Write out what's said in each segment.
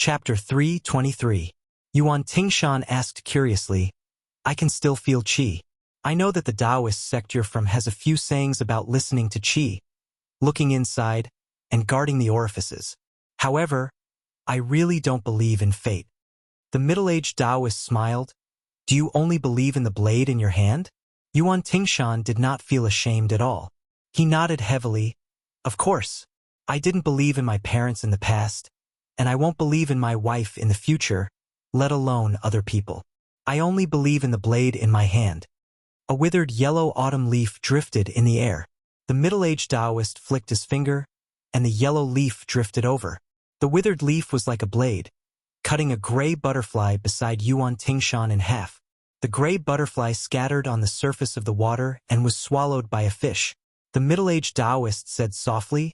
Chapter 323. Yuan Tingshan asked curiously, I can still feel qi. I know that the Taoist sect you're from has a few sayings about listening to qi, looking inside, and guarding the orifices. However, I really don't believe in fate. The middle-aged Taoist smiled. Do you only believe in the blade in your hand? Yuan Tingshan did not feel ashamed at all. He nodded heavily. Of course. I didn't believe in my parents in the past, and I won't believe in my wife in the future, let alone other people. I only believe in the blade in my hand. A withered yellow autumn leaf drifted in the air. The middle-aged Taoist flicked his finger, and the yellow leaf drifted over. The withered leaf was like a blade, cutting a gray butterfly beside Yuan Tingshan in half. The gray butterfly scattered on the surface of the water and was swallowed by a fish. The middle-aged Taoist said softly,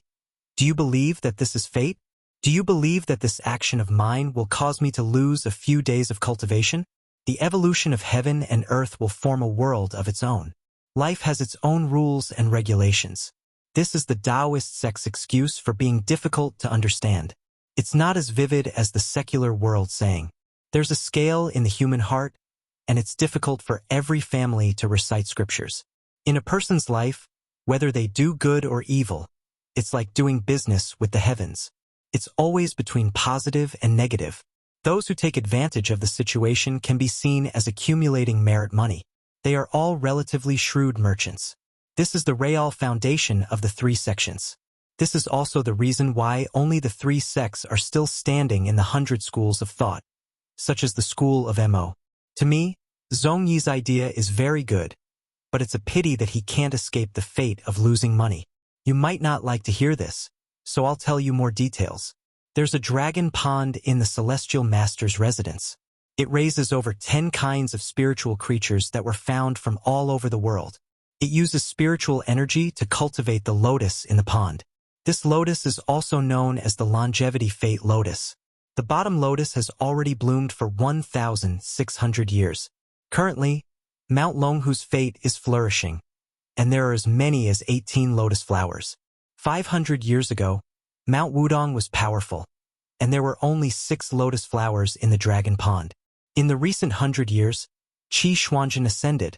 Do you believe that this is fate? Do you believe that this action of mine will cause me to lose a few days of cultivation? The evolution of heaven and earth will form a world of its own. Life has its own rules and regulations. This is the Taoist sect's excuse for being difficult to understand. It's not as vivid as the secular world saying. There's a scale in the human heart, and it's difficult for every family to recite scriptures. In a person's life, whether they do good or evil, it's like doing business with the heavens. It's always between positive and negative. Those who take advantage of the situation can be seen as accumulating merit money. They are all relatively shrewd merchants. This is the real foundation of the three sections. This is also the reason why only the three sects are still standing in the 100 schools of thought, such as the school of Mo. To me, Zhongyi's idea is very good, but it's a pity that he can't escape the fate of losing money. You might not like to hear this, so I'll tell you more details. There's a dragon pond in the Celestial Master's residence. It raises over 10 kinds of spiritual creatures that were found from all over the world. It uses spiritual energy to cultivate the lotus in the pond. This lotus is also known as the longevity fate lotus. The bottom lotus has already bloomed for 1,600 years. Currently, Mount Longhu's fate is flourishing, and there are as many as 18 lotus flowers. 500 years ago, Mount Wudong was powerful, and there were only 6 lotus flowers in the dragon pond. In the recent 100 years, Qi Xuanzhen ascended,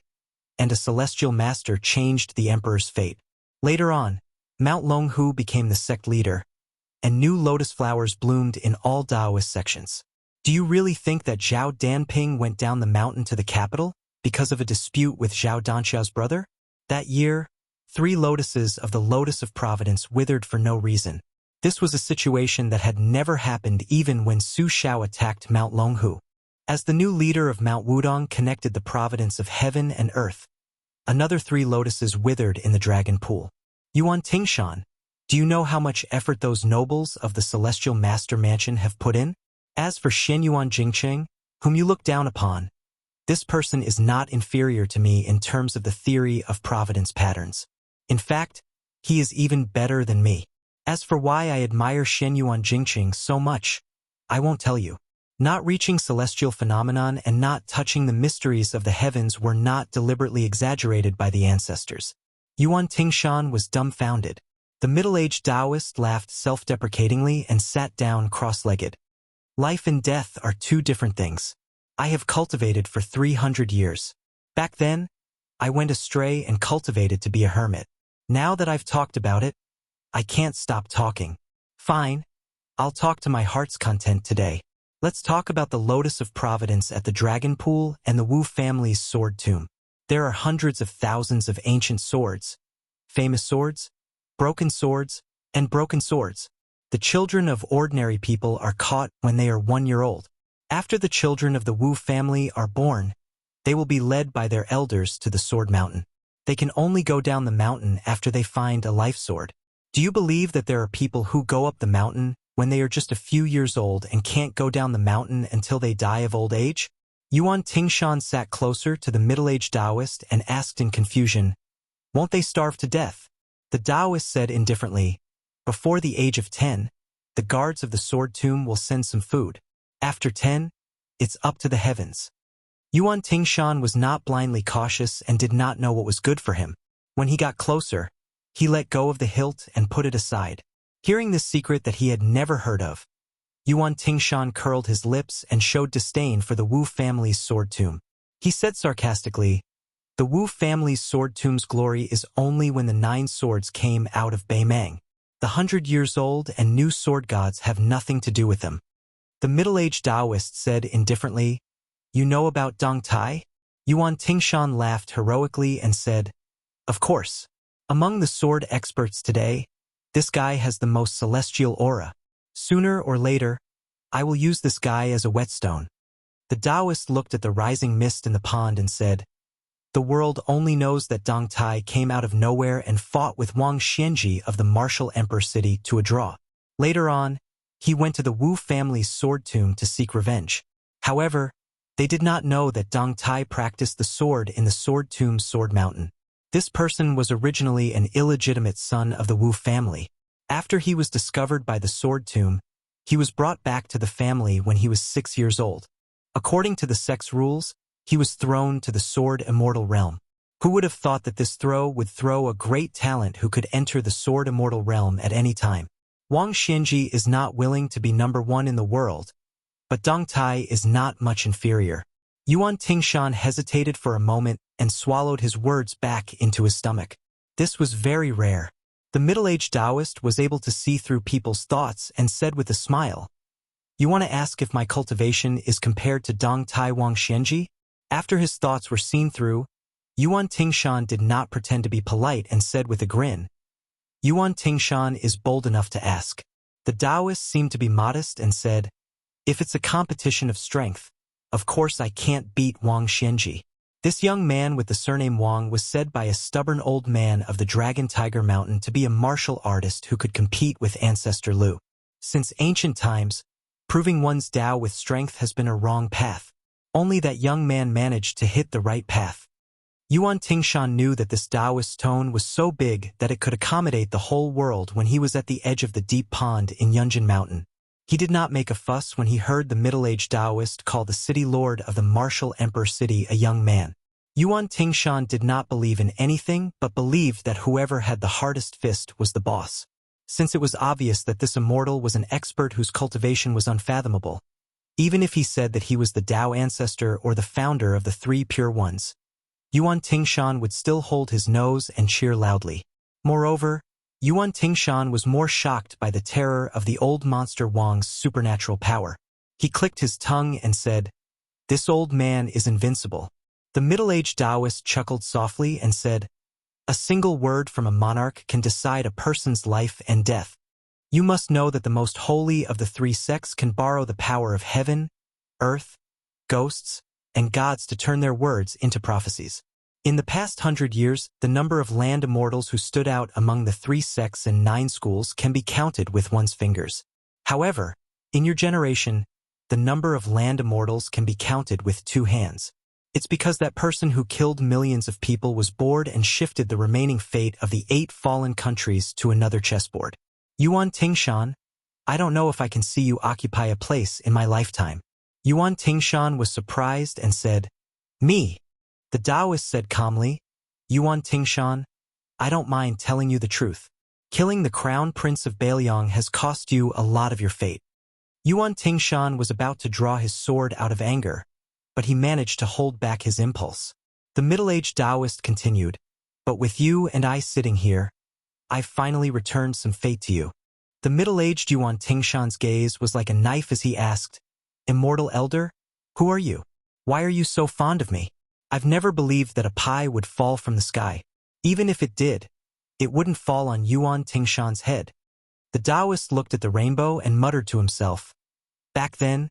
and a celestial master changed the emperor's fate. Later on, Mount Longhu became the sect leader, and new lotus flowers bloomed in all Taoist sections. Do you really think that Zhao Danping went down the mountain to the capital because of a dispute with Zhao Danxiao's brother? That year, 3 lotuses of the Lotus of Providence withered for no reason. This was a situation that had never happened even when Su Xiao attacked Mount Longhu. As the new leader of Mount Wudong connected the providence of heaven and earth, another 3 lotuses withered in the dragon pool. Yuan Tingshan, do you know how much effort those nobles of the Celestial Master Mansion have put in? As for Shenyuan Jingqing, whom you look down upon, this person is not inferior to me in terms of the theory of providence patterns. In fact, he is even better than me. As for why I admire Shenyuan Jingqing so much, I won't tell you. Not reaching celestial phenomenon and not touching the mysteries of the heavens were not deliberately exaggerated by the ancestors. Yuan Tingshan was dumbfounded. The middle-aged Taoist laughed self-deprecatingly and sat down cross-legged. Life and death are 2 different things. I have cultivated for 300 years. Back then, I went astray and cultivated to be a hermit. Now that I've talked about it, I can't stop talking. Fine, I'll talk to my heart's content today. Let's talk about the Lotus of Providence at the Dragon Pool and the Wu family's sword tomb. There are hundreds of thousands of ancient swords, famous swords, and broken swords. The children of ordinary people are caught when they are 1 year old. After the children of the Wu family are born, they will be led by their elders to the Sword Mountain. They can only go down the mountain after they find a life sword. Do you believe that there are people who go up the mountain when they are just a few years old and can't go down the mountain until they die of old age? Yuan Tingshan sat closer to the middle-aged Taoist and asked in confusion, Won't they starve to death? The Taoist said indifferently, Before the age of 10, the guards of the sword tomb will send some food. After 10, it's up to the heavens. Yuan Tingshan was not blindly cautious and did not know what was good for him. When he got closer, he let go of the hilt and put it aside. Hearing this secret that he had never heard of, Yuan Tingshan curled his lips and showed disdain for the Wu family's sword tomb. He said sarcastically, "The Wu family's sword tomb's glory is only when the 9 swords came out of Beimang. The 100 years old and new sword gods have nothing to do with them." The middle-aged Taoist said indifferently, "You know about Dong Tai?" Yuan Tingshan laughed heroically and said, "Of course. Among the sword experts today, this guy has the most celestial aura. Sooner or later, I will use this guy as a whetstone." The Taoist looked at the rising mist in the pond and said, "The world only knows that Dong Tai came out of nowhere and fought with Wang Xianji of the martial emperor city to a draw. Later on, he went to the Wu family's sword tomb to seek revenge. However, they did not know that Dong Tai practiced the sword in the sword tomb's sword mountain. This person was originally an illegitimate son of the Wu family. After he was discovered by the sword tomb, he was brought back to the family when he was 6 years old. According to the sect's rules, he was thrown to the sword immortal realm. Who would have thought that this throw would throw a great talent who could enter the sword immortal realm at any time? Wang Xianji is not willing to be number 1 in the world, but Dong Tai is not much inferior." Yuan Tingshan hesitated for a moment and swallowed his words back into his stomach. This was very rare. The middle-aged Taoist was able to see through people's thoughts and said with a smile, "You want to ask if my cultivation is compared to Dong Tai Wang Xianji?" After his thoughts were seen through, Yuan Tingshan did not pretend to be polite and said with a grin, "Yuan Tingshan is bold enough to ask." The Taoist seemed to be modest and said, "If it's a competition of strength, of course I can't beat Wang Xianji." This young man with the surname Wang was said by a stubborn old man of the Dragon Tiger Mountain to be a martial artist who could compete with Ancestor Lu. Since ancient times, proving one's Tao with strength has been a wrong path. Only that young man managed to hit the right path. Yuan Tingshan knew that this Taoist tone was so big that it could accommodate the whole world when he was at the edge of the deep pond in Yunjin Mountain. He did not make a fuss when he heard the middle-aged Taoist call the city lord of the martial emperor city a young man. Yuan Tingshan did not believe in anything but believed that whoever had the hardest fist was the boss. Since it was obvious that this immortal was an expert whose cultivation was unfathomable, even if he said that he was the Tao ancestor or the founder of the 3 pure ones, Yuan Tingshan would still hold his nose and cheer loudly. Moreover, Yuan Tingshan was more shocked by the terror of the old monster Wang's supernatural power. He clicked his tongue and said, "This old man is invincible." The middle-aged Taoist chuckled softly and said, "A single word from a monarch can decide a person's life and death. You must know that the most holy of the 3 sects can borrow the power of heaven, earth, ghosts, and gods to turn their words into prophecies. In the past 100 years, the number of land immortals who stood out among the 3 sects and 9 schools can be counted with one's fingers. However, in your generation, the number of land immortals can be counted with 2 hands. It's because that person who killed millions of people was bored and shifted the remaining fate of the 8 fallen countries to another chessboard. Yuan Tingshan, I don't know if I can see you occupy a place in my lifetime." Yuan Tingshan was surprised and said, "Me?" The Taoist said calmly, "Yuan Tingshan, I don't mind telling you the truth. Killing the crown prince of Bailiang has cost you a lot of your fate." Yuan Tingshan was about to draw his sword out of anger, but he managed to hold back his impulse. The middle-aged Taoist continued, "But with you and I sitting here, I've finally returned some fate to you." The middle-aged Yuan Tingshan's gaze was like a knife as he asked, "Immortal Elder, who are you? Why are you so fond of me? I've never believed that a pie would fall from the sky. Even if it did, it wouldn't fall on Yuan Tingshan's head." The Taoist looked at the rainbow and muttered to himself, "Back then,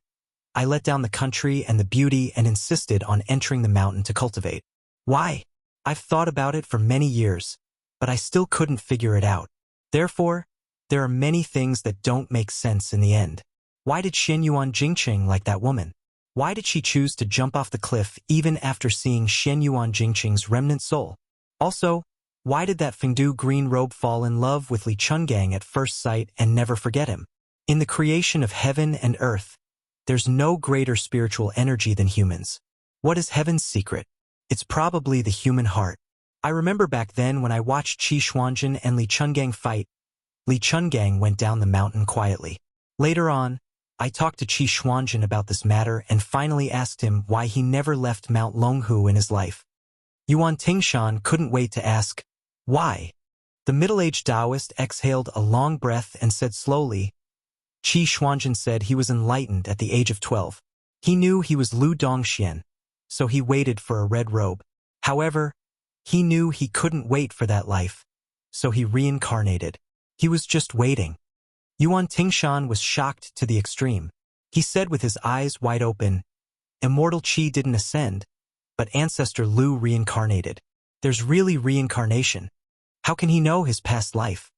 I let down the country and the beauty and insisted on entering the mountain to cultivate. Why? I've thought about it for many years, but I still couldn't figure it out. Therefore, there are many things that don't make sense in the end. Why did Xin Yuan Jingqing like that woman? Why did she choose to jump off the cliff even after seeing Shen Yuan Jingqing's remnant soul? Also, why did that Fengdu green robe fall in love with Li Chungang at first sight and never forget him? In the creation of heaven and earth, there's no greater spiritual energy than humans. What is heaven's secret? It's probably the human heart. I remember back then when I watched Qi Xuanjun and Li Chungang fight, Li Chungang went down the mountain quietly. Later on, I talked to Qi Xuanjin about this matter and finally asked him why he never left Mount Longhu in his life. Yuan Tingshan couldn't wait to ask, why? The middle-aged Taoist exhaled a long breath and said slowly, Qi Xuanjin said he was enlightened at the age of 12. He knew he was Lu Dongxian, so he waited for a red robe. However, he knew he couldn't wait for that life, so he reincarnated. He was just waiting. Yuan Tingshan was shocked to the extreme. He said with his eyes wide open, Immortal Qi didn't ascend, but Ancestor Lu reincarnated. There's really reincarnation. How can he know his past life?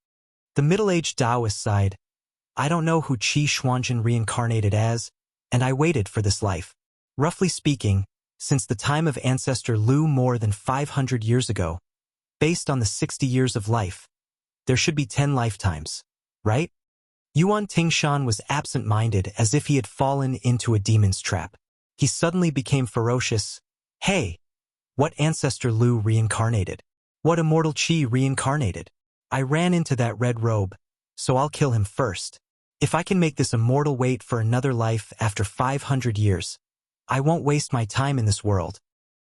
The middle-aged Taoist sighed, I don't know who Qi Xuanjin reincarnated as, and I waited for this life. Roughly speaking, since the time of Ancestor Lu more than 500 years ago, based on the 60 years of life, there should be 10 lifetimes, right? Yuan Tingshan was absent-minded as if he had fallen into a demon's trap. He suddenly became ferocious. Hey, what Ancestor Lu reincarnated? What Immortal Qi reincarnated? I ran into that red robe, so I'll kill him first. If I can make this immortal wait for another life after 500 years, I won't waste my time in this world.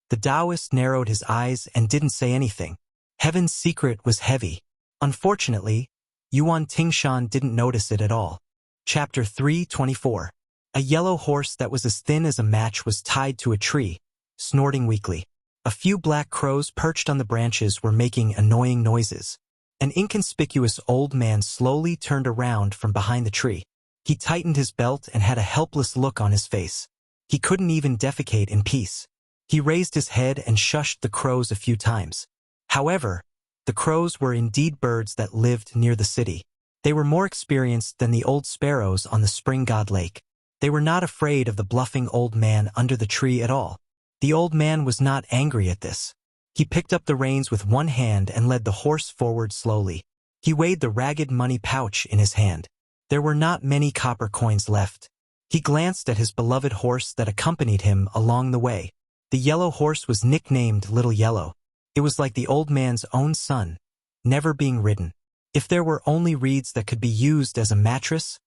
The Taoist narrowed his eyes and didn't say anything. Heaven's secret was heavy. Unfortunately, Yuan Tingshan didn't notice it at all. Chapter 324. A yellow horse that was as thin as a match was tied to a tree, snorting weakly. A few black crows perched on the branches were making annoying noises. An inconspicuous old man slowly turned around from behind the tree. He tightened his belt and had a helpless look on his face. He couldn't even defecate in peace. He raised his head and shushed the crows a few times. However, the crows were indeed birds that lived near the city. They were more experienced than the old sparrows on the Spring God Lake. They were not afraid of the bluffing old man under the tree at all. The old man was not angry at this. He picked up the reins with one hand and led the horse forward slowly. He weighed the ragged money pouch in his hand. There were not many copper coins left. He glanced at his beloved horse that accompanied him along the way. The yellow horse was nicknamed Little Yellow. It was like the old man's own son, never being ridden. If there were only reeds that could be used as a mattress,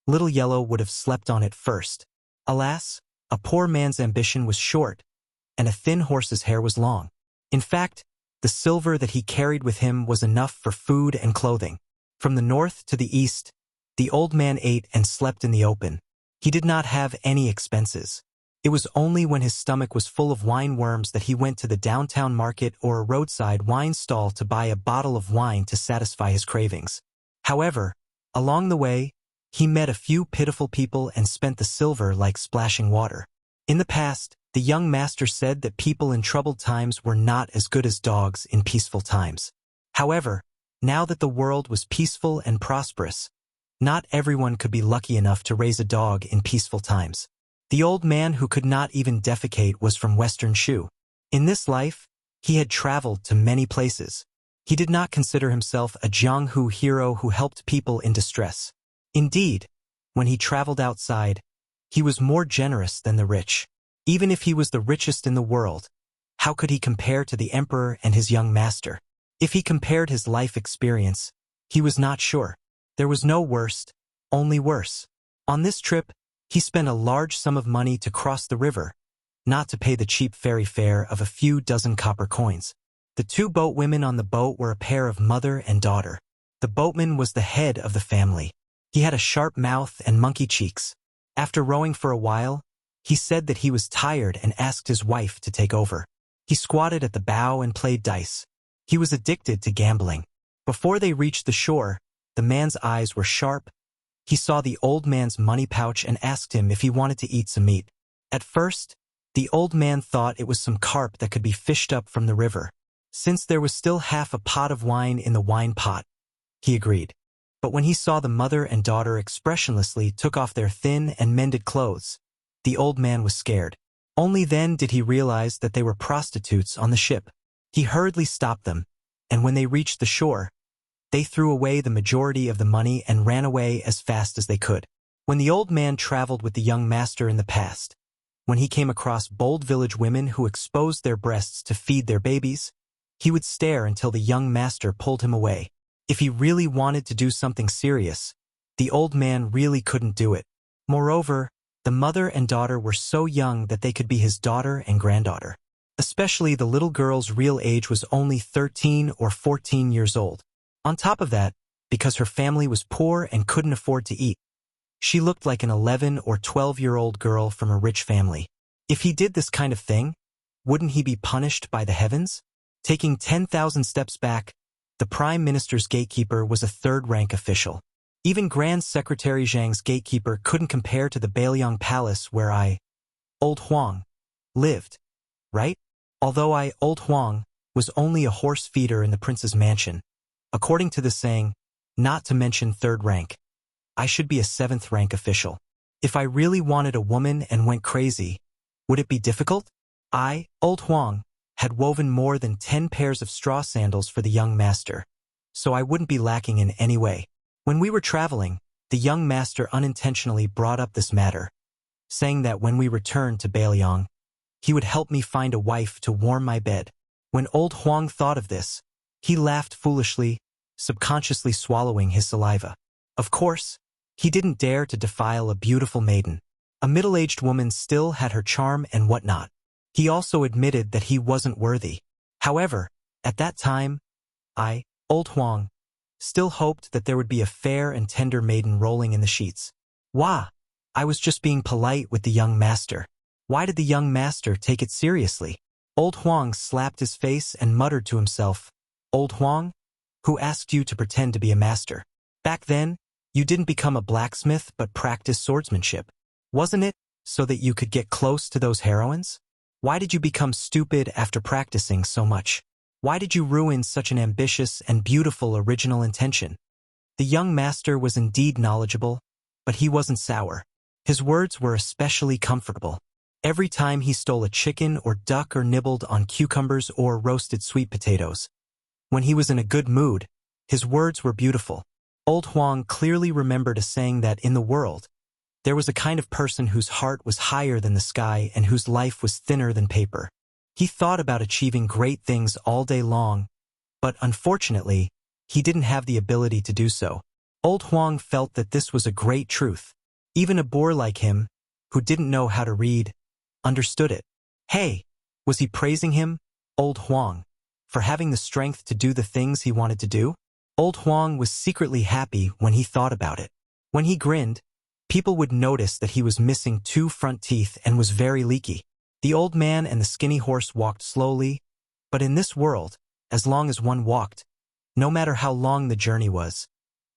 Little Yellow would have slept on it first. Alas, a poor man's ambition was short, and a thin horse's hair was long. In fact, the silver that he carried with him was enough for food and clothing. From the north to the east, the old man ate and slept in the open. He did not have any expenses. It was only when his stomach was full of wine worms that he went to the downtown market or a roadside wine stall to buy a bottle of wine to satisfy his cravings. However, along the way, he met a few pitiful people and spent the silver like splashing water. In the past, the young master said that people in troubled times were not as good as dogs in peaceful times. However, now that the world was peaceful and prosperous, not everyone could be lucky enough to raise a dog in peaceful times. The old man who could not even defecate was from Western Shu. In this life, he had traveled to many places. He did not consider himself a Jianghu hero who helped people in distress. Indeed, when he traveled outside, he was more generous than the rich. Even if he was the richest in the world, how could he compare to the emperor and his young master? If he compared his life experience, he was not sure. There was no worst, only worse. On this trip, he spent a large sum of money to cross the river, not to pay the cheap ferry fare of a few dozen copper coins. The two boatwomen on the boat were a pair of mother and daughter. The boatman was the head of the family. He had a sharp mouth and monkey cheeks. After rowing for a while, he said that he was tired and asked his wife to take over. He squatted at the bow and played dice. He was addicted to gambling. Before they reached the shore, the man's eyes were sharp. He saw the old man's money pouch and asked him if he wanted to eat some meat. At first, the old man thought it was some carp that could be fished up from the river. Since there was still half a pot of wine in the wine pot, he agreed. But when he saw the mother and daughter expressionlessly took off their thin and mended clothes, the old man was scared. Only then did he realize that they were prostitutes on the ship. He hurriedly stopped them, and when they reached the shore, they threw away the majority of the money and ran away as fast as they could. When the old man traveled with the young master in the past, when he came across bold village women who exposed their breasts to feed their babies, he would stare until the young master pulled him away. If he really wanted to do something serious, the old man really couldn't do it. Moreover, the mother and daughter were so young that they could be his daughter and granddaughter. Especially the little girl's real age was only 13 or 14 years old. On top of that, because her family was poor and couldn't afford to eat, she looked like an 11 or 12-year-old girl from a rich family. If he did this kind of thing, wouldn't he be punished by the heavens? Taking 10,000 steps back, the Prime Minister's gatekeeper was a third-rank official. Even Grand Secretary Zhang's gatekeeper couldn't compare to the Bailiang Palace where Old Huang, lived, right? Although Old Huang, was only a horse feeder in the prince's mansion. According to the saying, not to mention third rank, I should be a seventh-rank official. If I really wanted a woman and went crazy, would it be difficult? Old Huang, had woven more than 10 pairs of straw sandals for the young master, so I wouldn't be lacking in any way. When we were traveling, the young master unintentionally brought up this matter, saying that when we returned to Bailiang, he would help me find a wife to warm my bed. When Old Huang thought of this, he laughed foolishly, subconsciously swallowing his saliva. Of course, he didn't dare to defile a beautiful maiden. A middle-aged woman still had her charm and whatnot. He also admitted that he wasn't worthy. However, at that time, Old Huang, still hoped that there would be a fair and tender maiden rolling in the sheets. Wah! I was just being polite with the young master. Why did the young master take it seriously? Old Huang slapped his face and muttered to himself, Old Huang, who asked you to pretend to be a master? Back then, you didn't become a blacksmith but practiced swordsmanship. Wasn't it so that you could get close to those heroines? Why did you become stupid after practicing so much? Why did you ruin such an ambitious and beautiful original intention? The young master was indeed knowledgeable, but he wasn't sour. His words were especially comfortable. Every time he stole a chicken or duck or nibbled on cucumbers or roasted sweet potatoes. When he was in a good mood, his words were beautiful. Old Huang clearly remembered a saying that in the world, there was a kind of person whose heart was higher than the sky and whose life was thinner than paper. He thought about achieving great things all day long, but unfortunately, he didn't have the ability to do so. Old Huang felt that this was a great truth. Even a boor like him, who didn't know how to read, understood it. Hey, was he praising him, Old Huang, for having the strength to do the things he wanted to do? Old Huang was secretly happy when he thought about it. When he grinned, people would notice that he was missing 2 front teeth and was very leaky. The old man and the skinny horse walked slowly, but in this world, as long as one walked, no matter how long the journey was,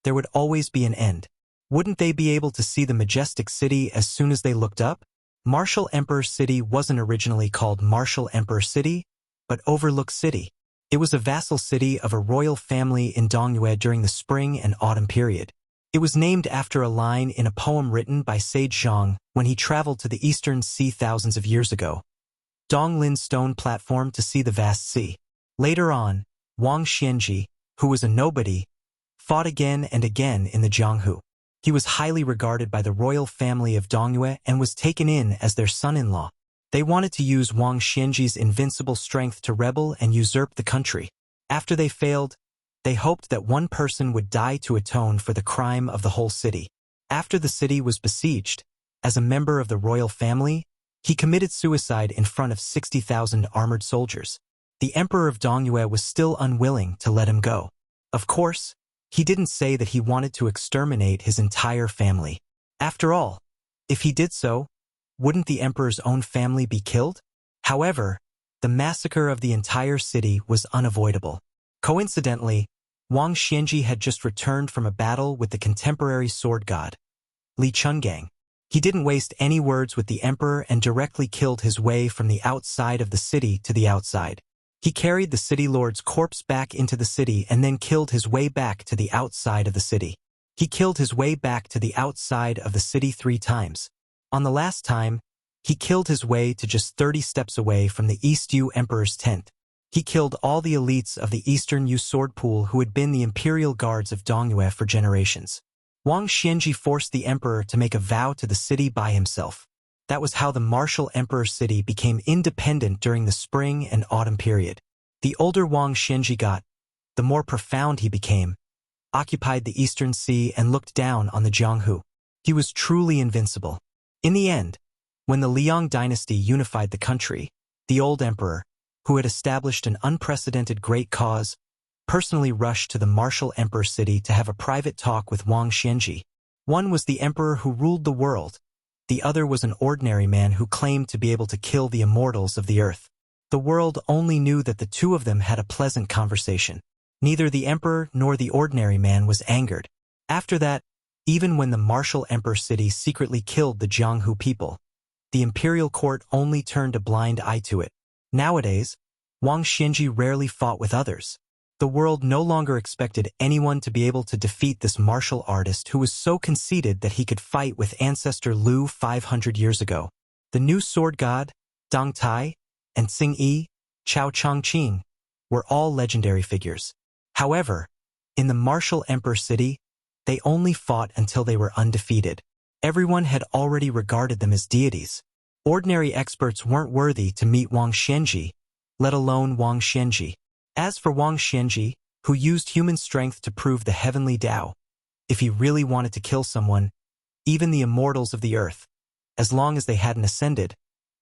there would always be an end. Wouldn't they be able to see the majestic city as soon as they looked up? Martial Emperor City wasn't originally called Martial Emperor City, but Overlook City. It was a vassal city of a royal family in Dongyue during the spring and autumn period. It was named after a line in a poem written by Sage Zhang when he traveled to the Eastern Sea thousands of years ago. Donglin's stone platform to see the vast sea. Later on, Wang Xianji, who was a nobody, fought again and again in the Jianghu. He was highly regarded by the royal family of Dongyue and was taken in as their son-in-law. They wanted to use Wang Xianji's invincible strength to rebel and usurp the country. After they failed, they hoped that one person would die to atone for the crime of the whole city. After the city was besieged, as a member of the royal family, he committed suicide in front of 60,000 armored soldiers. The emperor of Dongyue was still unwilling to let him go. Of course, he didn't say that he wanted to exterminate his entire family. After all, if he did so, wouldn't the emperor's own family be killed? However, the massacre of the entire city was unavoidable. Coincidentally, Wang Xianji had just returned from a battle with the contemporary sword god, Li Chungang. He didn't waste any words with the emperor and directly killed his way from the outside of the city to the outside. He carried the city lord's corpse back into the city and then killed his way back to the outside of the city. He killed his way back to the outside of the city 3 times. On the last time, he killed his way to just 30 steps away from the East Yu Emperor's tent. He killed all the elites of the Eastern Yu sword pool who had been the imperial guards of Dongyue for generations. Wang Xianji forced the emperor to make a vow to the city by himself. That was how the martial emperor city became independent during the spring and autumn period. The older Wang Xianji got, the more profound he became, occupied the Eastern Sea and looked down on the Jianghu. He was truly invincible. In the end, when the Liang dynasty unified the country, the old emperor, who had established an unprecedented great cause, personally rushed to the martial emperor city to have a private talk with Wang Xianji. One was the emperor who ruled the world. The other was an ordinary man who claimed to be able to kill the immortals of the earth. The world only knew that the two of them had a pleasant conversation. Neither the emperor nor the ordinary man was angered. After that, even when the martial emperor city secretly killed the Jianghu people, the imperial court only turned a blind eye to it. Nowadays, Wang Xianji rarely fought with others. The world no longer expected anyone to be able to defeat this martial artist who was so conceited that he could fight with ancestor Lu 500 years ago. The new sword god, Dong Tai, and Xing Yi, Chao Chongqing, were all legendary figures. However, in the martial emperor city, they only fought until they were undefeated. Everyone had already regarded them as deities. Ordinary experts weren't worthy to meet Wang Xianji, let alone Wang Xianji. As for Wang Xianji, who used human strength to prove the heavenly Tao, if he really wanted to kill someone, even the immortals of the earth, as long as they hadn't ascended,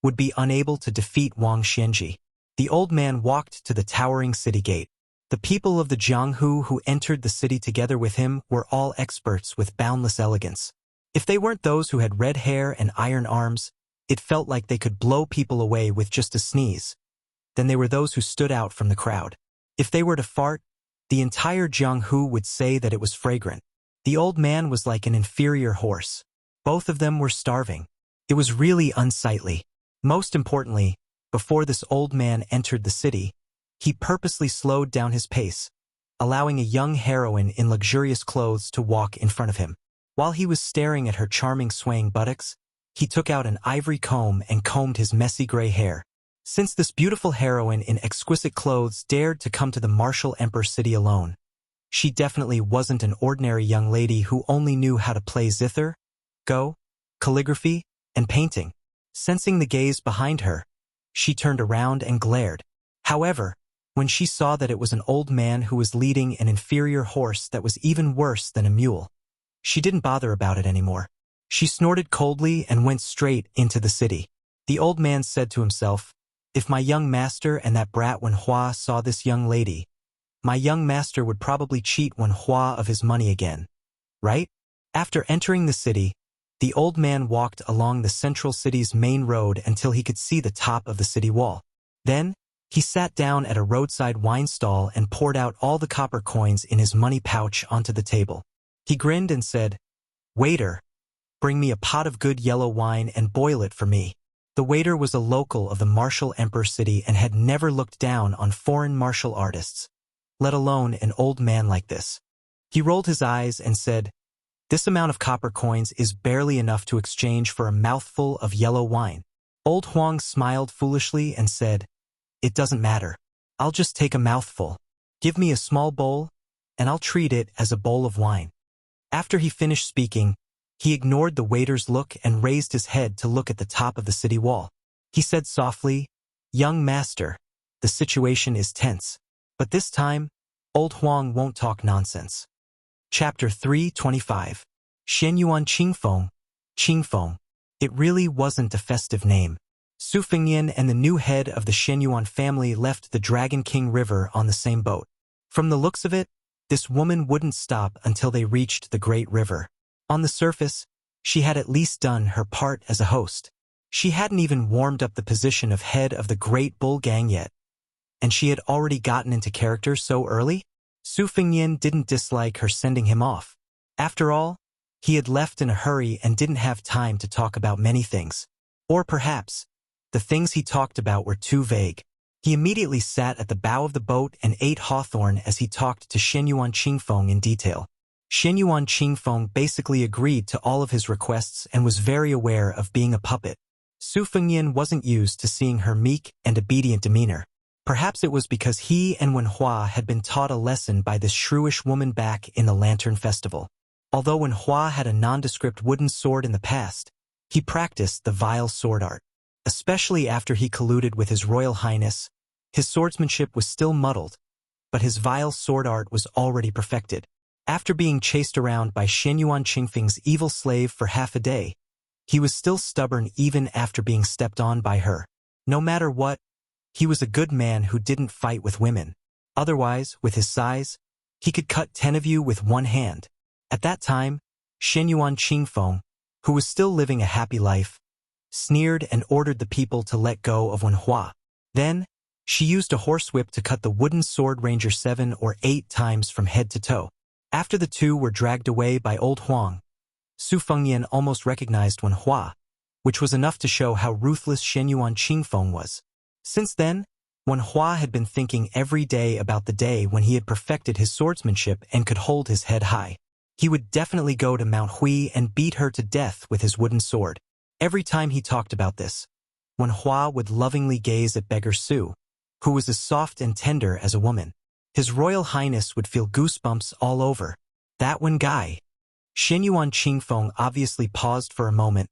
would be unable to defeat Wang Xianji. The old man walked to the towering city gate. The people of the Jianghu who entered the city together with him were all experts with boundless elegance. If they weren't those who had red hair and iron arms, it felt like they could blow people away with just a sneeze. Then they were those who stood out from the crowd. If they were to fart, the entire Jianghu would say that it was fragrant. The old man was like an inferior horse. Both of them were starving. It was really unsightly. Most importantly, before this old man entered the city, he purposely slowed down his pace, allowing a young heroine in luxurious clothes to walk in front of him. While he was staring at her charming swaying buttocks, he took out an ivory comb and combed his messy gray hair. Since this beautiful heroine in exquisite clothes dared to come to the martial emperor city alone, she definitely wasn't an ordinary young lady who only knew how to play zither, go, calligraphy, and painting. Sensing the gaze behind her, she turned around and glared. However, when she saw that it was an old man who was leading an inferior horse that was even worse than a mule, she didn't bother about it anymore. She snorted coldly and went straight into the city. The old man said to himself, "If my young master and that brat Wen Hua saw this young lady, my young master would probably cheat Wen Hua of his money again, right?" After entering the city, the old man walked along the central city's main road until he could see the top of the city wall. Then, he sat down at a roadside wine stall and poured out all the copper coins in his money pouch onto the table. He grinned and said, "Waiter, bring me a pot of good yellow wine and boil it for me." The waiter was a local of the martial emperor city and had never looked down on foreign martial artists, let alone an old man like this. He rolled his eyes and said, "This amount of copper coins is barely enough to exchange for a mouthful of yellow wine." Old Huang smiled foolishly and said, "It doesn't matter. I'll just take a mouthful. Give me a small bowl, and I'll treat it as a bowl of wine." After he finished speaking, he ignored the waiter's look and raised his head to look at the top of the city wall. He said softly, "Young master, the situation is tense. But this time, old Huang won't talk nonsense." Chapter 325. Shenyuan Qingfeng. Qingfeng. It really wasn't a festive name. Su Fengyan and the new head of the Shenyuan family left the Dragon King River on the same boat. From the looks of it, this woman wouldn't stop until they reached the great river. On the surface, she had at least done her part as a host. She hadn't even warmed up the position of head of the Great Bull Gang yet, and she had already gotten into character so early? Su Fengyan didn't dislike her sending him off. After all, he had left in a hurry and didn't have time to talk about many things. Or perhaps, the things he talked about were too vague. He immediately sat at the bow of the boat and ate hawthorn as he talked to Shenyuan Qingfeng in detail. Shenyuan Qingfeng basically agreed to all of his requests and was very aware of being a puppet. Su Fengyan wasn't used to seeing her meek and obedient demeanor. Perhaps it was because he and Wen Hua had been taught a lesson by this shrewish woman back in the Lantern Festival. Although Wen Hua had a nondescript wooden sword in the past, he practiced the vile sword art. Especially after he colluded with His Royal Highness, his swordsmanship was still muddled, but his vile sword art was already perfected. After being chased around by Shenyuan Qingfeng's evil slave for half a day, he was still stubborn even after being stepped on by her. No matter what, he was a good man who didn't fight with women. Otherwise, with his size, he could cut 10 of you with one hand. At that time, Shenyuan Qingfeng, who was still living a happy life, sneered and ordered the people to let go of Wenhua. Then, she used a horsewhip to cut the wooden sword ranger 7 or 8 times from head to toe. After the two were dragged away by old Huang, Su Fengyan almost recognized Wenhua, which was enough to show how ruthless Shenyuan Qingfeng was. Since then, Wenhua had been thinking every day about the day when he had perfected his swordsmanship and could hold his head high. He would definitely go to Mount Hui and beat her to death with his wooden sword. Every time he talked about this, Wenhua would lovingly gaze at beggar Su, who was as soft and tender as a woman. His Royal Highness would feel goosebumps all over. That one guy. Shenyuan Qingfeng obviously paused for a moment,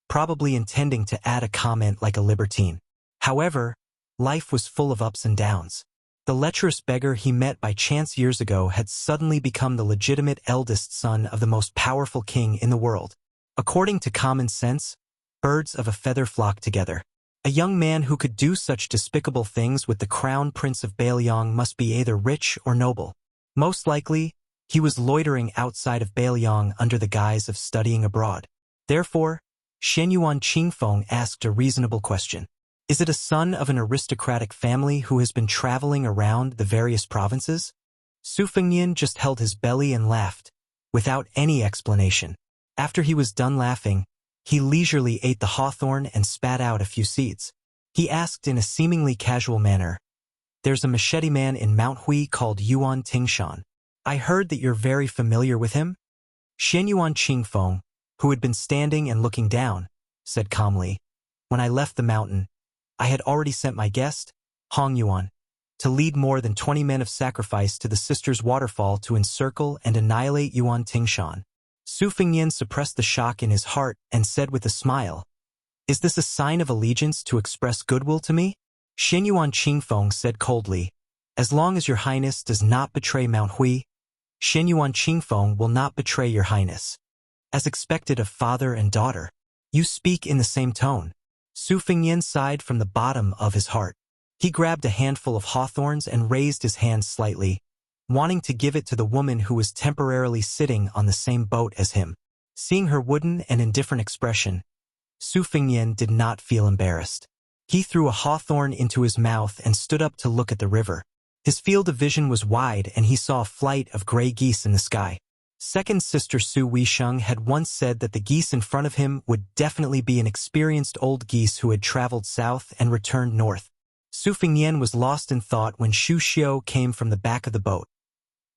probably intending to add a comment like a libertine. However, life was full of ups and downs. The lecherous beggar he met by chance years ago had suddenly become the legitimate eldest son of the most powerful king in the world. According to common sense, birds of a feather flock together. A young man who could do such despicable things with the crown prince of Bailiang must be either rich or noble. Most likely, he was loitering outside of Bailiang under the guise of studying abroad. Therefore, Shenyuan Qingfeng asked a reasonable question. Is it a son of an aristocratic family who has been traveling around the various provinces? Su Fengyan just held his belly and laughed, without any explanation. After he was done laughing, he leisurely ate the hawthorn and spat out a few seeds. He asked in a seemingly casual manner, "There's a machete man in Mount Hui called Yuan Tingshan. I heard that you're very familiar with him?" Shenyuan Qingfeng, who had been standing and looking down, said calmly, "When I left the mountain, I had already sent my guest, Hong Yuan, to lead more than 20 men of sacrifice to the Sisters' Waterfall to encircle and annihilate Yuan Tingshan." Su Fengyan suppressed the shock in his heart and said with a smile, "Is this a sign of allegiance to express goodwill to me?" Shenyuan Qingfeng said coldly, "As long as your highness does not betray Mount Hui, Shenyuan Qingfeng will not betray your highness. As expected of father and daughter, you speak in the same tone." Su Fengyan sighed from the bottom of his heart. He grabbed a handful of hawthorns and raised his hand slightly, wanting to give it to the woman who was temporarily sitting on the same boat as him. Seeing her wooden and indifferent expression, Su Fengyan did not feel embarrassed. He threw a hawthorn into his mouth and stood up to look at the river. His field of vision was wide and he saw a flight of gray geese in the sky. Second sister Su Weisheng had once said that the geese in front of him would definitely be an experienced old geese who had traveled south and returned north. Su Fengyan was lost in thought when Shu Xiao came from the back of the boat,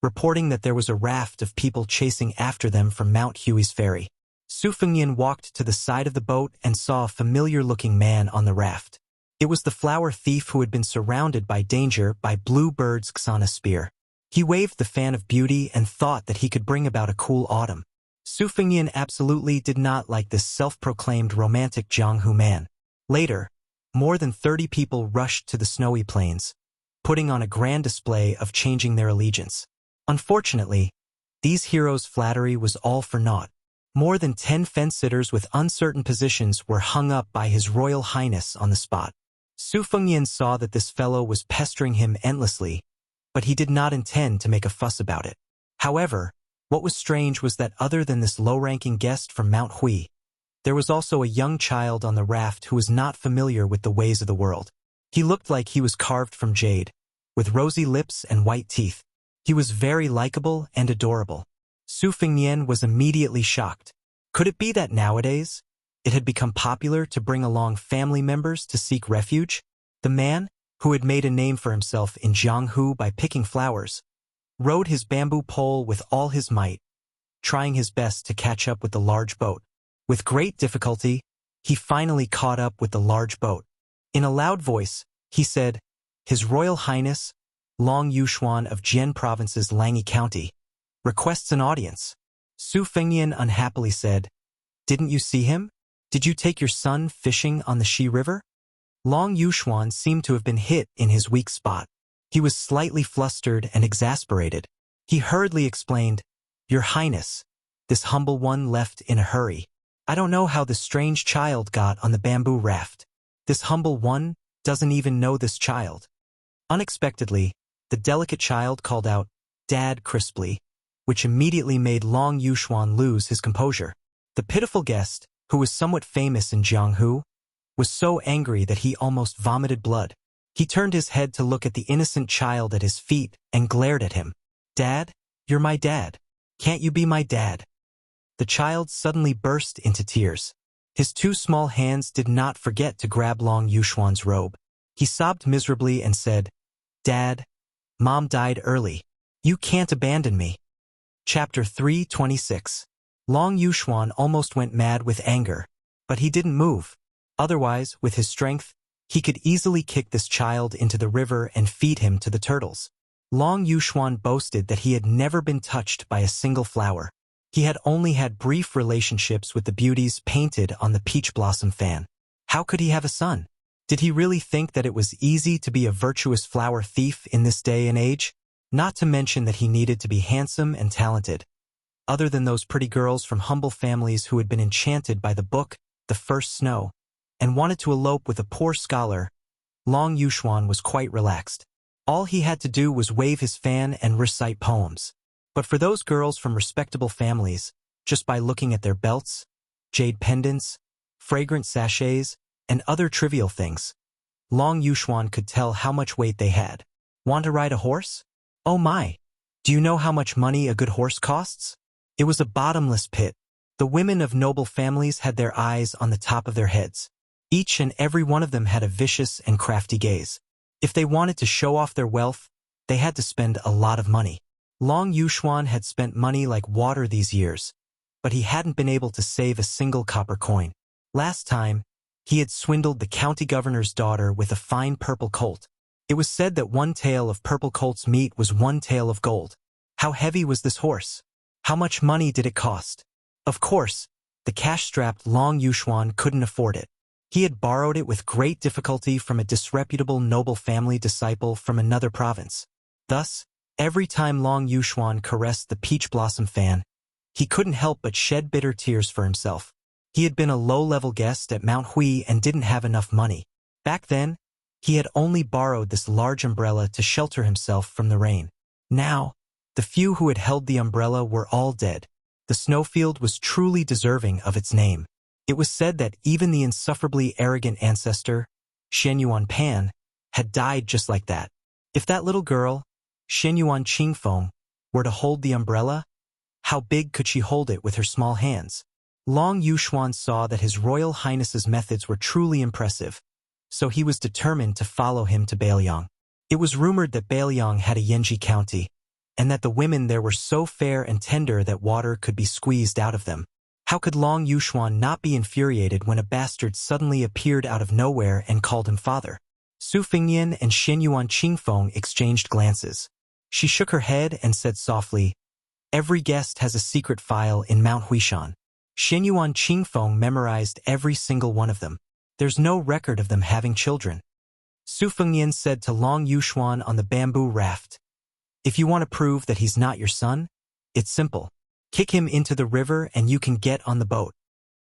reporting that there was a raft of people chasing after them from Mount Hui's ferry. Su Fengyan walked to the side of the boat and saw a familiar-looking man on the raft. It was the flower thief who had been surrounded by danger by Blue Bird's Xana spear. He waved the fan of beauty and thought that he could bring about a cool autumn. Su Fengyan absolutely did not like this self-proclaimed romantic Jianghu man. Later, more than 30 people rushed to the snowy plains, putting on a grand display of changing their allegiance. Unfortunately, these heroes' flattery was all for naught. More than 10 fence-sitters with uncertain positions were hung up by His Royal Highness on the spot. Su Fengyan saw that this fellow was pestering him endlessly, but he did not intend to make a fuss about it. However, what was strange was that other than this low-ranking guest from Mount Hui, there was also a young child on the raft who was not familiar with the ways of the world. He looked like he was carved from jade, with rosy lips and white teeth. He was very likable and adorable. Su Fengyan was immediately shocked. Could it be that nowadays, it had become popular to bring along family members to seek refuge? The man, who had made a name for himself in Jianghu by picking flowers, rode his bamboo pole with all his might, trying his best to catch up with the large boat. With great difficulty, he finally caught up with the large boat. In a loud voice, he said, "His Royal Highness, Long Yushuan of Jian Province's Langyi County, requests an audience." Su Fengyan unhappily said, "Didn't you see him? Did you take your son fishing on the Shi River?" Long Yushuan seemed to have been hit in his weak spot. He was slightly flustered and exasperated. He hurriedly explained, "Your Highness," this humble one left in a hurry. "I don't know how this strange child got on the bamboo raft." This humble one doesn't even know this child. Unexpectedly, the delicate child called out, "Dad," crisply, which immediately made Long Yuxuan lose his composure. The pitiful guest, who was somewhat famous in Jianghu, was so angry that he almost vomited blood. He turned his head to look at the innocent child at his feet and glared at him. "Dad, you're my dad. Can't you be my dad?" The child suddenly burst into tears. His two small hands did not forget to grab Long Yuxuan's robe. He sobbed miserably and said, "Dad, Mom died early. You can't abandon me." Chapter 326. Long Yuxuan almost went mad with anger, but he didn't move. Otherwise, with his strength, he could easily kick this child into the river and feed him to the turtles. Long Yuxuan boasted that he had never been touched by a single flower. He had only had brief relationships with the beauties painted on the peach blossom fan. How could he have a son? Did he really think that it was easy to be a virtuous flower thief in this day and age? Not to mention that he needed to be handsome and talented. Other than those pretty girls from humble families who had been enchanted by the book, The First Snow, and wanted to elope with a poor scholar, Long Yuxuan was quite relaxed. All he had to do was wave his fan and recite poems. But for those girls from respectable families, just by looking at their belts, jade pendants, fragrant sachets, and other trivial things, Long Yuxuan could tell how much weight they had. Want to ride a horse? Oh my! Do you know how much money a good horse costs? It was a bottomless pit. The women of noble families had their eyes on the top of their heads. Each and every one of them had a vicious and crafty gaze. If they wanted to show off their wealth, they had to spend a lot of money. Long Yuxuan had spent money like water these years, but he hadn't been able to save a single copper coin. Last time, he had swindled the county governor's daughter with a fine purple colt. It was said that one tael of purple colt's meat was one tael of gold. How heavy was this horse? How much money did it cost? Of course, the cash-strapped Long Yuxuan couldn't afford it. He had borrowed it with great difficulty from a disreputable noble family disciple from another province. Thus, every time Long Yuxuan caressed the peach blossom fan, he couldn't help but shed bitter tears for himself. He had been a low-level guest at Mount Hui and didn't have enough money. Back then, he had only borrowed this large umbrella to shelter himself from the rain. Now, the few who had held the umbrella were all dead. The snowfield was truly deserving of its name. It was said that even the insufferably arrogant ancestor, Shenyuan Pan, had died just like that. If that little girl, Shenyuan Qingfeng, were to hold the umbrella, how big could she hold it with her small hands? Long Yuxuan saw that His Royal Highness's methods were truly impressive, so he was determined to follow him to Beiliang. It was rumored that Beiliang had a Yanji county, and that the women there were so fair and tender that water could be squeezed out of them. How could Long Yuxuan not be infuriated when a bastard suddenly appeared out of nowhere and called him father? Su Fingnian and Shenyuan Qingfeng exchanged glances. She shook her head and said softly, "Every guest has a secret file in Mount Huishan." Shenyuan Qingfeng memorized every single one of them. There's no record of them having children. Su Fingnian said to Long Yuxuan on the bamboo raft, "If you want to prove that he's not your son, it's simple. Kick him into the river and you can get on the boat."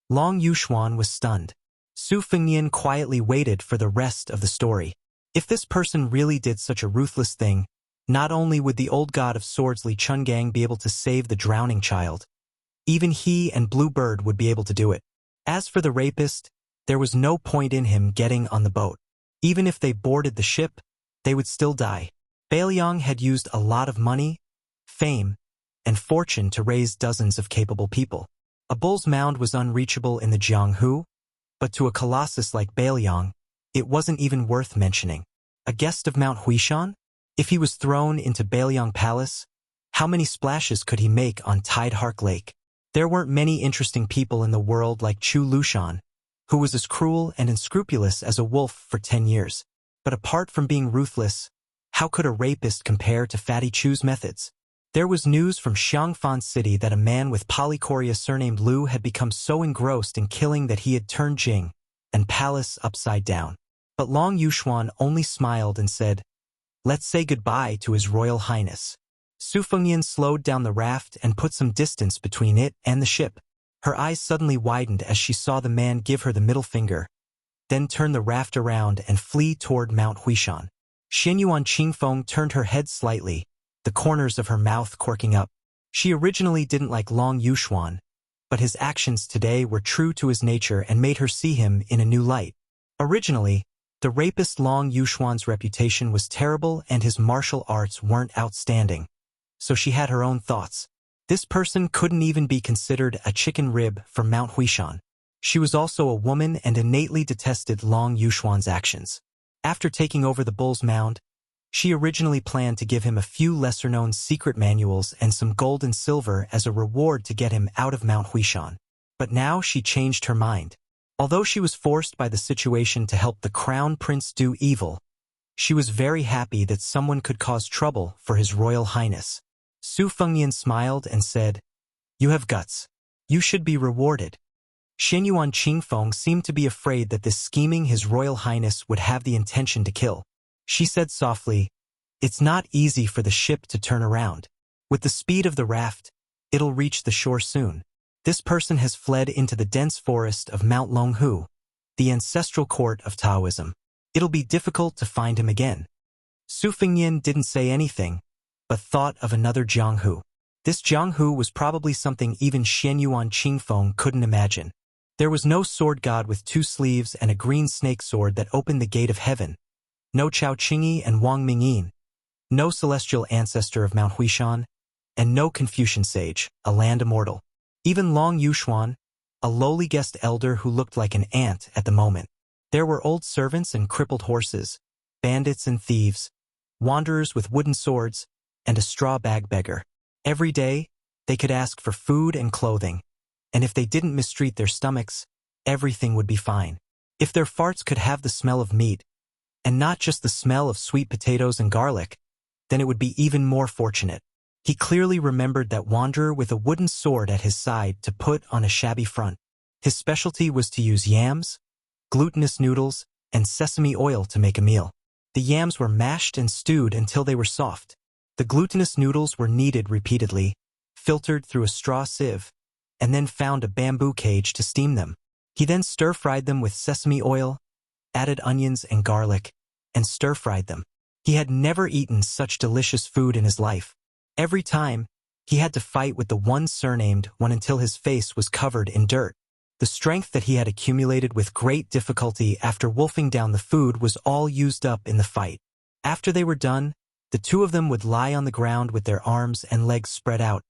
Long Yuxuan was stunned. Su Fingnian quietly waited for the rest of the story. If this person really did such a ruthless thing, not only would the old god of swords Li Chungang be able to save the drowning child, even he and Bluebird would be able to do it. As for the rapist, there was no point in him getting on the boat. Even if they boarded the ship, they would still die. Beiliang had used a lot of money, fame, and fortune to raise dozens of capable people. A bull's mound was unreachable in the Jianghu, but to a colossus like Beiliang, it wasn't even worth mentioning. A guest of Mount Huishan? If he was thrown into Beiliang Palace, how many splashes could he make on Tidehark Lake? There weren't many interesting people in the world like Chu Lushan, who was as cruel and unscrupulous as a wolf for 10 years. But apart from being ruthless, how could a rapist compare to Fatty Chu's methods? There was news from Xiangfan City that a man with polychoria surnamed Lu had become so engrossed in killing that he had turned Jing and Palace upside down. But Long Yuxuan only smiled and said, "Let's say goodbye to His Royal Highness." Su Fengyan slowed down the raft and put some distance between it and the ship. Her eyes suddenly widened as she saw the man give her the middle finger, then turn the raft around and flee toward Mount Huishan. Xianyuan Qingfeng turned her head slightly, the corners of her mouth quirking up. She originally didn't like Long Yuxuan, but his actions today were true to his nature and made her see him in a new light. Originally, the rapist Long Yuxuan's reputation was terrible and his martial arts weren't outstanding, so she had her own thoughts. This person couldn't even be considered a chicken rib from Mount Huishan. She was also a woman and innately detested Long Yuxuan's actions. After taking over the bull's mound, she originally planned to give him a few lesser-known secret manuals and some gold and silver as a reward to get him out of Mount Huishan. But now she changed her mind. Although she was forced by the situation to help the crown prince do evil, she was very happy that someone could cause trouble for his royal highness. Su Fengyan smiled and said, "You have guts. You should be rewarded." Xianyuan Qingfeng seemed to be afraid that this scheming his royal highness would have the intention to kill. She said softly, "It's not easy for the ship to turn around. With the speed of the raft, it'll reach the shore soon. This person has fled into the dense forest of Mount Longhu, the ancestral court of Taoism. It'll be difficult to find him again." Su Fengyan didn't say anything, but thought of another Jianghu. This Jianghu was probably something even Xianyuan Qingfeng couldn't imagine. There was no sword god with 2 sleeves and a green snake sword that opened the gate of heaven. No Chao Qingyi and Wang Mingyin. No celestial ancestor of Mount Huishan, and no Confucian sage, a land immortal. Even Long Yuxuan, a lowly guest elder who looked like an ant at the moment. There were old servants and crippled horses, bandits and thieves, wanderers with wooden swords, and a straw bag beggar. Every day, they could ask for food and clothing, and if they didn't mistreat their stomachs, everything would be fine. If their farts could have the smell of meat, and not just the smell of sweet potatoes and garlic, then it would be even more fortunate. He clearly remembered that wanderer with a wooden sword at his side to put on a shabby front. His specialty was to use yams, glutinous noodles, and sesame oil to make a meal. The yams were mashed and stewed until they were soft. The glutinous noodles were kneaded repeatedly, filtered through a straw sieve, and then found a bamboo cage to steam them. He then stir-fried them with sesame oil, added onions and garlic, and stir-fried them. He had never eaten such delicious food in his life. Every time, he had to fight with the one surnamed one until his face was covered in dirt. The strength that he had accumulated with great difficulty after wolfing down the food was all used up in the fight. After they were done, the two of them would lie on the ground with their arms and legs spread out,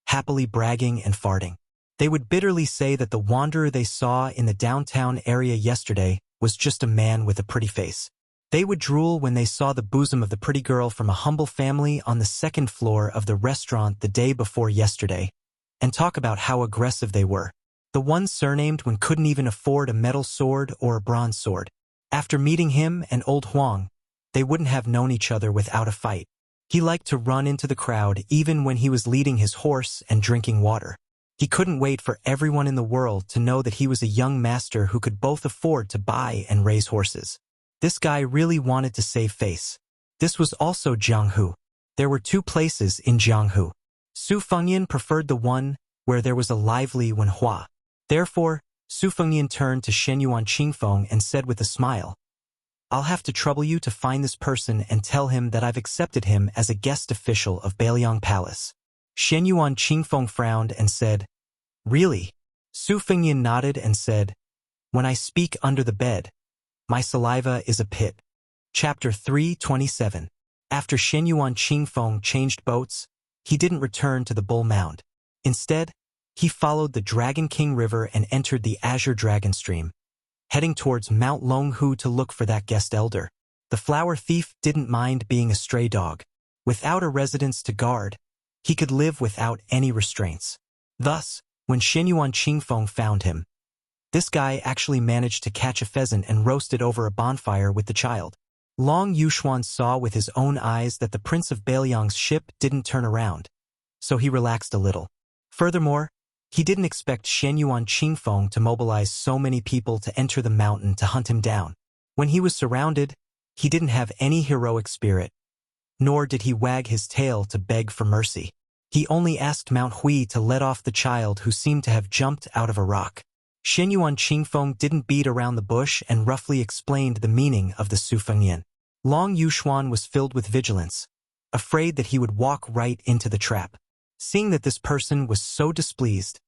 happily bragging and farting. They would bitterly say that the wanderer they saw in the downtown area yesterday was just a man with a pretty face. They would drool when they saw the bosom of the pretty girl from a humble family on the 2nd floor of the restaurant the day before yesterday, and talk about how aggressive they were. The one surnamed one couldn't even afford a metal sword or a bronze sword. After meeting him and old Huang, they wouldn't have known each other without a fight. He liked to run into the crowd even when he was leading his horse and drinking water. He couldn't wait for everyone in the world to know that he was a young master who could both afford to buy and raise horses. This guy really wanted to save face. This was also Jianghu. There were 2 places in Jianghu. Su Fengyan preferred the one where there was a lively Wenhua. Therefore, Su Fengyan turned to Xianyuan Qingfeng and said with a smile, "I'll have to trouble you to find this person and tell him that I've accepted him as a guest official of Beiliang Palace." Xianyuan Qingfeng frowned and said, "Really?" Su Fengyan nodded and said, "When I speak under the bed, my saliva is a pit." Chapter 327. After Xianyuan Qingfeng changed boats, he didn't return to the Bull Mound. Instead, he followed the Dragon King River and entered the Azure Dragon Stream, heading towards Mount Longhu to look for that guest elder. The flower thief didn't mind being a stray dog. Without a residence to guard, he could live without any restraints. Thus, when Xianyuan Qingfeng found him, this guy actually managed to catch a pheasant and roast it over a bonfire with the child. Long Yuxuan saw with his own eyes that the Prince of Beiliang's ship didn't turn around, so he relaxed a little. Furthermore, he didn't expect Xianyuan Qingfeng to mobilize so many people to enter the mountain to hunt him down. When he was surrounded, he didn't have any heroic spirit. nor did he wag his tail to beg for mercy. He only asked Mount Hui to let off the child who seemed to have jumped out of a rock. Xianyuan Qingfeng didn't beat around the bush and roughly explained the meaning of the Su Fengyan. Long Yuxuan was filled with vigilance, afraid that he would walk right into the trap. Seeing that this person was so displeased,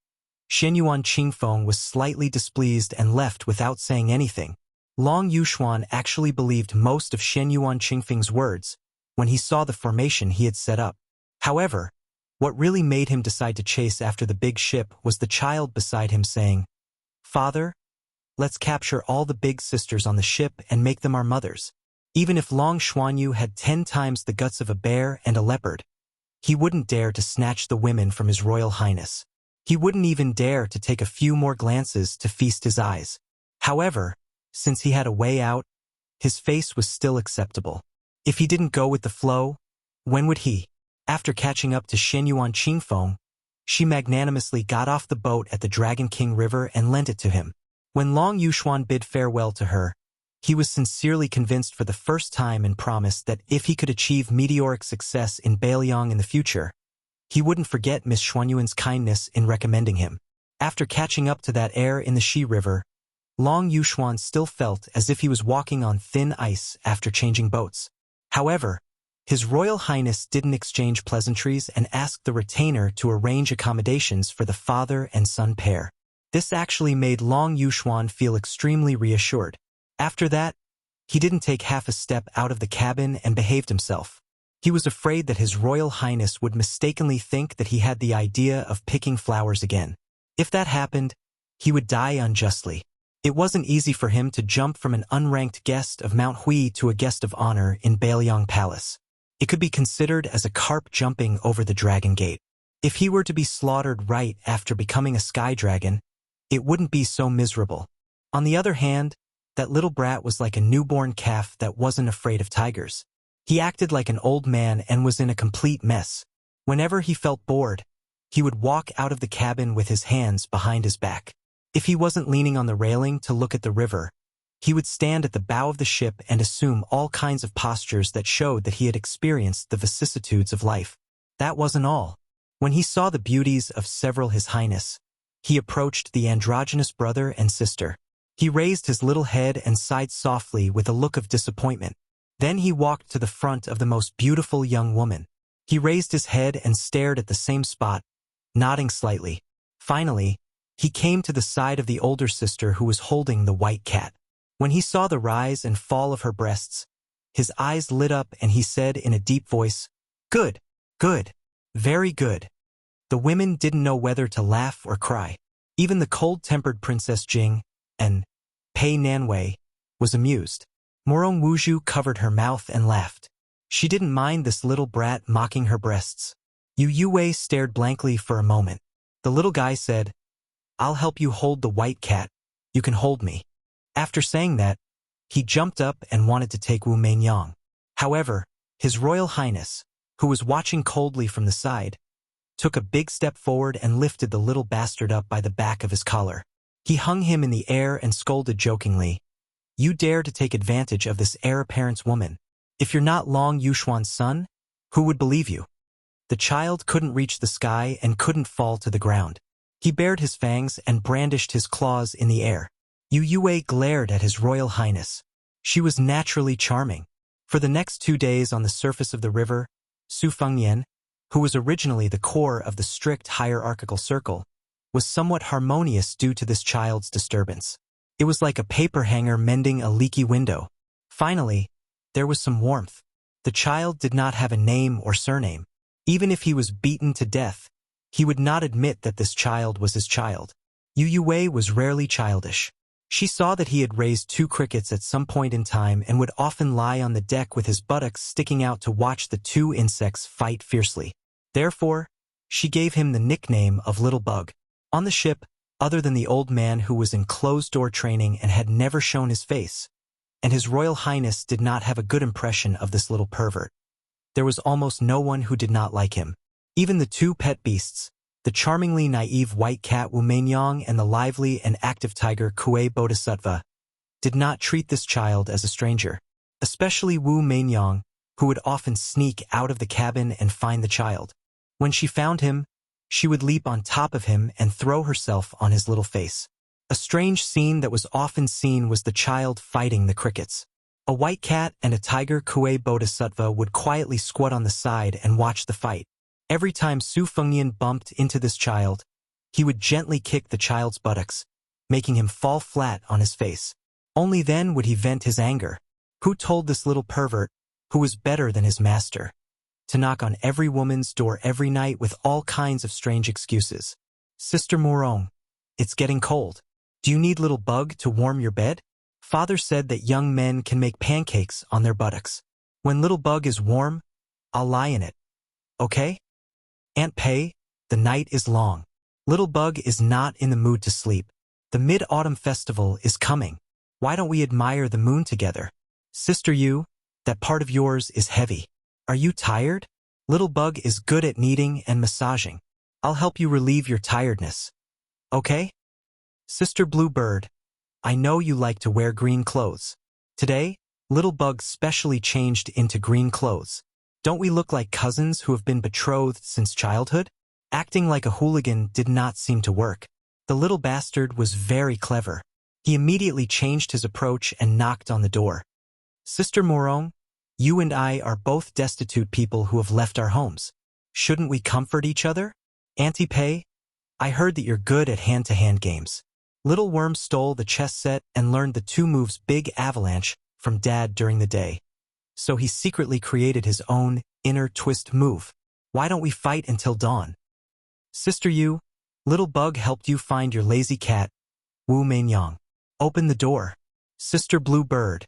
Xianyuan Qingfeng was slightly displeased and left without saying anything. Long Yuxuan actually believed most of Xianyuan Qingfeng's words when he saw the formation he had set up. However, what really made him decide to chase after the big ship was the child beside him saying, "Father, let's capture all the big sisters on the ship and make them our mothers." Even if Long Xuanyu had 10 times the guts of a bear and a leopard, he wouldn't dare to snatch the women from his royal highness. He wouldn't even dare to take a few more glances to feast his eyes. However, since he had a way out, his face was still acceptable. If he didn't go with the flow, when would he? After catching up to Xianyuan Qingfeng, she magnanimously got off the boat at the Dragon King River and lent it to him. When Long Yuxuan bid farewell to her, he was sincerely convinced for the first time and promised that if he could achieve meteoric success in Bailiang in the future, he wouldn't forget Miss Xuanyuan's kindness in recommending him. After catching up to that air in the Shi River, Long Yuxuan still felt as if he was walking on thin ice after changing boats. However, His Royal Highness didn't exchange pleasantries and asked the retainer to arrange accommodations for the father and son pair. This actually made Long Yuxuan feel extremely reassured. After that, he didn't take half a step out of the cabin and behaved himself. He was afraid that His Royal Highness would mistakenly think that he had the idea of picking flowers again. If that happened, he would die unjustly. It wasn't easy for him to jump from an unranked guest of Mount Hui to a guest of honor in Bailiang Palace. It could be considered as a carp jumping over the Dragon Gate. If he were to be slaughtered right after becoming a sky dragon, it wouldn't be so miserable. On the other hand, that little brat was like a newborn calf that wasn't afraid of tigers. He acted like an old man and was in a complete mess. Whenever he felt bored, he would walk out of the cabin with his hands behind his back. If he wasn't leaning on the railing to look at the river, he would stand at the bow of the ship and assume all kinds of postures that showed that he had experienced the vicissitudes of life. That wasn't all. When he saw the beauties of several His Highness, he approached the androgynous brother and sister. He raised his little head and sighed softly with a look of disappointment. Then he walked to the front of the most beautiful young woman. He raised his head and stared at the same spot, nodding slightly. Finally, he came to the side of the older sister who was holding the white cat. When he saw the rise and fall of her breasts, his eyes lit up and he said in a deep voice, "Good, good, very good." The women didn't know whether to laugh or cry. Even the cold-tempered Princess Jing, and Pei Nanwei, was amused. Morong Wuzhu covered her mouth and laughed. She didn't mind this little brat mocking her breasts. Yu Yuwei stared blankly for a moment. The little guy said, "I'll help you hold the white cat. You can hold me." After saying that, he jumped up and wanted to take Wu Meinyang. However, His Royal Highness, who was watching coldly from the side, took a big step forward and lifted the little bastard up by the back of his collar. He hung him in the air and scolded jokingly, "You dare to take advantage of this heir-apparent's woman. If you're not Long Yuxuan's son, who would believe you?" The child couldn't reach the sky and couldn't fall to the ground. He bared his fangs and brandished his claws in the air. Yu Yuwei glared at His Royal Highness. She was naturally charming. For the next 2 days on the surface of the river, Su Fengyan, who was originally the core of the strict hierarchical circle, was somewhat harmonious due to this child's disturbance. It was like a paper hanger mending a leaky window. Finally, there was some warmth. The child did not have a name or surname. Even if he was beaten to death, he would not admit that this child was his child. Yu Yuwei was rarely childish. She saw that he had raised 2 crickets at some point in time and would often lie on the deck with his buttocks sticking out to watch the 2 insects fight fiercely. Therefore, she gave him the nickname of Little Bug. On the ship, other than the old man who was in closed-door training and had never shown his face, and His Royal Highness did not have a good impression of this little pervert, there was almost no one who did not like him. Even the 2 pet beasts, the charmingly naive white cat Wu Meinyang and the lively and active tiger Kuei Bodhisattva, did not treat this child as a stranger. Especially Wu Meinyang, who would often sneak out of the cabin and find the child. When she found him, she would leap on top of him and throw herself on his little face. A strange scene that was often seen was the child fighting the crickets. A white cat and a tiger Kue Bodhisattva would quietly squat on the side and watch the fight. Every time Su Fengnian bumped into this child, he would gently kick the child's buttocks, making him fall flat on his face. Only then would he vent his anger. Who told this little pervert, who was better than his master, to knock on every woman's door every night with all kinds of strange excuses? Sister Morong, it's getting cold. Do you need little bug to warm your bed? Father said that young men can make pancakes on their buttocks. When little bug is warm, I'll lie in it. Okay? Aunt Pei, the night is long. Little bug is not in the mood to sleep. The Mid-Autumn Festival is coming. Why don't we admire the moon together? Sister Yu, that part of yours is heavy. Are you tired? Little bug is good at kneading and massaging. I'll help you relieve your tiredness. Okay? Sister Bluebird, I know you like to wear green clothes. Today, Little Bug specially changed into green clothes. Don't we look like cousins who have been betrothed since childhood? Acting like a hooligan did not seem to work. The little bastard was very clever. He immediately changed his approach and knocked on the door. Sister Morong, you and I are both destitute people who have left our homes. Shouldn't we comfort each other? Auntie Pei, I heard that you're good at hand-to-hand games. Little Worm stole the chess set and learned the 2 moves Big Avalanche from Dad during the day. So he secretly created his own inner twist move. Why don't we fight until dawn? Sister Yu, Little Bug helped you find your lazy cat, Wu Mainyang. Open the door. Sister Blue Bird,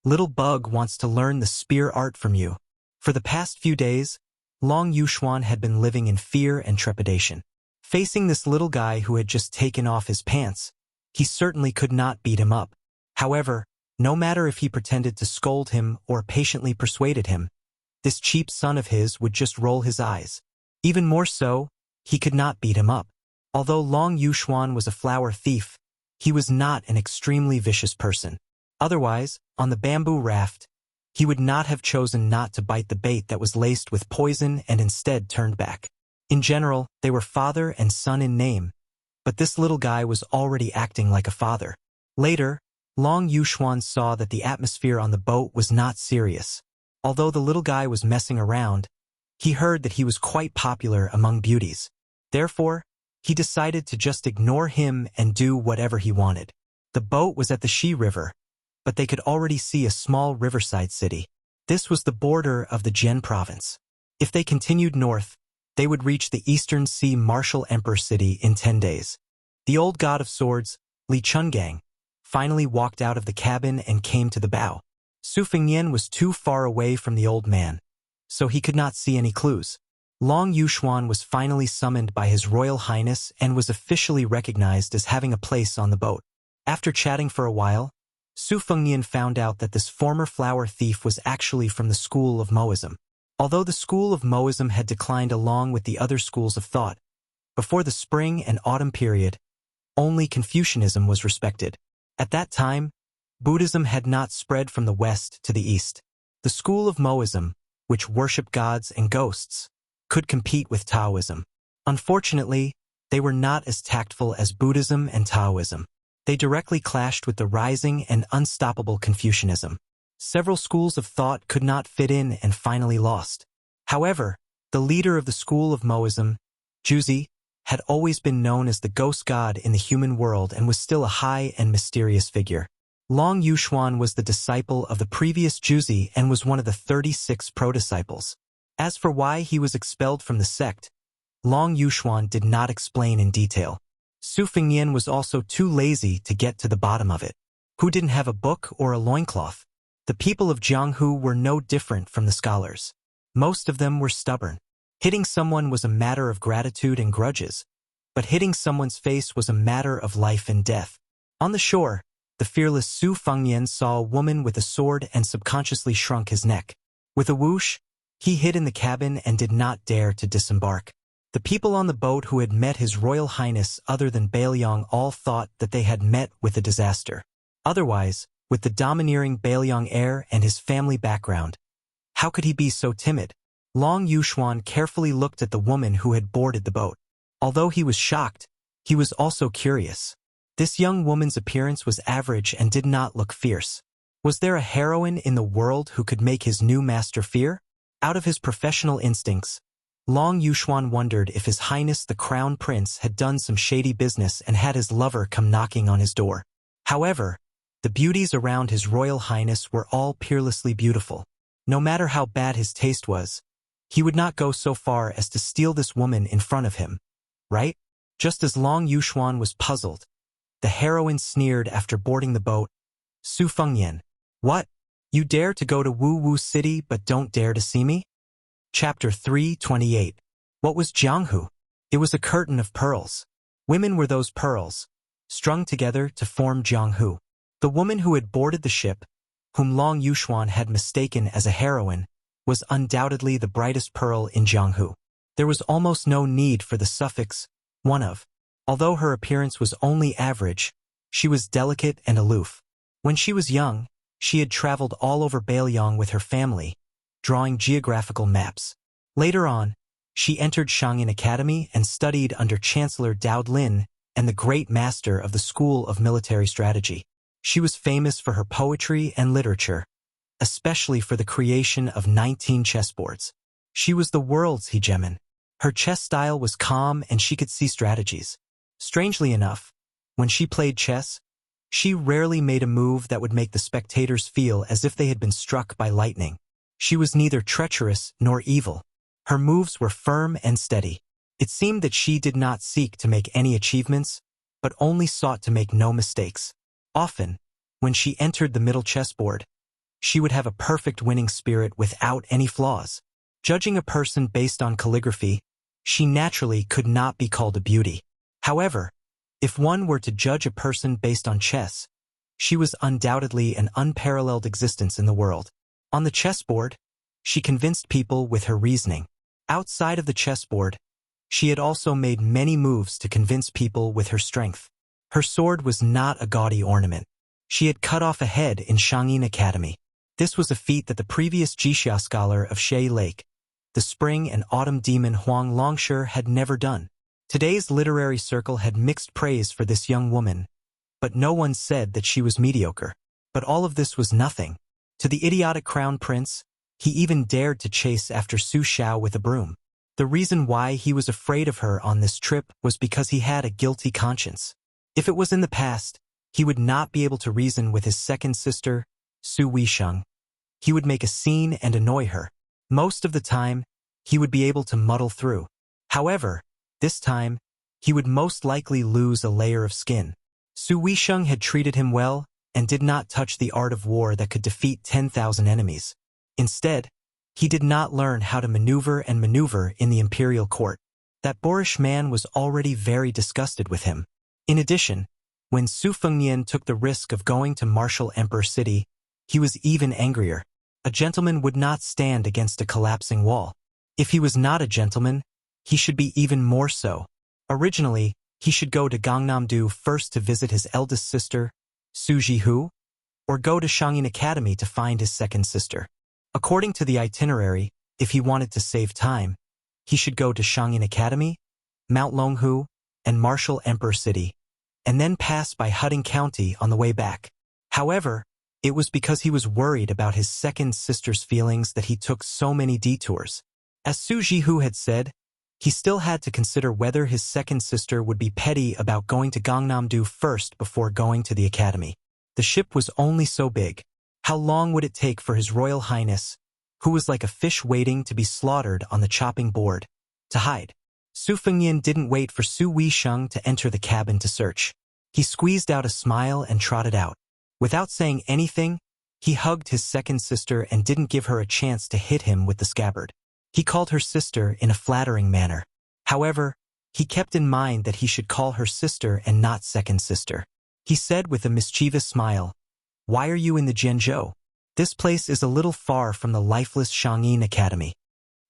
Little Bug wants to learn the spear art from you. For the past few days, Long Yuxuan had been living in fear and trepidation. Facing this little guy who had just taken off his pants, he certainly could not beat him up. However, no matter if he pretended to scold him or patiently persuaded him, this cheap son of his would just roll his eyes. Even more so, he could not beat him up. Although Long Yuxuan was a flower thief, he was not an extremely vicious person. Otherwise, on the bamboo raft, he would not have chosen not to bite the bait that was laced with poison and instead turned back. In general, they were father and son in name, but this little guy was already acting like a father. Later, Long Yuxuan saw that the atmosphere on the boat was not serious. Although the little guy was messing around, he heard that he was quite popular among beauties. Therefore, he decided to just ignore him and do whatever he wanted. The boat was at the Shi River, but they could already see a small riverside city. This was the border of the Jian province. If they continued north, they would reach the Eastern Sea Martial Emperor City in 10 days. The old god of swords, Li Chungang, finally walked out of the cabin and came to the bow. Su Fengnian was too far away from the old man, so he could not see any clues. Long Yuxuan was finally summoned by His Royal Highness and was officially recognized as having a place on the boat. After chatting for a while, Su Fengnian found out that this former flower thief was actually from the school of Moism. Although the school of Moism had declined along with the other schools of thought, before the spring and autumn period, only Confucianism was respected. At that time, Buddhism had not spread from the west to the east. The school of Moism, which worshipped gods and ghosts, could compete with Taoism. Unfortunately, they were not as tactful as Buddhism and Taoism. They directly clashed with the rising and unstoppable Confucianism. Several schools of thought could not fit in and finally lost. However, the leader of the school of Moism, Juzi, had always been known as the ghost god in the human world and was still a high and mysterious figure. Long Yuxuan was the disciple of the previous Juzi and was one of the 36 pro-disciples. As for why he was expelled from the sect, Long Yuxuan did not explain in detail. Su Fengnian was also too lazy to get to the bottom of it. Who didn't have a book or a loincloth? The people of Jianghu were no different from the scholars. Most of them were stubborn. Hitting someone was a matter of gratitude and grudges, but hitting someone's face was a matter of life and death. On the shore, the fearless Su Fengnian saw a woman with a sword and subconsciously shrunk his neck. With a whoosh, he hid in the cabin and did not dare to disembark. The people on the boat who had met His Royal Highness other than Bailiang all thought that they had met with a disaster. Otherwise, with the domineering Bailiang heir and his family background, How could he be so timid? Long Yuxuan carefully looked at the woman who had boarded the boat. Although he was shocked, he was also curious. This young woman's appearance was average and did not look fierce. Was there a heroine in the world who could make his new master fear? Out of his professional instincts, Long Yuxuan wondered if His Highness the Crown Prince had done some shady business and had his lover come knocking on his door. However, the beauties around His Royal Highness were all peerlessly beautiful. No matter how bad his taste was, he would not go so far as to steal this woman in front of him. Right? Just as Long Yuxuan was puzzled, the heroine sneered after boarding the boat. Su Fengyan. What? You dare to go to Wu Wu City but don't dare to see me? Chapter 328. What was Jianghu? It was a curtain of pearls. Women were those pearls, strung together to form Jianghu. The woman who had boarded the ship, whom Long Yuxuan had mistaken as a heroine, was undoubtedly the brightest pearl in Jianghu. There was almost no need for the suffix, one of. Although her appearance was only average, she was delicate and aloof. When she was young, she had traveled all over Bailiang with her family, drawing geographical maps. Later on, she entered Shangyin Academy and studied under Chancellor Dao Lin and the great master of the School of Military Strategy. She was famous for her poetry and literature, especially for the creation of 19 chessboards. She was the world's hegemon. Her chess style was calm and she could see strategies. Strangely enough, when she played chess, she rarely made a move that would make the spectators feel as if they had been struck by lightning. She was neither treacherous nor evil. Her moves were firm and steady. It seemed that she did not seek to make any achievements, but only sought to make no mistakes. Often, when she entered the middle chessboard, she would have a perfect winning spirit without any flaws. Judging a person based on calligraphy, she naturally could not be called a beauty. However, if one were to judge a person based on chess, she was undoubtedly an unparalleled existence in the world. On the chessboard, she convinced people with her reasoning. Outside of the chessboard, she had also made many moves to convince people with her strength. Her sword was not a gaudy ornament. She had cut off a head in Shangyin Academy. This was a feat that the previous Jixia scholar of Shay Lake, the spring and autumn demon Huang Longshi, had never done. Today's literary circle had mixed praise for this young woman, but no one said that she was mediocre. But all of this was nothing. To the idiotic crown prince, he even dared to chase after Su Xiao with a broom. The reason why he was afraid of her on this trip was because he had a guilty conscience. If it was in the past, he would not be able to reason with his second sister, Su Weisheng. He would make a scene and annoy her. Most of the time, he would be able to muddle through. However, this time, he would most likely lose a layer of skin. Su Weisheng had treated him well and did not touch the art of war that could defeat 10,000 enemies. Instead, he did not learn how to maneuver in the imperial court. That boorish man was already very disgusted with him. In addition, when Su Fengyan took the risk of going to Martial Emperor City, he was even angrier. A gentleman would not stand against a collapsing wall. If he was not a gentleman, he should be even more so. Originally, he should go to Gangnam-do first to visit his eldest sister, Su Jihu, or go to Shangyin Academy to find his second sister. According to the itinerary, if he wanted to save time, he should go to Shangyin Academy, Mount Longhu, and Martial Emperor City, and then pass by Huding County on the way back. However, it was because he was worried about his second sister's feelings that he took so many detours. As Su Jihu had said, he still had to consider whether his second sister would be petty about going to Gangnam-do first before going to the academy. The ship was only so big. How long would it take for His Royal Highness, who was like a fish waiting to be slaughtered on the chopping board, to hide? Su Fengyan didn't wait for Su Weisheng to enter the cabin to search. He squeezed out a smile and trotted out. Without saying anything, he hugged his second sister and didn't give her a chance to hit him with the scabbard. He called her sister in a flattering manner. However, he kept in mind that he should call her sister and not second sister. He said with a mischievous smile, "Why are you in the Zhenzhou? This place is a little far from the lifeless Shangyin Academy."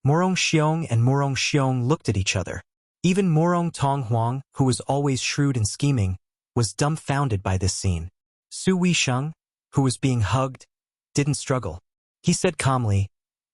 Morong Xiong and Morong Xiong looked at each other. Even Morong Tonghuang, who was always shrewd and scheming, was dumbfounded by this scene. Su Weisheng, who was being hugged, didn't struggle. He said calmly,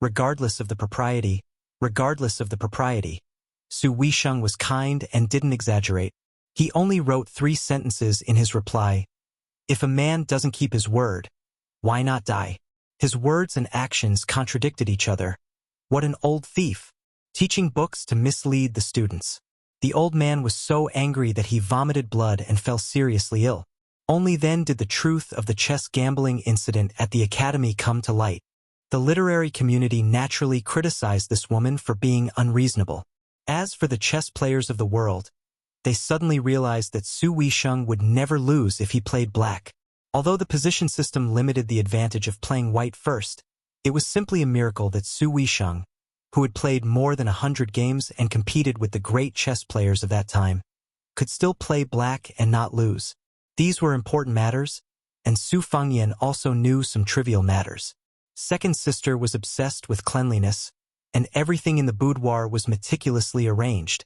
regardless of the propriety, regardless of the propriety. Su Weisheng was kind and didn't exaggerate. He only wrote 3 sentences in his reply. If a man doesn't keep his word, why not die? His words and actions contradicted each other. What an old thief, teaching books to mislead the students. The old man was so angry that he vomited blood and fell seriously ill. Only then did the truth of the chess gambling incident at the academy come to light. The literary community naturally criticized this woman for being unreasonable. As for the chess players of the world, they suddenly realized that Su Weisheng would never lose if he played black. Although the position system limited the advantage of playing white first, it was simply a miracle that Su Weisheng, who had played more than 100 games and competed with the great chess players of that time, could still play black and not lose. These were important matters, and Su Fengyan also knew some trivial matters. Second sister was obsessed with cleanliness, and everything in the boudoir was meticulously arranged,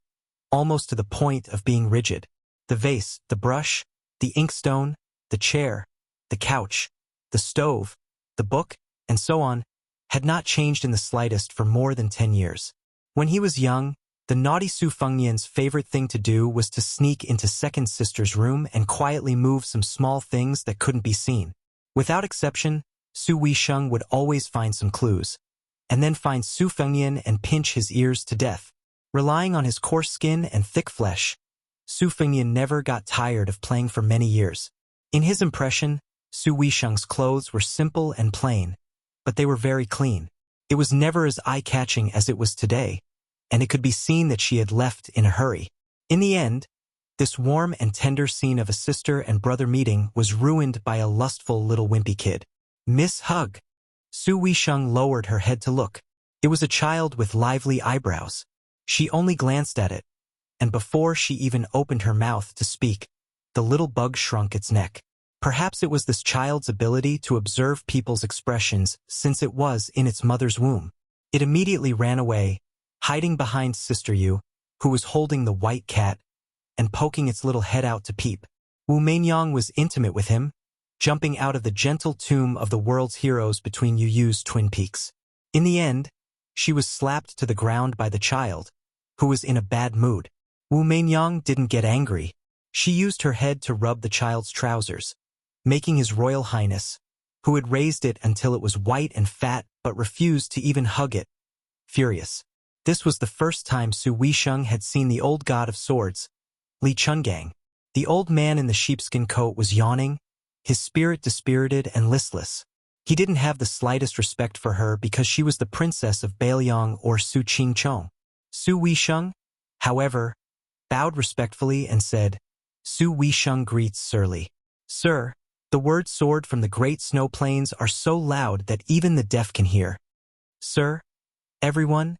almost to the point of being rigid. The vase, the brush, the inkstone, the chair, the couch, the stove, the book, and so on, had not changed in the slightest for more than 10 years. When he was young, the naughty Su Fengyan's favorite thing to do was to sneak into second sister's room and quietly move some small things that couldn't be seen. Without exception, Su Weisheng would always find some clues, and then find Su Fengyan and pinch his ears to death. Relying on his coarse skin and thick flesh, Su Fengyan never got tired of playing for many years. In his impression, Su Weisheng's clothes were simple and plain, but they were very clean. It was never as eye-catching as it was today, and it could be seen that she had left in a hurry. In the end, this warm and tender scene of a sister and brother meeting was ruined by a lustful little wimpy kid. Miss Hug. Su Weisheng lowered her head to look. It was a child with lively eyebrows. She only glanced at it, and before she even opened her mouth to speak, the little bug shrunk its neck. Perhaps it was this child's ability to observe people's expressions since it was in its mother's womb. It immediately ran away, hiding behind Sister Yu, who was holding the white cat and poking its little head out to peep. Wu Meinyang was intimate with him, jumping out of the gentle tomb of the world's heroes between Yu Yu's twin peaks. In the end, she was slapped to the ground by the child, who was in a bad mood. Wu Meinyang didn't get angry. She used her head to rub the child's trousers, making His Royal Highness, who had raised it until it was white and fat but refused to even hug it, furious. This was the first time Su Weisheng had seen the old god of swords, Li Chungang. The old man in the sheepskin coat was yawning, his spirit dispirited and listless. He didn't have the slightest respect for her because she was the princess of Bailiang or Su Qingchong. Su Weisheng, however, bowed respectfully and said, Su Weisheng greets surly. Sir, the word sword from the great snow plains are so loud that even the deaf can hear. Sir, everyone,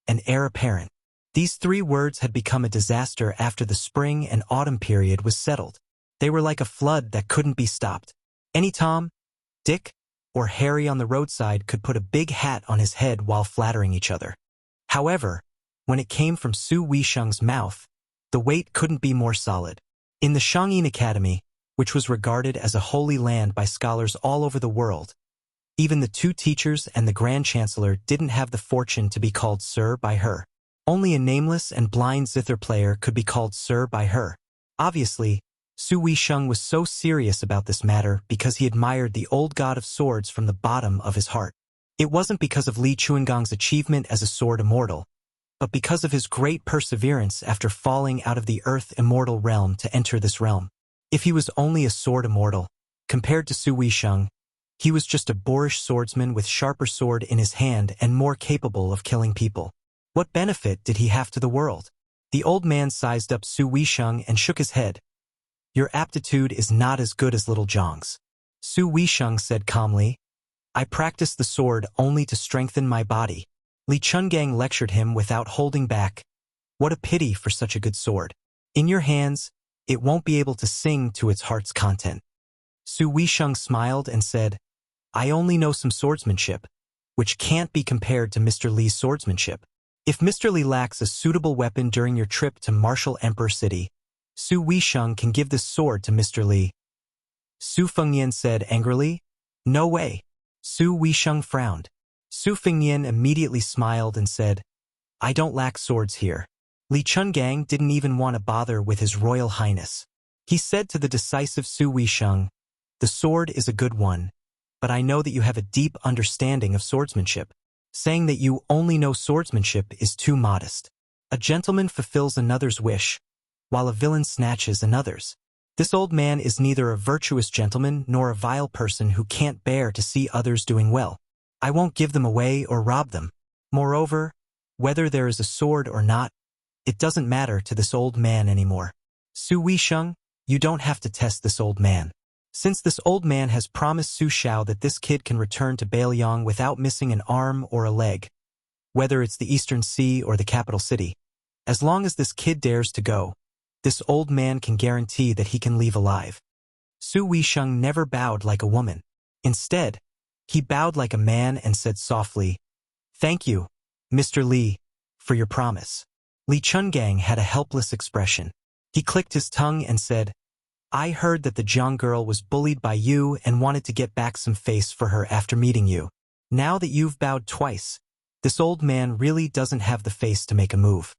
and heir apparent. These 3 words had become a disaster after the spring and autumn period was settled. They were like a flood that couldn't be stopped. Any Tom, Dick, or Harry on the roadside could put a big hat on his head while flattering each other. However, when it came from Su Weisheng's mouth, the weight couldn't be more solid. In the Shangyin Academy, which was regarded as a holy land by scholars all over the world, even the 2 teachers and the Grand Chancellor didn't have the fortune to be called Sir by her. Only a nameless and blind zither player could be called Sir by her. Obviously, Su Weisheng was so serious about this matter because he admired the old god of swords from the bottom of his heart. It wasn't because of Li Chuangang's achievement as a sword immortal, but because of his great perseverance after falling out of the earth immortal realm to enter this realm. If he was only a sword immortal, compared to Su Weisheng, he was just a boorish swordsman with sharper sword in his hand and more capable of killing people. What benefit did he have to the world? The old man sized up Su Weisheng and shook his head. Your aptitude is not as good as little Zhang's. Su Weisheng said calmly, I practice the sword only to strengthen my body. Li Chungang lectured him without holding back. What a pity for such a good sword. In your hands, it won't be able to sing to its heart's content. Su Weisheng smiled and said, I only know some swordsmanship, which can't be compared to Mr. Li's swordsmanship. If Mr. Li lacks a suitable weapon during your trip to Martial Emperor City, Su Weisheng can give this sword to Mr. Li. Su Fengyan said angrily, No way. Su Weisheng frowned. Su Fengnian immediately smiled and said, I don't lack swords here. Li Chungang didn't even want to bother with his royal highness. He said to the decisive Su Weisheng, the sword is a good one, but I know that you have a deep understanding of swordsmanship. Saying that you only know swordsmanship is too modest. A gentleman fulfills another's wish, while a villain snatches another's. This old man is neither a virtuous gentleman nor a vile person who can't bear to see others doing well. I won't give them away or rob them. Moreover, whether there is a sword or not, it doesn't matter to this old man anymore. Su Weisheng, you don't have to test this old man. Since this old man has promised Su Xiao that this kid can return to Beiliang without missing an arm or a leg, whether it's the Eastern Sea or the capital city, as long as this kid dares to go, this old man can guarantee that he can leave alive. Su Weisheng never bowed like a woman. Instead, he bowed like a man and said softly, Thank you, Mr. Li, for your promise. Li Chungang had a helpless expression. He clicked his tongue and said, I heard that the Jiang girl was bullied by you and wanted to get back some face for her after meeting you. Now that you've bowed twice, this old man really doesn't have the face to make a move.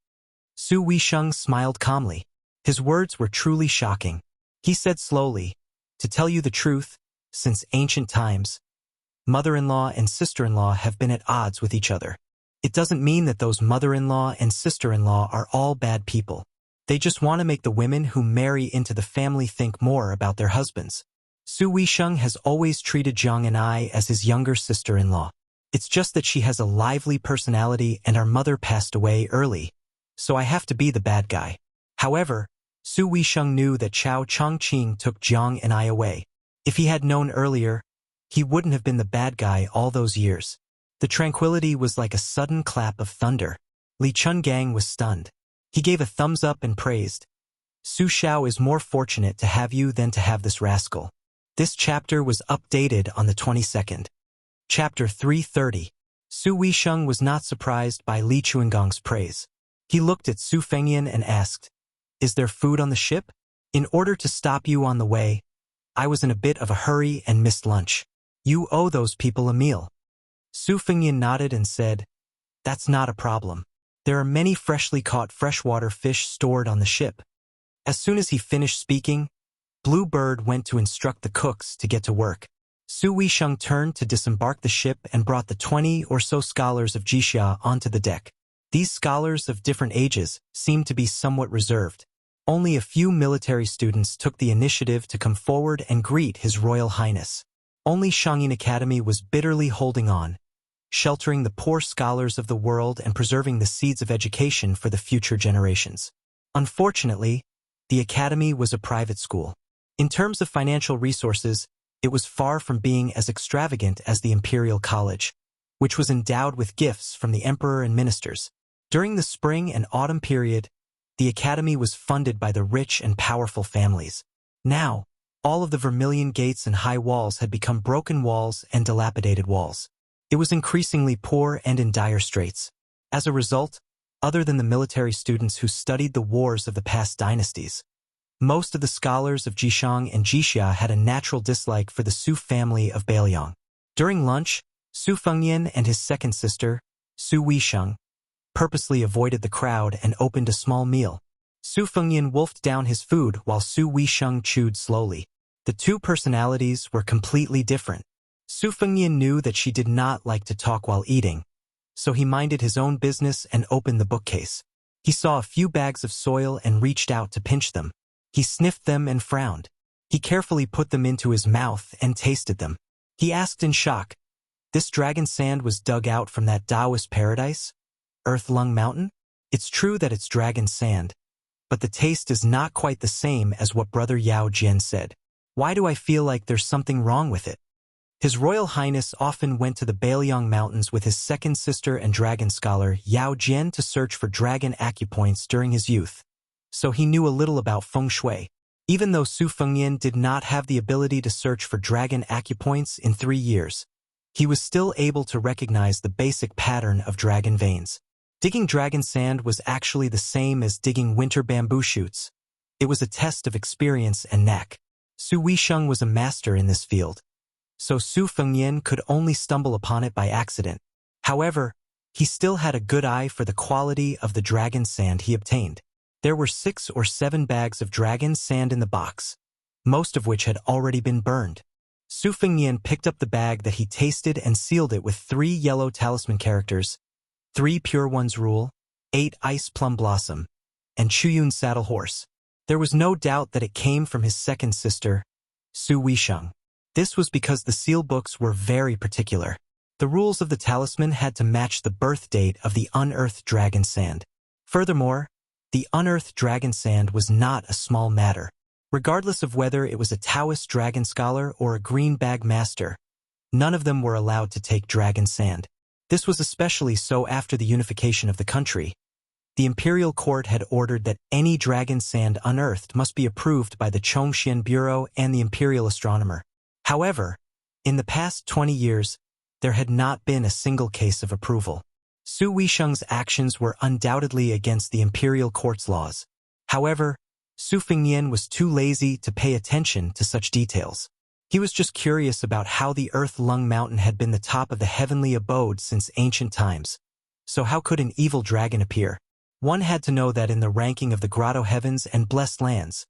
Su Weisheng smiled calmly. His words were truly shocking. He said slowly, To tell you the truth, since ancient times, mother-in-law and sister-in-law have been at odds with each other. It doesn't mean that those mother-in-law and sister-in-law are all bad people. They just want to make the women who marry into the family think more about their husbands. Su Weisheng has always treated Jiang and I as his younger sister-in-law. It's just that she has a lively personality and our mother passed away early, so I have to be the bad guy. However, Su Weisheng knew that Chao Chongqing took Jiang and I away. If he had known earlier, he wouldn't have been the bad guy all those years. The tranquility was like a sudden clap of thunder. Li Chungang was stunned. He gave a thumbs up and praised. Su Xiao is more fortunate to have you than to have this rascal. This chapter was updated on the 22nd. Chapter 330. Su Weisheng was not surprised by Li Chunggang's praise. He looked at Su Fengnian and asked, Is there food on the ship? In order to stop you on the way, I was in a bit of a hurry and missed lunch. You owe those people a meal. Su Fengnian nodded and said, That's not a problem. There are many freshly caught freshwater fish stored on the ship. As soon as he finished speaking, Blue Bird went to instruct the cooks to get to work. Su Weisheng turned to disembark the ship and brought the 20 or so scholars of Jixia onto the deck. These scholars of different ages seemed to be somewhat reserved. Only a few military students took the initiative to come forward and greet His Royal Highness. Only Shangyin Academy was bitterly holding on, sheltering the poor scholars of the world and preserving the seeds of education for the future generations. Unfortunately, the academy was a private school. In terms of financial resources, it was far from being as extravagant as the Imperial College, which was endowed with gifts from the emperor and ministers. During the spring and autumn period, the academy was funded by the rich and powerful families. Now, all of the vermilion gates and high walls had become broken walls and dilapidated walls. It was increasingly poor and in dire straits. As a result, other than the military students who studied the wars of the past dynasties, most of the scholars of Jishang and Jixia had a natural dislike for the Su family of Beiliang. During lunch, Su Fengnian and his second sister, Su Weisheng, purposely avoided the crowd and opened a small meal. Su Fengnian wolfed down his food while Su Weisheng chewed slowly. The two personalities were completely different. Su Fengnian knew that she did not like to talk while eating, so he minded his own business and opened the bookcase. He saw a few bags of soil and reached out to pinch them. He sniffed them and frowned. He carefully put them into his mouth and tasted them. He asked in shock, This dragon sand was dug out from that Taoist paradise? Earth Lung Mountain? It's true that it's dragon sand, but the taste is not quite the same as what Brother Yao Jian said. Why do I feel like there's something wrong with it? His Royal Highness often went to the Beiliang Mountains with his second sister and dragon scholar Yao Jian to search for dragon acupoints during his youth, so he knew a little about feng shui. Even though Su Fengnian did not have the ability to search for dragon acupoints in 3 years, he was still able to recognize the basic pattern of dragon veins. Digging dragon sand was actually the same as digging winter bamboo shoots. It was a test of experience and knack. Su Weisheng was a master in this field, so Su Fengnian could only stumble upon it by accident. However, he still had a good eye for the quality of the dragon sand he obtained. There were 6 or 7 bags of dragon sand in the box, most of which had already been burned. Su Fengnian picked up the bag that he tasted and sealed it with 3 yellow talisman characters, 3 pure ones rule, 8 ice plum blossom, and Chuyun saddle horse. There was no doubt that it came from his second sister, Su Weisheng. This was because the seal books were very particular. The rules of the talisman had to match the birth date of the unearthed dragon sand. Furthermore, the unearthed dragon sand was not a small matter. Regardless of whether it was a Taoist dragon scholar or a green bag master, none of them were allowed to take dragon sand. This was especially so after the unification of the country. The imperial court had ordered that any dragon sand unearthed must be approved by the Chongxian Bureau and the imperial astronomer. However, in the past 20 years, there had not been a single case of approval. Su Weisheng's actions were undoubtedly against the imperial court's laws. However, Su Fengnian was too lazy to pay attention to such details. He was just curious about how the Earth-Lung Mountain had been the top of the heavenly abode since ancient times. So how could an evil dragon appear? One had to know that in the ranking of the Grotto Heavens and Blessed Lands,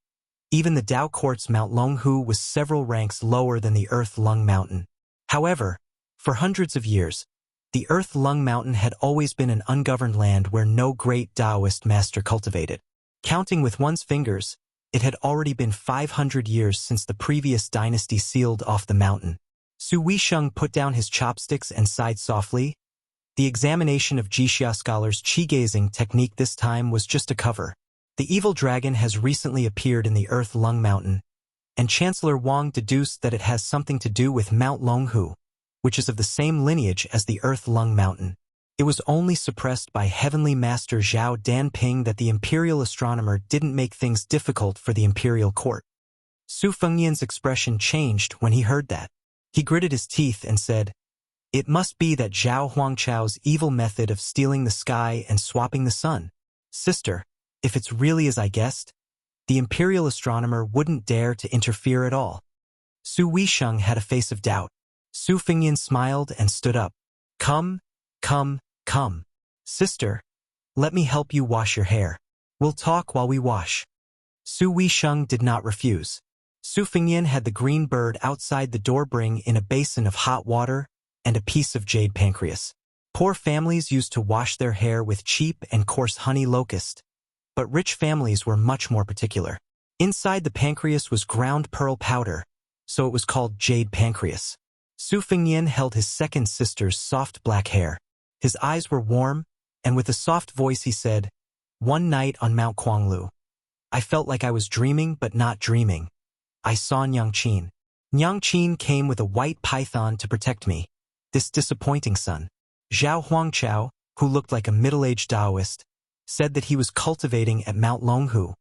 even the Dao Court's Mount Longhu was several ranks lower than the Earth-Lung Mountain. However, for hundreds of years, the Earth-Lung Mountain had always been an ungoverned land where no great Taoist master cultivated. Counting with one's fingers, it had already been 500 years since the previous dynasty sealed off the mountain. Su Weisheng put down his chopsticks and sighed softly. The examination of Jixia scholars' qi-gazing technique this time was just a cover. The evil dragon has recently appeared in the Earth-Lung Mountain, and Chancellor Wang deduced that it has something to do with Mount Longhu, which is of the same lineage as the Earth-Lung Mountain. It was only suppressed by Heavenly Master Zhao Danping that the imperial astronomer didn't make things difficult for the imperial court. Su Fengnian's expression changed when he heard that. He gritted his teeth and said, "It must be that Zhao Huangchao's evil method of stealing the sky and swapping the sun. Sister, if it's really as I guessed, the imperial astronomer wouldn't dare to interfere at all." Su Weisheng had a face of doubt. Su Fengnian smiled and stood up. Come, come. Sister, let me help you wash your hair. We'll talk while we wash." Su Weisheng did not refuse. Su Fengnian had the green bird outside the door bring in a basin of hot water and a piece of jade pancreas. Poor families used to wash their hair with cheap and coarse honey locust, but rich families were much more particular. Inside the pancreas was ground pearl powder, so it was called jade pancreas. Su Fengnian held his second sister's soft black hair. His eyes were warm, and with a soft voice he said, "One night on Mount Quanglu, I felt like I was dreaming but not dreaming. I saw Nyangqin. Nyangqin came with a white python to protect me. This disappointing son." Zhao Huangchao, who looked like a middle-aged Taoist, said that he was cultivating at Mount Longhu,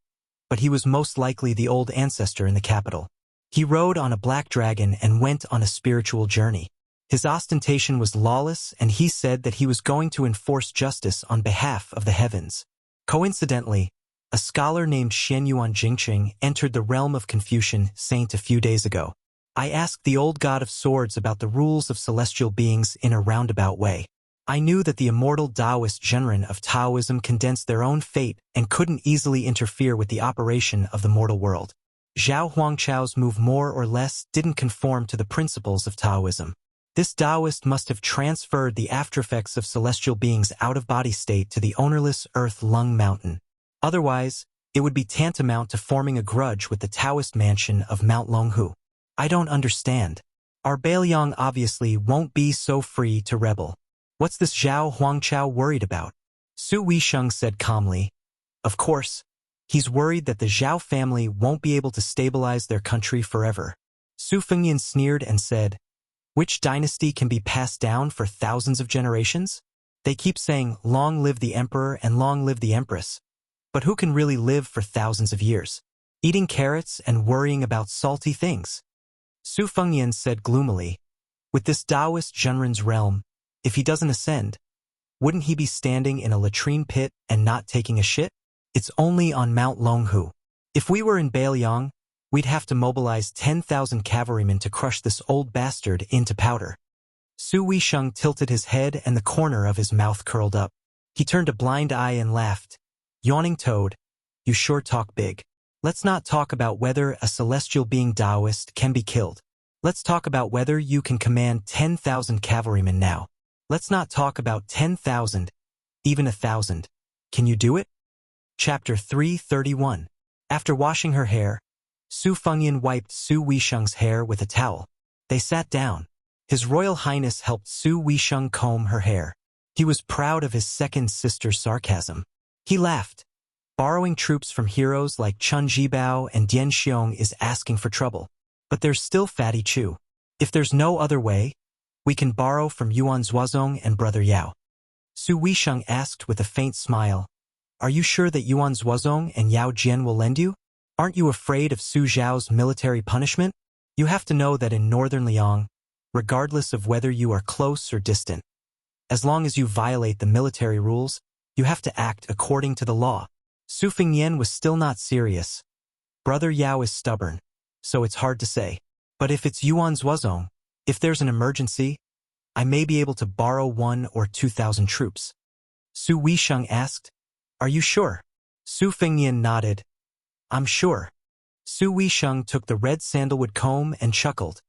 but he was most likely the old ancestor in the capital. He rode on a black dragon and went on a spiritual journey. His ostentation was lawless, and he said that he was going to enforce justice on behalf of the heavens. Coincidentally, a scholar named Xianyuan Jingqing entered the realm of Confucian Saint a few days ago. I asked the old god of swords about the rules of celestial beings in a roundabout way. I knew that the immortal Taoist genre of Taoism condensed their own fate and couldn't easily interfere with the operation of the mortal world. Zhao Huangchao's move more or less didn't conform to the principles of Taoism. This Taoist must have transferred the aftereffects of celestial beings' out-of-body state to the ownerless Earth-Lung Mountain. Otherwise, it would be tantamount to forming a grudge with the Taoist mansion of Mount Longhu. I don't understand. Our Bailiang obviously won't be so free to rebel. What's this Zhao Huangchao worried about? Su Weisheng said calmly. Of course, he's worried that the Zhao family won't be able to stabilize their country forever. Su Fengnian sneered and said, "Which dynasty can be passed down for thousands of generations? They keep saying, 'Long live the emperor and long live the empress.' But who can really live for thousands of years? Eating carrots and worrying about salty things." Su Fengnian said gloomily, "With this Taoist Zhenren's realm, if he doesn't ascend, wouldn't he be standing in a latrine pit and not taking a shit? It's only on Mount Longhu. If we were in Bailiang, we'd have to mobilize 10,000 cavalrymen to crush this old bastard into powder." Su Weisheng tilted his head and the corner of his mouth curled up. He turned a blind eye and laughed. Yawning Toad, you sure talk big. Let's not talk about whether a celestial being Taoist can be killed. Let's talk about whether you can command 10,000 cavalrymen now. Let's not talk about 10,000, even 1,000. Can you do it? Chapter 331. After washing her hair, Su Fengyan wiped Su Weisheng's hair with a towel. They sat down. His Royal Highness helped Su Weisheng comb her hair. He was proud of his second sister's sarcasm. He laughed. Borrowing troops from heroes like Chun Jibao and Dian Xiong is asking for trouble. But there's still Fatty Chu. If there's no other way, we can borrow from Yuan Zuozong and Brother Yao. Su Weisheng asked with a faint smile. Are you sure that Yuan Zuozong and Yao Jian will lend you? Aren't you afraid of Su Zhao's military punishment? You have to know that in northern Liang, regardless of whether you are close or distant, as long as you violate the military rules, you have to act according to the law. Su Fengyan was still not serious. Brother Yao is stubborn, so it's hard to say. But if it's Yuan Zuozong, if there's an emergency, I may be able to borrow 1,000 or 2,000 troops. Su Weisheng asked, Are you sure? Su Fengyan nodded. I'm sure. Su Weisheng took the red sandalwood comb and chuckled.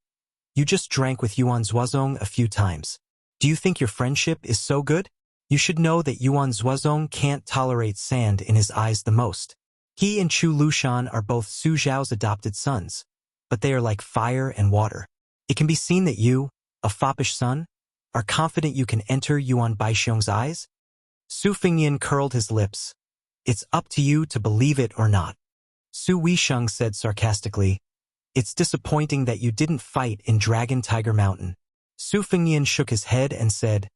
You just drank with Yuan Zuozong a few times. Do you think your friendship is so good? You should know that Yuan Zuozong can't tolerate sand in his eyes the most. He and Chu Lushan are both Su Zhao's adopted sons, but they are like fire and water. It can be seen that you, a foppish son, are confident you can enter Yuan Baixiong's eyes? Su Fengyan curled his lips. It's up to you to believe it or not. Su Weisheng said sarcastically, It's disappointing that you didn't fight in Dragon Tiger Mountain. Su Fengyan shook his head and said,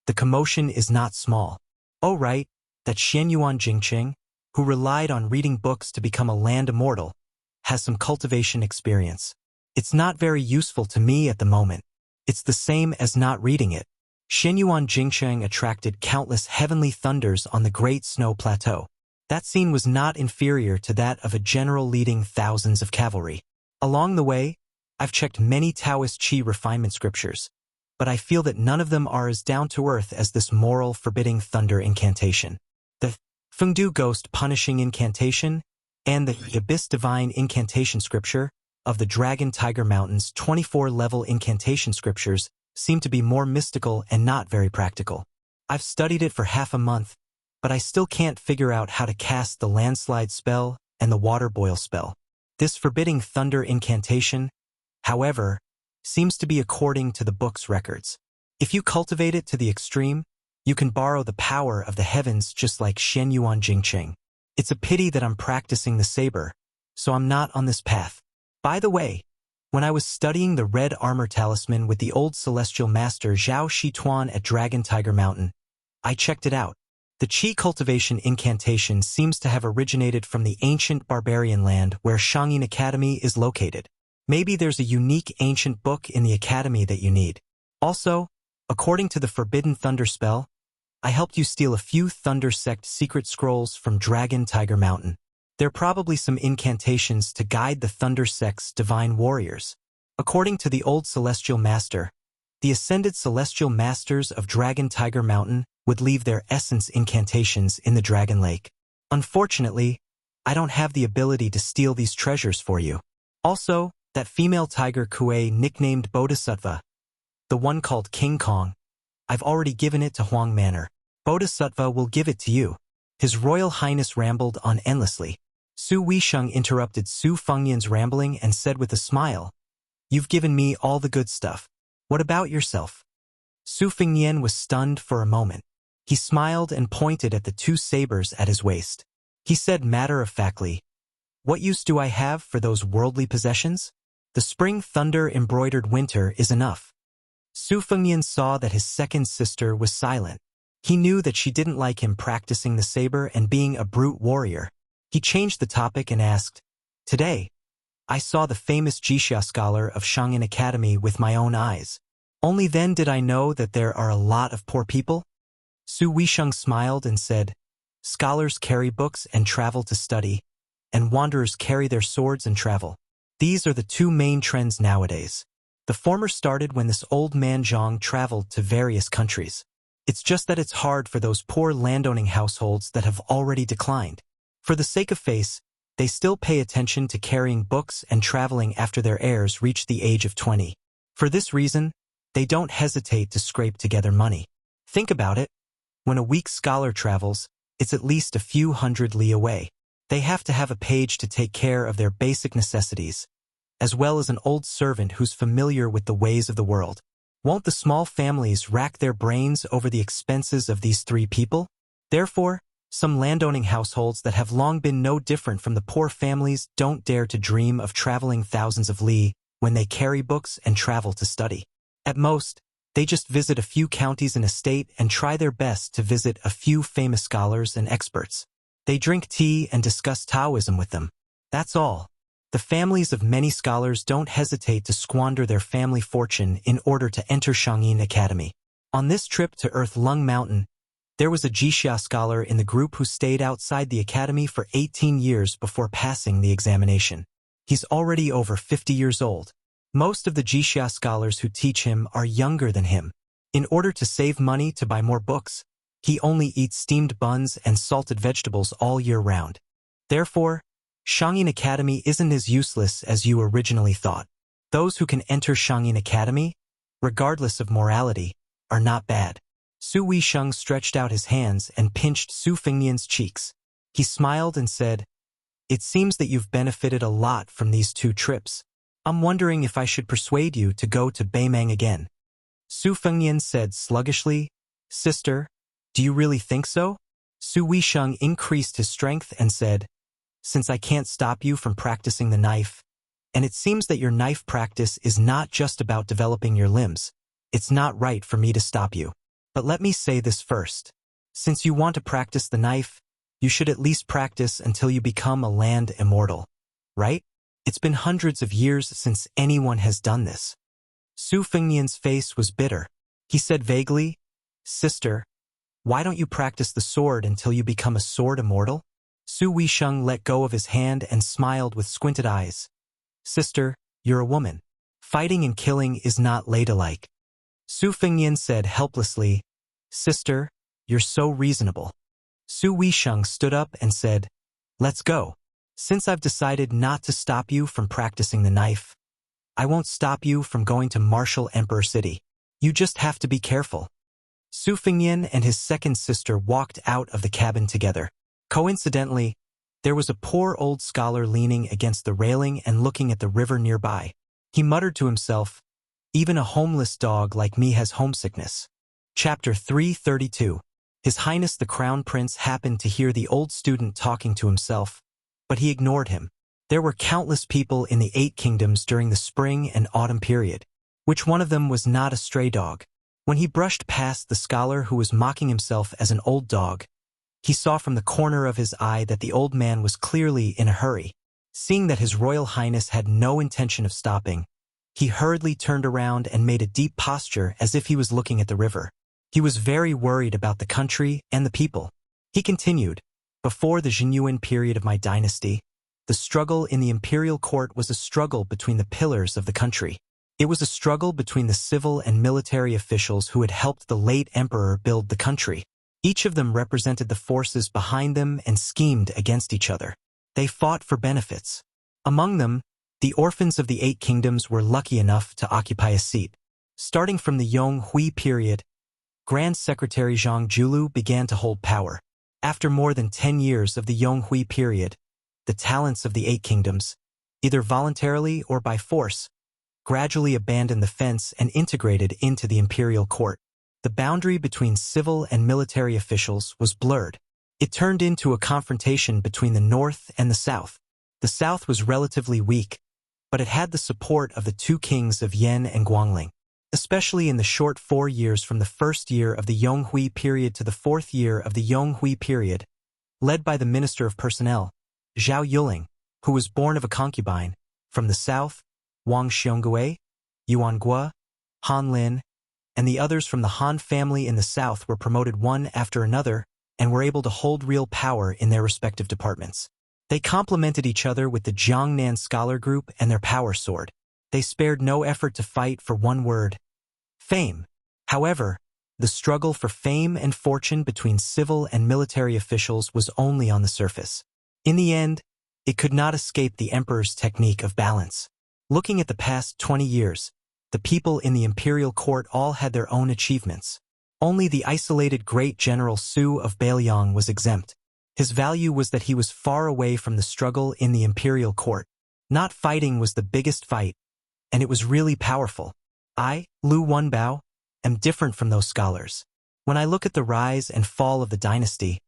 The commotion is not small. Oh right, that Xian Yuan Jingqing, who relied on reading books to become a land immortal, has some cultivation experience. It's not very useful to me at the moment. It's the same as not reading it. Xian Yuan Jingqing attracted countless heavenly thunders on the Great Snow Plateau. That scene was not inferior to that of a general leading thousands of cavalry. Along the way, I've checked many Taoist Qi refinement scriptures, but I feel that none of them are as down-to-earth as this moral forbidding thunder incantation. The Fengdu Ghost punishing incantation and the Abyss Divine incantation scripture of the Dragon Tiger Mountain's 24-level incantation scriptures seem to be more mystical and not very practical. I've studied it for half a month, but I still can't figure out how to cast the landslide spell and the water boil spell. This forbidding thunder incantation, however, seems to be according to the book's records. If you cultivate it to the extreme, you can borrow the power of the heavens just like Xian Yuan Jingqing. It's a pity that I'm practicing the saber, so I'm not on this path. By the way, when I was studying the red armor talisman with the old celestial master Zhao Shituan at Dragon Tiger Mountain, I checked it out. The Qi cultivation incantation seems to have originated from the ancient barbarian land where Shangyin Academy is located. Maybe there's a unique ancient book in the academy that you need. Also, according to the Forbidden Thunder spell, I helped you steal a few Thunder Sect secret scrolls from Dragon Tiger Mountain. There are probably some incantations to guide the Thunder Sect's divine warriors. According to the old celestial master, the ascended celestial masters of Dragon Tiger Mountain would leave their essence incantations in the Dragon Lake. Unfortunately, I don't have the ability to steal these treasures for you. Also, that female tiger Kuei nicknamed Bodhisattva, the one called King Kong, I've already given it to Huang Manor. Bodhisattva will give it to you. His Royal Highness rambled on endlessly. Su Weisheng interrupted Su Fengyan's rambling and said with a smile, You've given me all the good stuff. What about yourself? Su Fengyan was stunned for a moment. He smiled and pointed at the two sabers at his waist. He said matter-of-factly, What use do I have for those worldly possessions? The spring thunder embroidered winter is enough. Su Fengyan saw that his second sister was silent. He knew that she didn't like him practicing the saber and being a brute warrior. He changed the topic and asked, Today, I saw the famous Jixia scholar of Shangyin Academy with my own eyes. Only then did I know that there are a lot of poor people. Su Weisheng smiled and said, Scholars carry books and travel to study, and wanderers carry their swords and travel. These are the two main trends nowadays. The former started when this old man Zhang traveled to various countries. It's just that it's hard for those poor landowning households that have already declined. For the sake of face, they still pay attention to carrying books and traveling after their heirs reach the age of 20. For this reason, they don't hesitate to scrape together money. Think about it. When a weak scholar travels, it's at least a few hundred li away. They have to have a page to take care of their basic necessities, as well as an old servant who's familiar with the ways of the world. Won't the small families rack their brains over the expenses of these 3 people? Therefore, some landowning households that have long been no different from the poor families don't dare to dream of traveling thousands of li when they carry books and travel to study. At most, they just visit a few counties in a state and try their best to visit a few famous scholars and experts. They drink tea and discuss Taoism with them. That's all. The families of many scholars don't hesitate to squander their family fortune in order to enter Shangyin Academy. On this trip to Earth Lung Mountain, there was a Wuxia scholar in the group who stayed outside the academy for 18 years before passing the examination. He's already over 50 years old. Most of the Wuxia scholars who teach him are younger than him. In order to save money to buy more books, he only eats steamed buns and salted vegetables all year round. Therefore, Shangyin Academy isn't as useless as you originally thought. Those who can enter Shangyin Academy, regardless of morality, are not bad. Su Weisheng stretched out his hands and pinched Su Fengnian's cheeks. He smiled and said, "It seems that you've benefited a lot from these 2 trips. I'm wondering if I should persuade you to go to Beimang again." Su Fengnian said sluggishly, "Sister, do you really think so?" Su Weisheng increased his strength and said, "Since I can't stop you from practicing the knife, and it seems that your knife practice is not just about developing your limbs, it's not right for me to stop you. But let me say this first. Since you want to practice the knife, you should at least practice until you become a land immortal. Right? It's been hundreds of years since anyone has done this." Su Fengnian's face was bitter. He said vaguely, "Sister, why don't you practice the sword until you become a sword immortal?" Su Weisheng let go of his hand and smiled with squinted eyes. "Sister, you're a woman. Fighting and killing is not ladylike." Su Fengnian said helplessly, "Sister, you're so reasonable." Su Weisheng stood up and said, "Let's go. Since I've decided not to stop you from practicing the knife, I won't stop you from going to Martial Emperor City. You just have to be careful." Su Fengnian and his second sister walked out of the cabin together. Coincidentally, there was a poor old scholar leaning against the railing and looking at the river nearby. He muttered to himself, "Even a homeless dog like me has homesickness." Chapter 332. His Highness the Crown Prince happened to hear the old student talking to himself, but he ignored him. There were countless people in the 8 kingdoms during the spring and autumn period. Which one of them was not a stray dog? When he brushed past the scholar who was mocking himself as an old dog, he saw from the corner of his eye that the old man was clearly in a hurry. Seeing that His Royal Highness had no intention of stopping, he hurriedly turned around and made a deep posture as if he was looking at the river. He was very worried about the country and the people. He continued, "Before the Jinyuan period of my dynasty, the struggle in the imperial court was a struggle between the pillars of the country. It was a struggle between the civil and military officials who had helped the late emperor build the country. Each of them represented the forces behind them and schemed against each other. They fought for benefits. Among them, the orphans of the 8 kingdoms were lucky enough to occupy a seat. Starting from the Yong Hui period, Grand Secretary Zhang Julu began to hold power. After more than 10 years of the Yong Hui period, the talents of the 8 kingdoms, either voluntarily or by force, gradually abandoned the fence and integrated into the imperial court. The boundary between civil and military officials was blurred. It turned into a confrontation between the north and the south. The south was relatively weak, but it had the support of the 2 kings of Yan and Guangling. Especially in the short 4 years from the first year of the Yong Hui period to the 4th year of the Yong Hui period, led by the Minister of Personnel, Zhao Yuling, who was born of a concubine, from the south, Wang Xiongui, Yuan Guo, Han Lin, and the others from the Han family in the south were promoted one after another and were able to hold real power in their respective departments. They complemented each other with the Jiangnan scholar group and their power sword. They spared no effort to fight for one word: fame. However, the struggle for fame and fortune between civil and military officials was only on the surface. In the end, it could not escape the emperor's technique of balance. Looking at the past 20 years, the people in the imperial court all had their own achievements. Only the isolated great general Su of Bailiang was exempt. His value was that he was far away from the struggle in the imperial court. Not fighting was the biggest fight, and it was really powerful. I, Lu Wenbao, am different from those scholars. When I look at the rise and fall of the dynasty,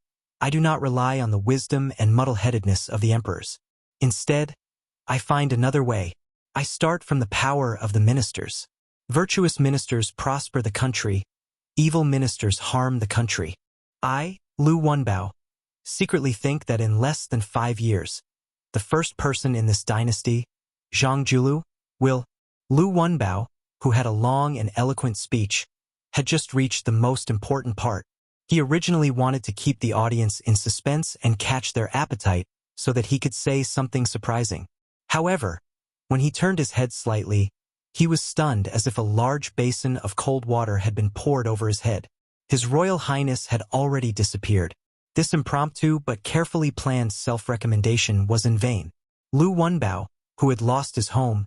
I do not rely on the wisdom and muddle-headedness of the emperors. Instead, I find another way. I start from the power of the ministers. Virtuous ministers prosper the country. Evil ministers harm the country. I, Lu Wenbao, secretly think that in less than 5 years, the first person in this dynasty, Zhang Julu, will. Lu Wenbao, who had a long and eloquent speech, had just reached the most important part. He originally wanted to keep the audience in suspense and catch their appetite so that he could say something surprising. However, when he turned his head slightly, he was stunned as if a large basin of cold water had been poured over his head. His Royal Highness had already disappeared. This impromptu but carefully planned self-recommendation was in vain. Lu Wenbao, who had lost his home,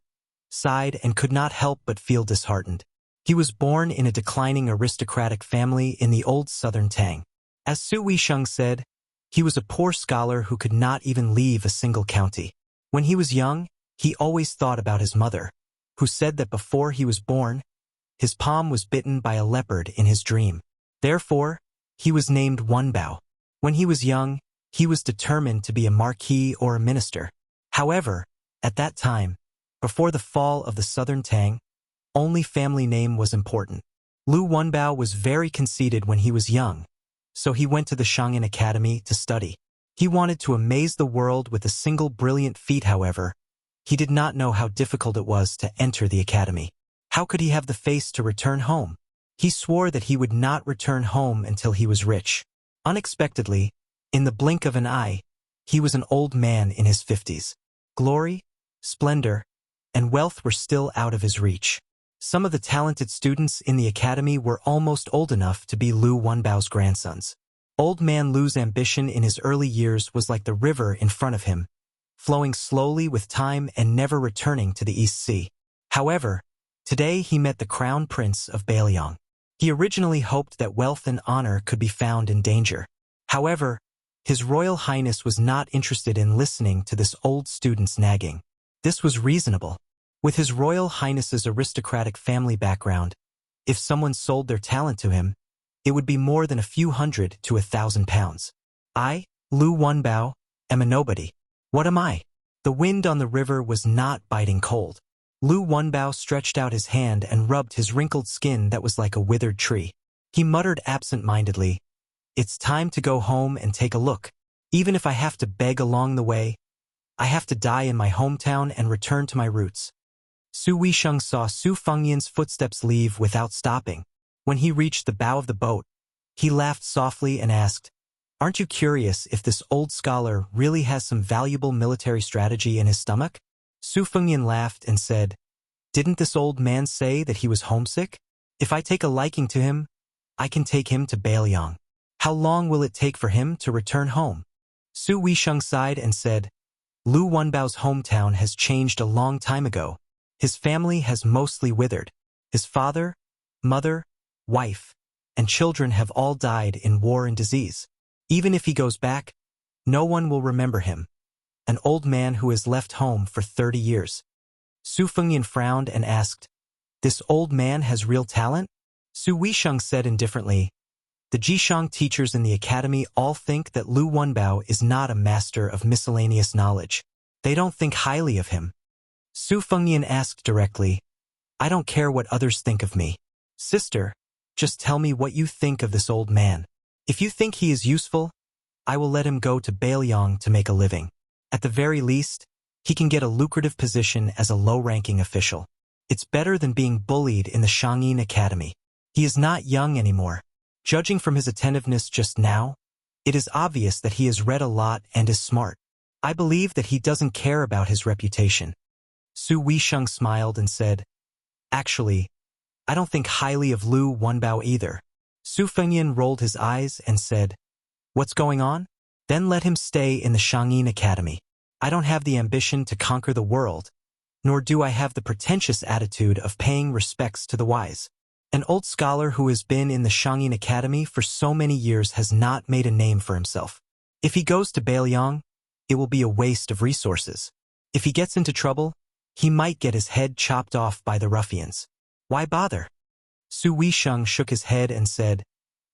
sighed and could not help but feel disheartened. He was born in a declining aristocratic family in the old southern Tang. As Su Weisheng said, he was a poor scholar who could not even leave a single county. When he was young, he always thought about his mother, who said that before he was born, his palm was bitten by a leopard in his dream. Therefore, he was named Wenbao. When he was young, he was determined to be a marquis or a minister. However, at that time, before the fall of the southern Tang, only family name was important. Lu Wenbao was very conceited when he was young, so he went to the Shangyin Academy to study. He wanted to amaze the world with a single brilliant feat. However, he did not know how difficult it was to enter the academy. How could he have the face to return home? He swore that he would not return home until he was rich. Unexpectedly, in the blink of an eye, he was an old man in his 50s. Glory, splendor, and wealth were still out of his reach. Some of the talented students in the academy were almost old enough to be Lu Wenbao's grandsons. Old man Lu's ambition in his early years was like the river in front of him, flowing slowly with time and never returning to the East Sea. However, today he met the Crown Prince of Bailiang. He originally hoped that wealth and honor could be found in danger. However, His Royal Highness was not interested in listening to this old student's nagging. This was reasonable. With His Royal Highness's aristocratic family background, if someone sold their talent to him, it would be more than a few hundred to 1,000 pounds. I, Lu Wenbao, am a nobody. What am I? The wind on the river was not biting cold. Lu Wenbao stretched out his hand and rubbed his wrinkled skin that was like a withered tree. He muttered absent-mindedly, "It's time to go home and take a look. Even if I have to beg along the way, I have to die in my hometown and return to my roots." Su Weisheng saw Su Fengyan's footsteps leave without stopping. When he reached the bow of the boat, he laughed softly and asked, "Aren't you curious if this old scholar really has some valuable military strategy in his stomach?" Su Fengyan laughed and said, "Didn't this old man say that he was homesick? If I take a liking to him, I can take him to Bailiang. How long will it take for him to return home?" Su Weisheng sighed and said, "Lu Wenbao's hometown has changed a long time ago. His family has mostly withered. His father, mother, wife, and children have all died in war and disease. Even if he goes back, no one will remember him. An old man who has left home for 30 years. Su Fengyan frowned and asked, "This old man has real talent?" Su Weisheng said indifferently, "The Jishang teachers in the academy all think that Lu Wenbao is not a master of miscellaneous knowledge. They don't think highly of him." Su Fengyan asked directly, "I don't care what others think of me. Sister, just tell me what you think of this old man. If you think he is useful, I will let him go to Bailiang to make a living. At the very least, he can get a lucrative position as a low-ranking official. It's better than being bullied in the Shangyin Academy. He is not young anymore. Judging from his attentiveness just now, it is obvious that he has read a lot and is smart. I believe that he doesn't care about his reputation." Su Weisheng smiled and said, "Actually, I don't think highly of Lu Wenbao either." Su Fengyan rolled his eyes and said, "What's going on? Then let him stay in the Shangyin Academy. I don't have the ambition to conquer the world, nor do I have the pretentious attitude of paying respects to the wise. An old scholar who has been in the Shangyin Academy for so many years has not made a name for himself. If he goes to Beiliang, it will be a waste of resources. If he gets into trouble, he might get his head chopped off by the ruffians. Why bother?" Su Weisheng shook his head and said,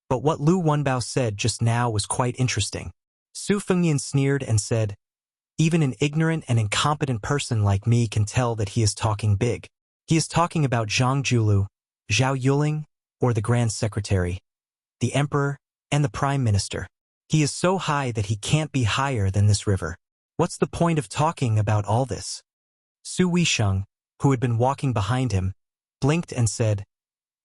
"But what Lu Wenbao said just now was quite interesting." Su Fengyan sneered and said, "Even an ignorant and incompetent person like me can tell that he is talking big. He is talking about Zhang Julu, Zhao Yuling, or the Grand Secretary, the Emperor, and the Prime Minister. He is so high that he can't be higher than this river. What's the point of talking about all this?" Su Weisheng, who had been walking behind him, blinked and said,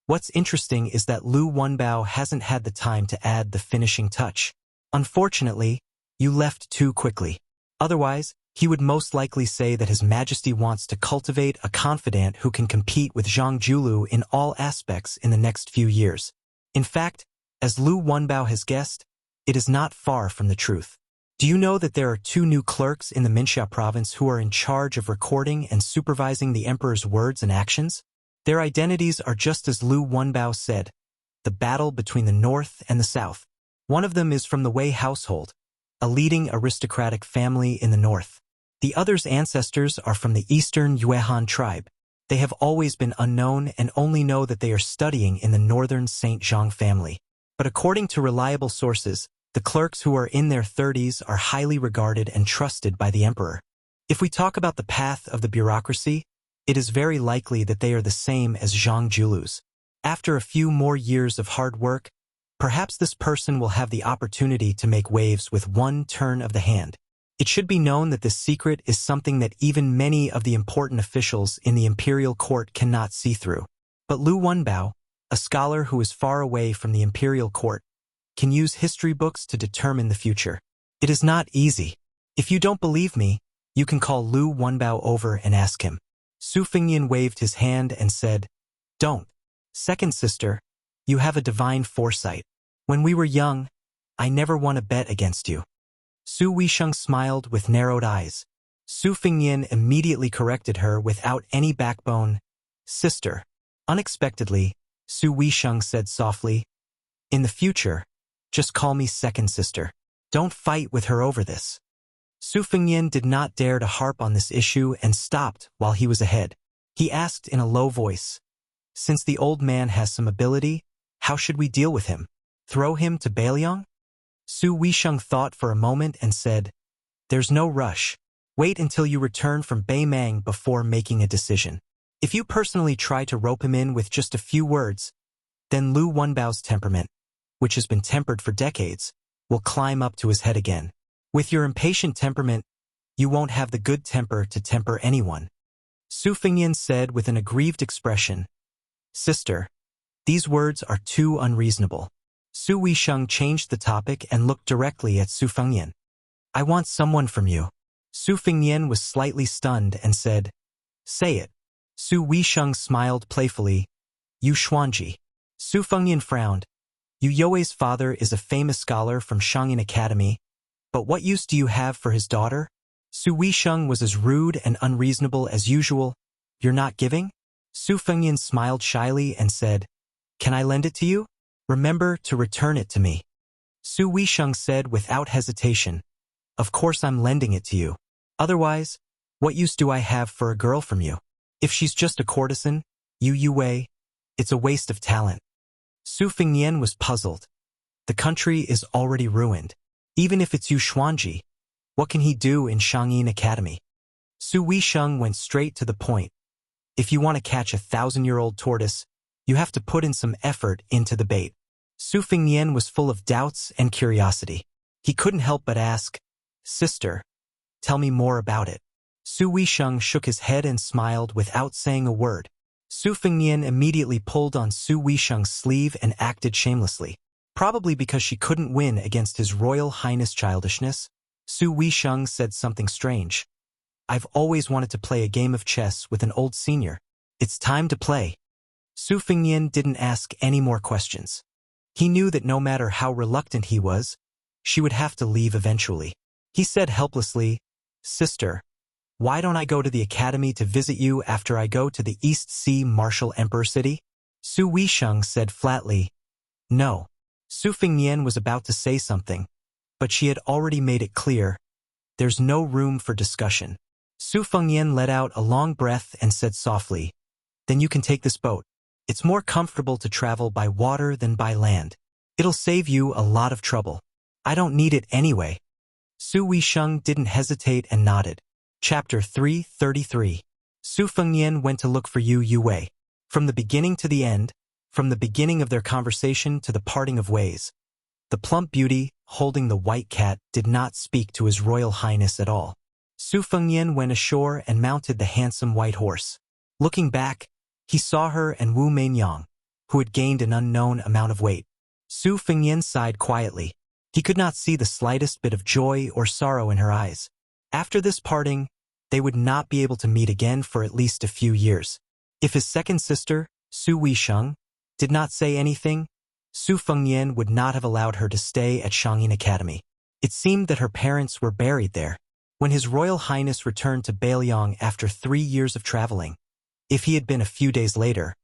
"What's interesting is that Lu Wenbao hasn't had the time to add the finishing touch. Unfortunately, you left too quickly. Otherwise, he would most likely say that His Majesty wants to cultivate a confidant who can compete with Zhang Julu in all aspects in the next few years. In fact, as Lu Wenbao has guessed, it is not far from the truth. Do you know that there are 2 new clerks in the Minxia province who are in charge of recording and supervising the Emperor's words and actions? Their identities are just as Lu Wenbao said, the battle between the North and the South. One of them is from the Wei household, a leading aristocratic family in the North. The other's ancestors are from the Eastern Yuehan tribe. They have always been unknown and only know that they are studying in the Northern St. Zhang family. But according to reliable sources, the clerks who are in their 30s are highly regarded and trusted by the Emperor. If we talk about the path of the bureaucracy, it is very likely that they are the same as Zhang Julu's. After a few more years of hard work, perhaps this person will have the opportunity to make waves with one turn of the hand. It should be known that this secret is something that even many of the important officials in the imperial court cannot see through. But Lu Wenbao, a scholar who is far away from the imperial court, can use history books to determine the future. It is not easy. If you don't believe me, you can call Lu Wenbao over and ask him." Su Fengyan waved his hand and said, "Don't. Second sister, you have a divine foresight. When we were young, I never won a bet against you." Su Weisheng smiled with narrowed eyes. Su Fengyan immediately corrected her without any backbone. "Sister." Unexpectedly, Su Weisheng said softly, "In the future, just call me second sister. Don't fight with her over this." Su Fengyan did not dare to harp on this issue and stopped while he was ahead. He asked in a low voice, "Since the old man has some ability, how should we deal with him? Throw him to Beiliang?" Su Weisheng thought for a moment and said, "There's no rush. Wait until you return from Beimang before making a decision. If you personally try to rope him in with just a few words, then Lu Wenbao's temperament, which has been tempered for decades, will climb up to his head again. With your impatient temperament, you won't have the good temper to temper anyone." Su Fengyan said with an aggrieved expression, "Sister, these words are too unreasonable." Su Weisheng changed the topic and looked directly at Su Fengyan. "I want someone from you." Su Fengyan was slightly stunned and said, "Say it." Su Weisheng smiled playfully, "Yu Xuanji." Su Fengyan frowned. "Yu You's father is a famous scholar from Shangyin Academy, but what use do you have for his daughter?" Su Weisheng was as rude and unreasonable as usual. "You're not giving?" Su Fengyan smiled shyly and said, "Can I lend it to you? Remember to return it to me." Su Weisheng said without hesitation, "Of course I'm lending it to you. Otherwise, what use do I have for a girl from you? If she's just a courtesan, Yu Yue, it's a waste of talent." Su Fengyan was puzzled. The country is already ruined. Even if it's Yu Xuanji, what can he do in Shangyin Academy? Su Weisheng went straight to the point. If you want to catch a 1,000-year-old tortoise, you have to put in some effort into the bait. Su Fengyan was full of doubts and curiosity. He couldn't help but ask, "Sister, tell me more about it." Su Weisheng shook his head and smiled without saying a word. Su Fengyan immediately pulled on Su Weisheng's sleeve and acted shamelessly. Probably because she couldn't win against His Royal Highness' childishness, Su Weisheng said something strange. I've always wanted to play a game of chess with an old senior. It's time to play. Su Fengnian didn't ask any more questions. He knew that no matter how reluctant he was, she would have to leave eventually. He said helplessly, "Sister, why don't I go to the academy to visit you after I go to the East Sea Martial Emperor City?" Su Weisheng said flatly, "No." Su Fengnian was about to say something, but she had already made it clear, there's no room for discussion. Su Fengnian let out a long breath and said softly, "Then you can take this boat. It's more comfortable to travel by water than by land. It'll save you a lot of trouble. I don't need it anyway." Su Weisheng didn't hesitate and nodded. Chapter 333. Su Fengnian went to look for Yu Yue. From the beginning to the end, from the beginning of their conversation to the parting of ways, the plump beauty, holding the white cat, did not speak to His Royal Highness at all. Su Fengnian went ashore and mounted the handsome white horse. Looking back, he saw her and Wu Meinyang, who had gained an unknown amount of weight. Su Fengnian sighed quietly. He could not see the slightest bit of joy or sorrow in her eyes. After this parting, they would not be able to meet again for at least a few years. If his second sister, Su Weisheng, did not say anything, Su Fengnian would not have allowed her to stay at Shangyin Academy. It seemed that her parents were buried there. When His Royal Highness returned to Beiliang after 3 years of traveling, if he had been a few days later,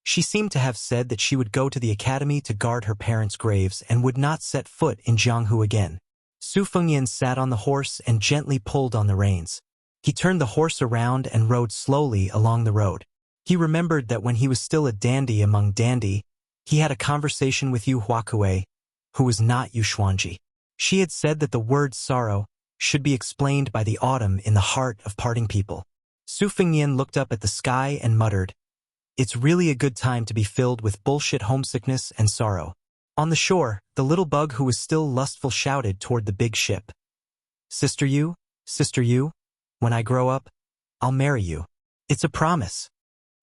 she seemed to have said that she would go to the academy to guard her parents' graves and would not set foot in Jianghu again. Su Fengnian sat on the horse and gently pulled on the reins. He turned the horse around and rode slowly along the road. He remembered that when he was still a dandy among dandy, he had a conversation with Yu Huakue, who was not Yu Xuanji. She had said that the word sorrow should be explained by the autumn in the heart of parting people. Su Fengnian looked up at the sky and muttered, "It's really a good time to be filled with bullshit homesickness and sorrow." On the shore, the little bug who was still lustful shouted toward the big ship, Sister Yu, when I grow up, I'll marry you. It's a promise."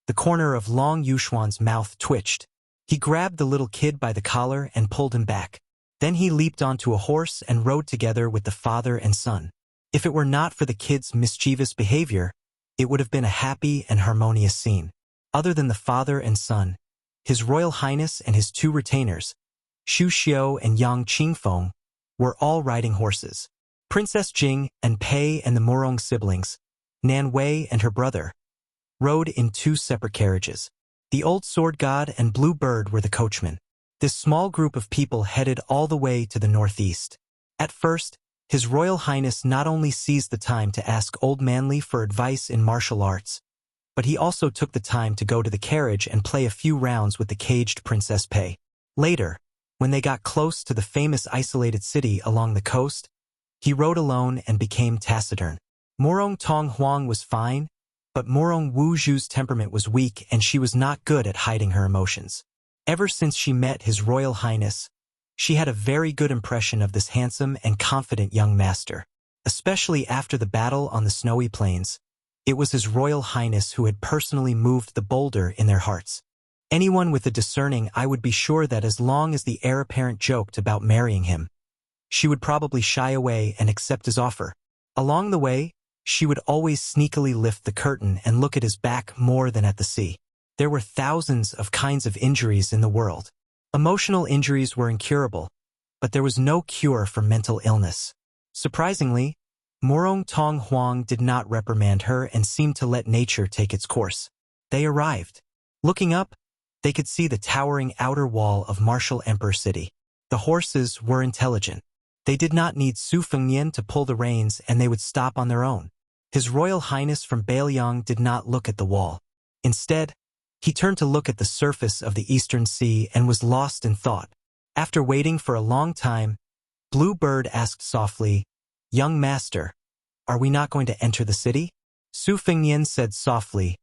The corner of Long Yuxuan's mouth twitched. He grabbed the little kid by the collar and pulled him back. Then he leaped onto a horse and rode together with the father and son. If it were not for the kid's mischievous behavior, it would have been a happy and harmonious scene. Other than the father and son, His Royal Highness and his 2 retainers, Xu Xiao and Yang Qingfeng, were all riding horses. Princess Jing and Pei and the Morong siblings, Nan Wei and her brother, rode in 2 separate carriages. The old sword god and Blue Bird were the coachmen. This small group of people headed all the way to the northeast. At first, His Royal Highness not only seized the time to ask Old Manly for advice in martial arts, but he also took the time to go to the carriage and play a few rounds with the caged Princess Pei. Later, when they got close to the famous isolated city along the coast, he rode alone and became taciturn. Morong Tong Huang was fine, but Morong Wu Zhu's temperament was weak and she was not good at hiding her emotions. Ever since she met His Royal Highness, she had a very good impression of this handsome and confident young master. Especially after the battle on the snowy plains, it was His Royal Highness who had personally moved the boulder in their hearts. Anyone with a discerning eye would be sure that as long as the heir apparent joked about marrying him, she would probably shy away and accept his offer. Along the way, she would always sneakily lift the curtain and look at his back more than at the sea. There were thousands of kinds of injuries in the world. Emotional injuries were incurable, but there was no cure for mental illness. Surprisingly, Morong Tong Huang did not reprimand her and seemed to let nature take its course. They arrived. Looking up, they could see the towering outer wall of Martial Emperor City. The horses were intelligent. They did not need Su Fengnian to pull the reins and they would stop on their own. His Royal Highness from Beiliang did not look at the wall. Instead, he turned to look at the surface of the Eastern Sea and was lost in thought. After waiting for a long time, Blue Bird asked softly, "Young master, are we not going to enter the city?" Su Fengnian said softly,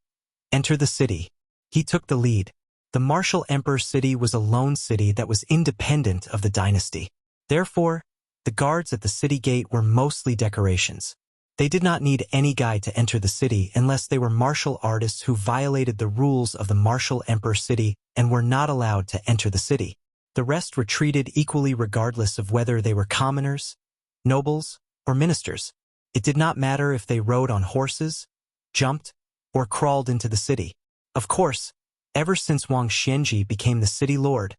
"Enter the city." He took the lead. The Martial Emperor City was a lone city that was independent of the dynasty. Therefore, the guards at the city gate were mostly decorations. They did not need any guide to enter the city unless they were martial artists who violated the rules of the Martial Emperor City and were not allowed to enter the city. The rest retreated equally regardless of whether they were commoners, nobles, or ministers. It did not matter if they rode on horses, jumped, or crawled into the city. Of course, ever since Wang Xianji became the city lord,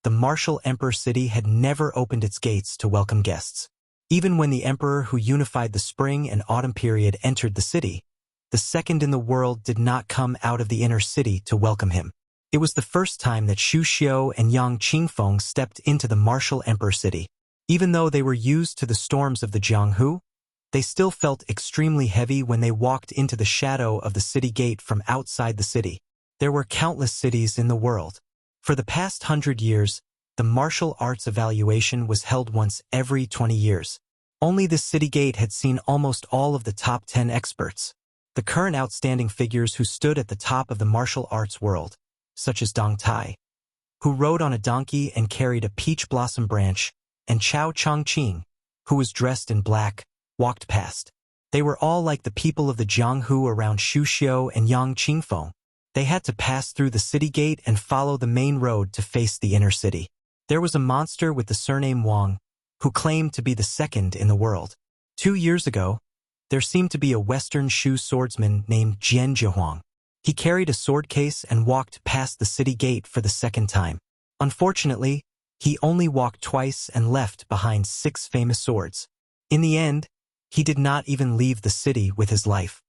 the martial emperor city had never opened its gates to welcome guests. Even when the emperor who unified the spring and autumn period entered the city, the second in the world did not come out of the inner city to welcome him. It was the first time that Xu Xiu and Yang Qingfeng stepped into the martial emperor city. Even though they were used to the storms of the Jianghu, they still felt extremely heavy when they walked into the shadow of the city gate from outside the city. There were countless cities in the world. For the past 100 years, the martial arts evaluation was held once every 20 years. Only the city gate had seen almost all of the top 10 experts. The current outstanding figures who stood at the top of the martial arts world, such as Dong Tai, who rode on a donkey and carried a peach blossom branch, and Chao Chongqing, who was dressed in black, walked past. They were all like the people of the Jianghu around Xu Xiu and Yang Qingfeng. They had to pass through the city gate and follow the main road to face the inner city. There was a monster with the surname Wang, who claimed to be the second in the world. 2 years ago, there seemed to be a Western Shu swordsman named Jian Jihuang. He carried a sword case and walked past the city gate for the second time. Unfortunately, he only walked twice and left behind 6 famous swords. In the end, he did not even leave the city with his life.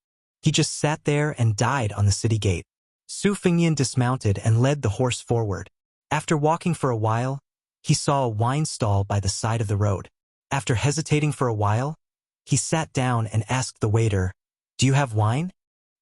He just sat there and died on the city gate. Su Fengyan dismounted and led the horse forward. After walking for a while, he saw a wine stall by the side of the road. After hesitating for a while, he sat down and asked the waiter, "Do you have wine?"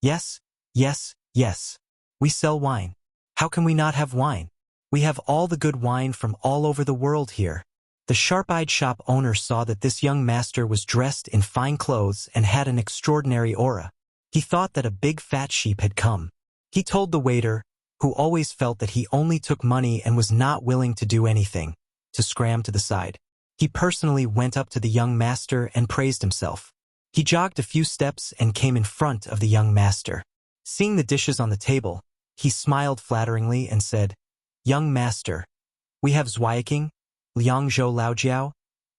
"Yes, yes, yes. We sell wine. How can we not have wine? We have all the good wine from all over the world here." The sharp-eyed shop owner saw that this young master was dressed in fine clothes and had an extraordinary aura. He thought that a big fat sheep had come. He told the waiter, who always felt that he only took money and was not willing to do anything, to scram to the side. He personally went up to the young master and praised himself. He jogged a few steps and came in front of the young master. Seeing the dishes on the table, he smiled flatteringly and said, "Young master, we have Zweiking, Liangzhou Laojiao,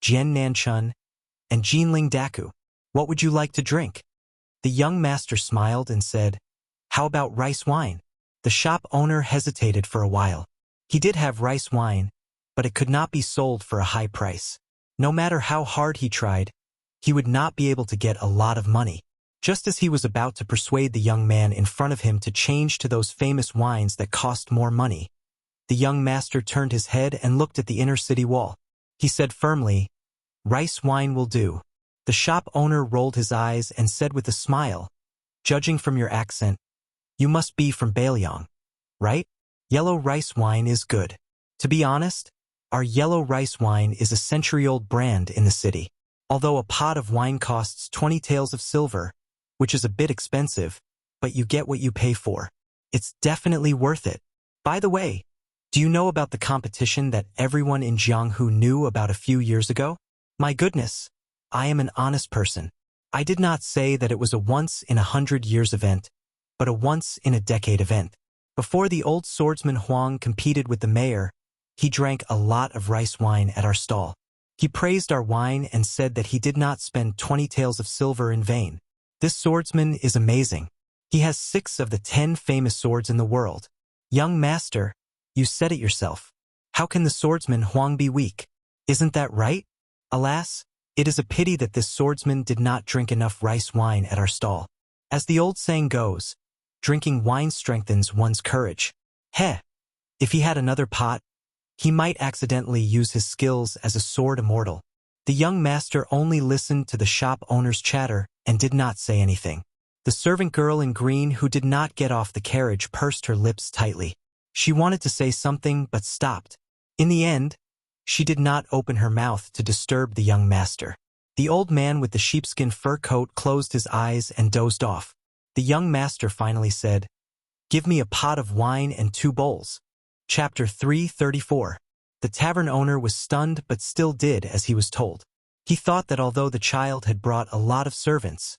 Jian Nanchun, and Jinling Daku. What would you like to drink?" The young master smiled and said, "How about rice wine?" The shop owner hesitated for a while. He did have rice wine, but it could not be sold for a high price. No matter how hard he tried, he would not be able to get a lot of money. Just as he was about to persuade the young man in front of him to change to those famous wines that cost more money, the young master turned his head and looked at the inner city wall. He said firmly, "Rice wine will do." The shop owner rolled his eyes and said with a smile, "Judging from your accent, you must be from Bailiang, right? Yellow rice wine is good. To be honest, our yellow rice wine is a century-old brand in the city. Although a pot of wine costs 20 taels of silver, which is a bit expensive, but you get what you pay for. It's definitely worth it. By the way, do you know about the competition that everyone in Jianghu knew about a few years ago? My goodness, I am an honest person. I did not say that it was a once-in-100-years event, but a once-in-a-decade event. Before the old swordsman Huang competed with the mayor, he drank a lot of rice wine at our stall. He praised our wine and said that he did not spend 20 taels of silver in vain. This swordsman is amazing. He has 6 of the 10 famous swords in the world. Young master, you said it yourself. How can the swordsman Huang be weak? Isn't that right? Alas, it is a pity that this swordsman did not drink enough rice wine at our stall. As the old saying goes, drinking wine strengthens one's courage. Heh! If he had another pot, he might accidentally use his skills as a sword immortal. The young master only listened to the shop owner's chatter and did not say anything. The servant girl in green who did not get off the carriage pursed her lips tightly. She wanted to say something but stopped. In the end, she did not open her mouth to disturb the young master. The old man with the sheepskin fur coat closed his eyes and dozed off. The young master finally said, "Give me a pot of wine and 2 bowls." Chapter 334. The tavern owner was stunned but still did as he was told. He thought that although the child had brought a lot of servants,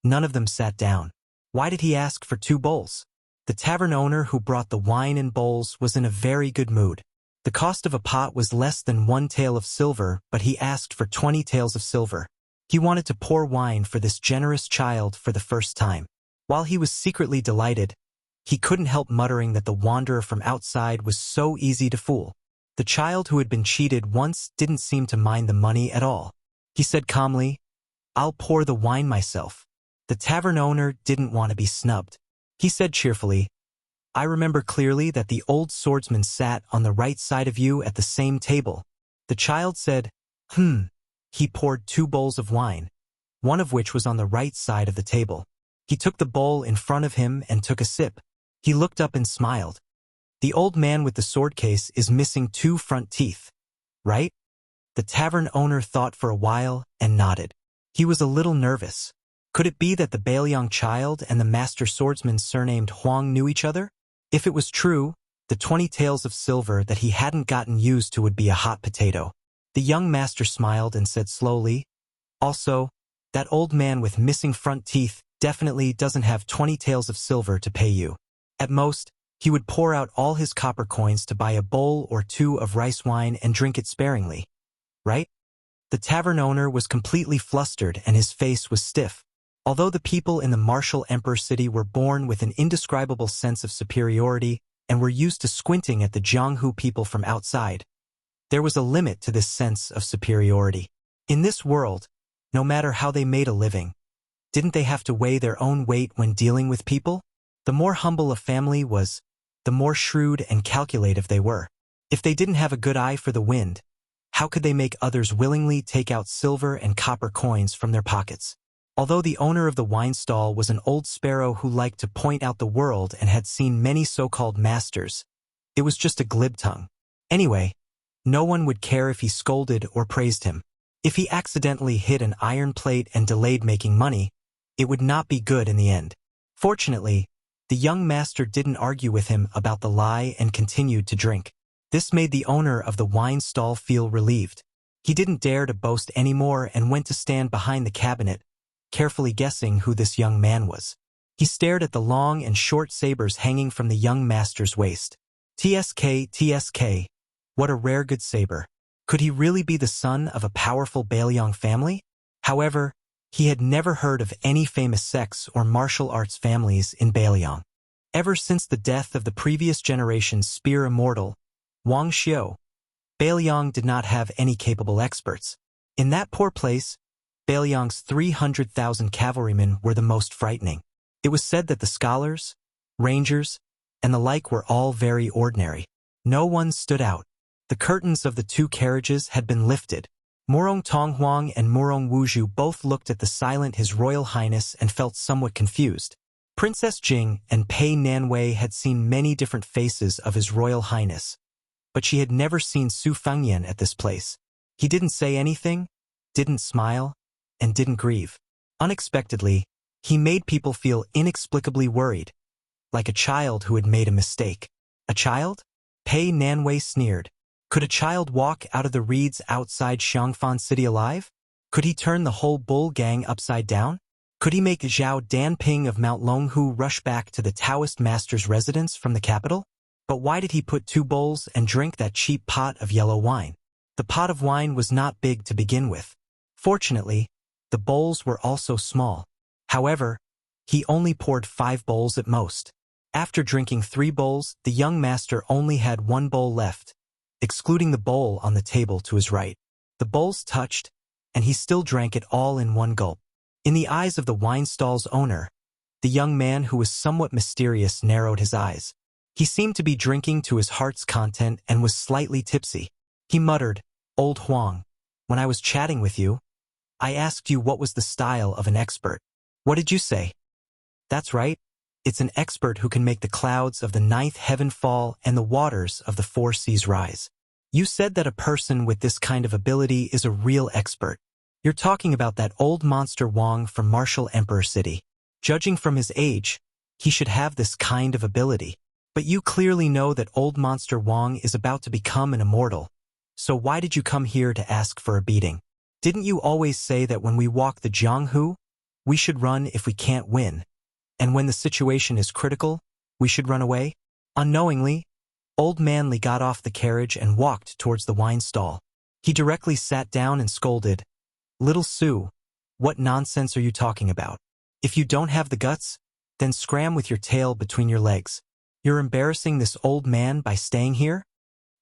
none of them sat down. Why did he ask for 2 bowls? The tavern owner who brought the wine and bowls was in a very good mood. The cost of a pot was less than 1 tael of silver, but he asked for 20 taels of silver. He wanted to pour wine for this generous child for the first time. While he was secretly delighted, he couldn't help muttering that the wanderer from outside was so easy to fool. The child who had been cheated once didn't seem to mind the money at all. He said calmly, "I'll pour the wine myself." The tavern owner didn't want to be snubbed. He said cheerfully, "I remember clearly that the old swordsman sat on the right side of you at the same table." The child said, He poured 2 bowls of wine, one of which was on the right side of the table. He took the bowl in front of him and took a sip. He looked up and smiled. "The old man with the sword case is missing 2 front teeth, right?" The tavern owner thought for a while and nodded. He was a little nervous. Could it be that the Bailiang child and the master swordsman surnamed Huang knew each other? If it was true, the 20 taels of silver that he hadn't gotten used to would be a hot potato. The young master smiled and said slowly, "Also, that old man with missing front teeth definitely doesn't have 20 taels of silver to pay you. At most, he would pour out all his copper coins to buy a bowl or 2 of rice wine and drink it sparingly. Right?" The tavern owner was completely flustered and his face was stiff. Although the people in the martial emperor city were born with an indescribable sense of superiority and were used to squinting at the Jianghu people from outside, there was a limit to this sense of superiority. In this world, no matter how they made a living, didn't they have to weigh their own weight when dealing with people? The more humble a family was, the more shrewd and calculative they were. If they didn't have a good eye for the wind, how could they make others willingly take out silver and copper coins from their pockets? Although the owner of the wine stall was an old sparrow who liked to point out the world and had seen many so-called masters, it was just a glib tongue. Anyway, no one would care if he scolded or praised him. If he accidentally hit an iron plate and delayed making money, it would not be good in the end. Fortunately, the young master didn't argue with him about the lie and continued to drink. This made the owner of the wine stall feel relieved. He didn't dare to boast anymore and went to stand behind the cabinet, carefully guessing who this young man was. He stared at the long and short sabers hanging from the young master's waist. TSK, what a rare good saber. Could he really be the son of a powerful Bailiang family? However, he had never heard of any famous sex or martial arts families in Bailiang. Ever since the death of the previous generation's spear immortal, Wang Xiu, Bailiang did not have any capable experts. In that poor place, Bailiang's 300,000 cavalrymen were the most frightening. It was said that the scholars, rangers, and the like were all very ordinary. No one stood out. The curtains of the 2 carriages had been lifted. Murong Tonghuang and Murong Wuzhu both looked at the silent His Royal Highness and felt somewhat confused. Princess Jing and Pei Nanwei had seen many different faces of His Royal Highness, but she had never seen Su Fengyan at this place. He didn't say anything, didn't smile, and didn't grieve. Unexpectedly, he made people feel inexplicably worried, like a child who had made a mistake. A child? Pei Nanwei sneered. Could a child walk out of the reeds outside Xiangfan City alive? Could he turn the whole bull gang upside down? Could he make Zhao Danping of Mount Longhu rush back to the Taoist master's residence from the capital? But why did he put 2 bowls and drink that cheap pot of yellow wine? The pot of wine was not big to begin with. Fortunately, the bowls were also small. However, he only poured 5 bowls at most. After drinking 3 bowls, the young master only had 1 bowl left, excluding the bowl on the table to his right. The bowls touched, and he still drank it all in 1 gulp. In the eyes of the wine stall's owner, the young man who was somewhat mysterious narrowed his eyes. He seemed to be drinking to his heart's content and was slightly tipsy. He muttered, "Old Huang, when I was chatting with you, I asked you what was the style of an expert. What did you say?" "That's right. It's an expert who can make the clouds of the 9th heaven fall and the waters of the 4 seas rise. You said that a person with this kind of ability is a real expert. You're talking about that old monster Wang from Martial Emperor City. Judging from his age, he should have this kind of ability. But you clearly know that old monster Wang is about to become an immortal. So why did you come here to ask for a beating? Didn't you always say that when we walk the Jianghu, we should run if we can't win? And when the situation is critical, we should run away?" Unknowingly, Old Man Li got off the carriage and walked towards the wine stall. He directly sat down and scolded, "Little Su, What nonsense are you talking about? If you don't have the guts, then scram with your tail between your legs. You're embarrassing this old man by staying here?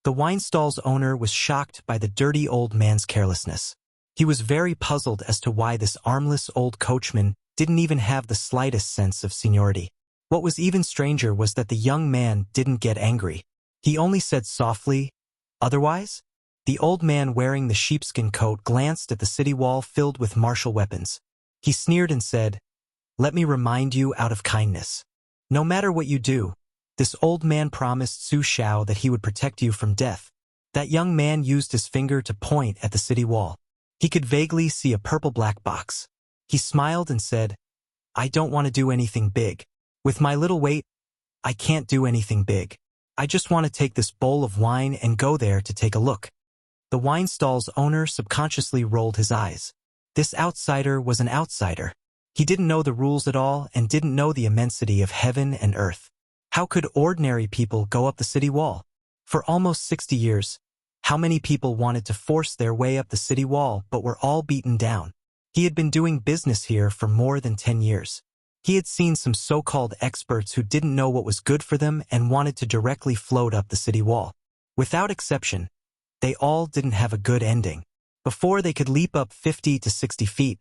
The wine stall's owner was shocked by the dirty old man's carelessness. He was very puzzled as to why this armless old coachman didn't even have the slightest sense of seniority. What was even stranger was that the young man didn't get angry. He only said softly, "Otherwise?" The old man wearing the sheepskin coat glanced at the city wall filled with martial weapons. He sneered and said, "Let me remind you out of kindness. No matter what you do, this old man promised Su Xiao that he would protect you from death." That young man used his finger to point at the city wall. He could vaguely see a purple-black box. He smiled and said, "I don't want to do anything big. With my little weight, I can't do anything big. I just want to take this bowl of wine and go there to take a look." The wine stall's owner subconsciously rolled his eyes. This outsider was an outsider. He didn't know the rules at all and didn't know the immensity of heaven and earth. How could ordinary people go up the city wall? For almost 60 years, how many people wanted to force their way up the city wall but were all beaten down? He had been doing business here for more than 10 years. He had seen some so-called experts who didn't know what was good for them and wanted to directly float up the city wall. Without exception, they all didn't have a good ending. Before they could leap up 50 to 60 feet,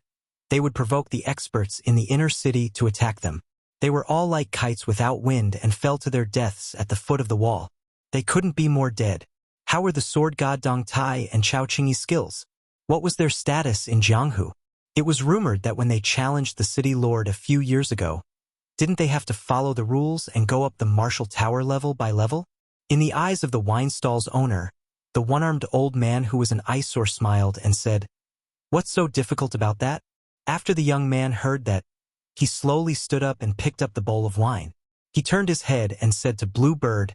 they would provoke the experts in the inner city to attack them. They were all like kites without wind and fell to their deaths at the foot of the wall. They couldn't be more dead. How were the sword god Dong Tai and Chao Qingyi's skills? What was their status in Jianghu? It was rumored that when they challenged the city lord a few years ago, didn't they have to follow the rules and go up the martial tower level by level? In the eyes of the wine stall's owner, the one-armed old man who was an eyesore smiled and said, "What's so difficult about that?" After the young man heard that, he slowly stood up and picked up the bowl of wine. He turned his head and said to Blue Bird,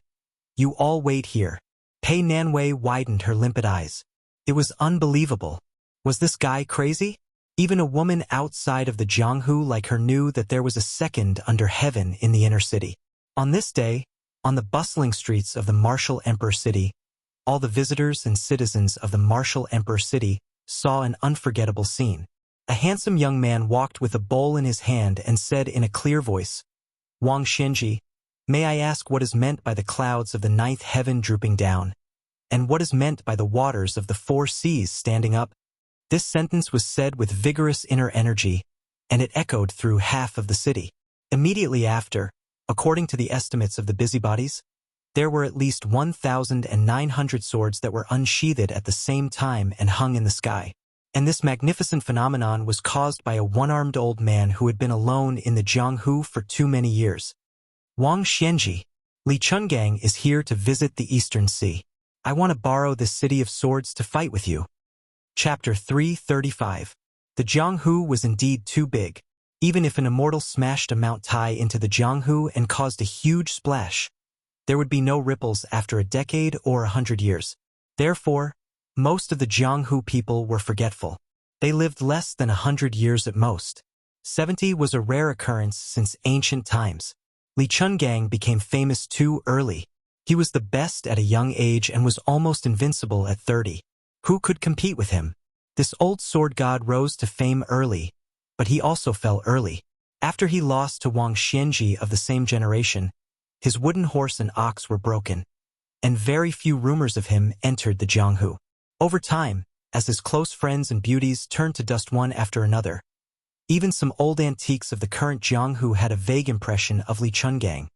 "You all wait here." Pei Nanwei widened her limpid eyes. It was unbelievable. Was this guy crazy? Even a woman outside of the Jianghu like her knew that there was a second under heaven in the inner city. On this day, on the bustling streets of the martial emperor city, all the visitors and citizens of the martial emperor city saw an unforgettable scene. A handsome young man walked with a bowl in his hand and said in a clear voice, "Wang Xianji, may I ask what is meant by the clouds of the ninth heaven drooping down, and what is meant by the waters of the four seas standing up?" This sentence was said with vigorous inner energy, and it echoed through half of the city. Immediately after, according to the estimates of the busybodies, there were at least 1,900 swords that were unsheathed at the same time and hung in the sky. And this magnificent phenomenon was caused by a one-armed old man who had been alone in the Jianghu for too many years. "Wang Xianji, Li Chungang is here to visit the Eastern Sea. I want to borrow this city of swords to fight with you." Chapter 335. The Jianghu was indeed too big. Even if an immortal smashed a Mount Tai into the Jianghu and caused a huge splash, there would be no ripples after a decade or 100 years. Therefore, most of the Jianghu people were forgetful. They lived less than 100 years at most. 70 was a rare occurrence since ancient times. Li Chungang became famous too early. He was the best at a young age and was almost invincible at 30. Who could compete with him? This old sword god rose to fame early, but he also fell early. After he lost to Wang Xianji of the same generation, his wooden horse and ox were broken, and very few rumors of him entered the Jianghu. Over time, as his close friends and beauties turned to dust one after another, even some old antiques of the current Jianghu had a vague impression of Li Chungang,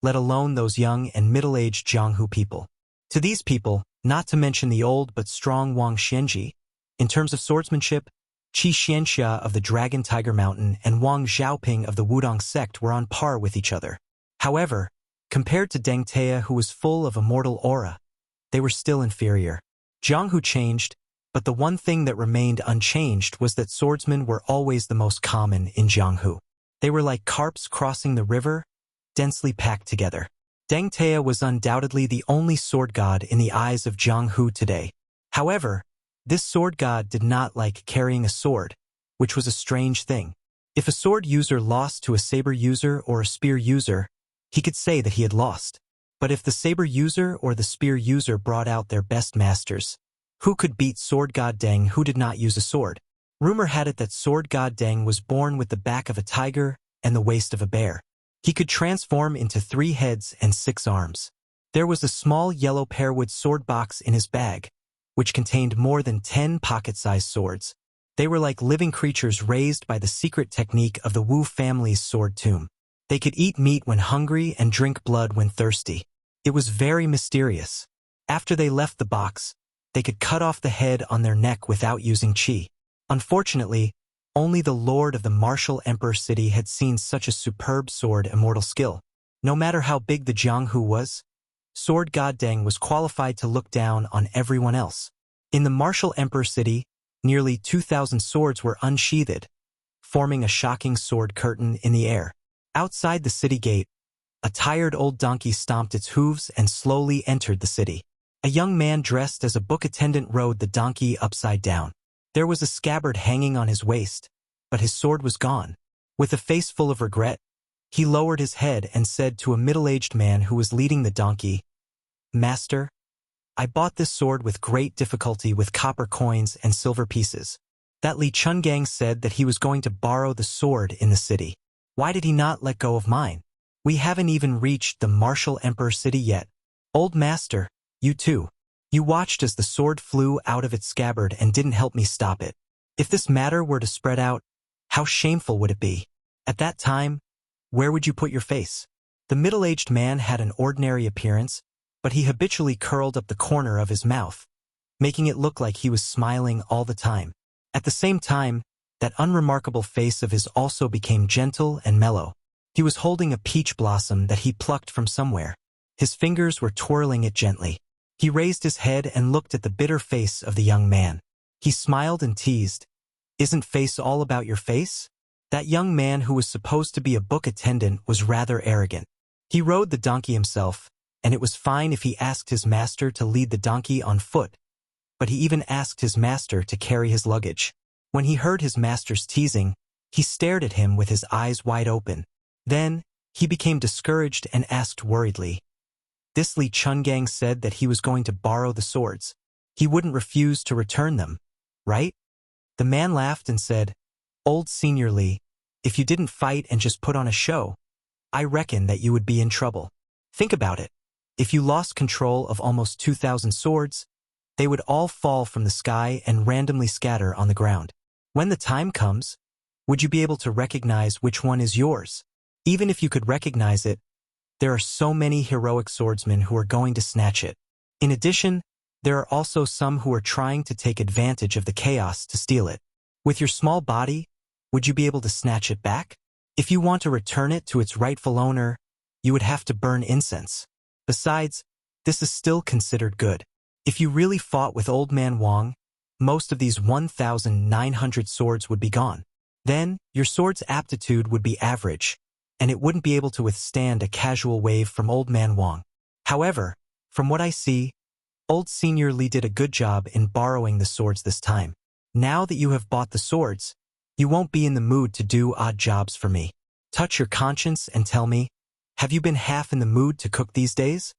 let alone those young and middle-aged Jianghu people. To these people, not to mention the old but strong Wang Xianji, in terms of swordsmanship, Qi Xianxia of the Dragon Tiger Mountain and Wang Xiaoping of the Wudong sect were on par with each other. However, compared to Deng Tea, who was full of immortal aura, they were still inferior. Jianghu changed, but the one thing that remained unchanged was that swordsmen were always the most common in Jianghu. They were like carps crossing the river, densely packed together. Deng Tea was undoubtedly the only sword god in the eyes of Jianghu today. However, this sword god did not like carrying a sword, which was a strange thing. If a sword user lost to a saber user or a spear user, he could say that he had lost. But if the saber user or the spear user brought out their best masters, who could beat sword god Deng who did not use a sword? Rumor had it that Sword God Deng was born with the back of a tiger and the waist of a bear. He could transform into 3 heads and 6 arms. There was a small yellow pearwood sword box in his bag, which contained more than 10 pocket-sized swords. They were like living creatures raised by the secret technique of the Wu family's sword tomb. They could eat meat when hungry and drink blood when thirsty. It was very mysterious. After they left the box, they could cut off the head on their neck without using qi. Unfortunately, only the lord of the martial emperor city had seen such a superb sword immortal skill. No matter how big the Jianghu was, Sword God Deng was qualified to look down on everyone else. In the martial emperor city, nearly 2,000 swords were unsheathed, forming a shocking sword curtain in the air. Outside the city gate, a tired old donkey stomped its hooves and slowly entered the city. A young man dressed as a book attendant rode the donkey upside down. There was a scabbard hanging on his waist, but his sword was gone. With a face full of regret, he lowered his head and said to a middle-aged man who was leading the donkey, "Master, I bought this sword with great difficulty with copper coins and silver pieces." That Li Chungang said that he was going to borrow the sword in the city. Why did he not let go of mine? We haven't even reached the martial emperor city yet. Old master, you too. You watched as the sword flew out of its scabbard and didn't help me stop it. If this matter were to spread out, how shameful would it be? At that time, where would you put your face? The middle-aged man had an ordinary appearance, but he habitually curled up the corner of his mouth, making it look like he was smiling all the time. At the same time, that unremarkable face of his also became gentle and mellow. He was holding a peach blossom that he plucked from somewhere. His fingers were twirling it gently. He raised his head and looked at the bitter face of the young man. He smiled and teased, "Isn't face all about your face?" That young man who was supposed to be a book attendant was rather arrogant. He rode the donkey himself, and it was fine if he asked his master to lead the donkey on foot, but he even asked his master to carry his luggage. When he heard his master's teasing, he stared at him with his eyes wide open. Then, he became discouraged and asked worriedly, "This Li Chungang said that he was going to borrow the swords. He wouldn't refuse to return them, right?" The man laughed and said, "Old Senior Li, if you didn't fight and just put on a show, I reckon that you would be in trouble. Think about it. If you lost control of almost 2,000 swords, they would all fall from the sky and randomly scatter on the ground. When the time comes, would you be able to recognize which one is yours? Even if you could recognize it, there are so many heroic swordsmen who are going to snatch it. In addition, there are also some who are trying to take advantage of the chaos to steal it. With your small body, would you be able to snatch it back? If you want to return it to its rightful owner, you would have to burn incense. Besides, this is still considered good. If you really fought with Old Man Wang, most of these 1,900 swords would be gone. Then, your sword's aptitude would be average, and it wouldn't be able to withstand a casual wave from Old Man Wang. However, from what I see, Old Senior Li did a good job in borrowing the swords this time. Now that you have bought the swords, you won't be in the mood to do odd jobs for me. Touch your conscience and tell me, have you been half in the mood to cook these days?"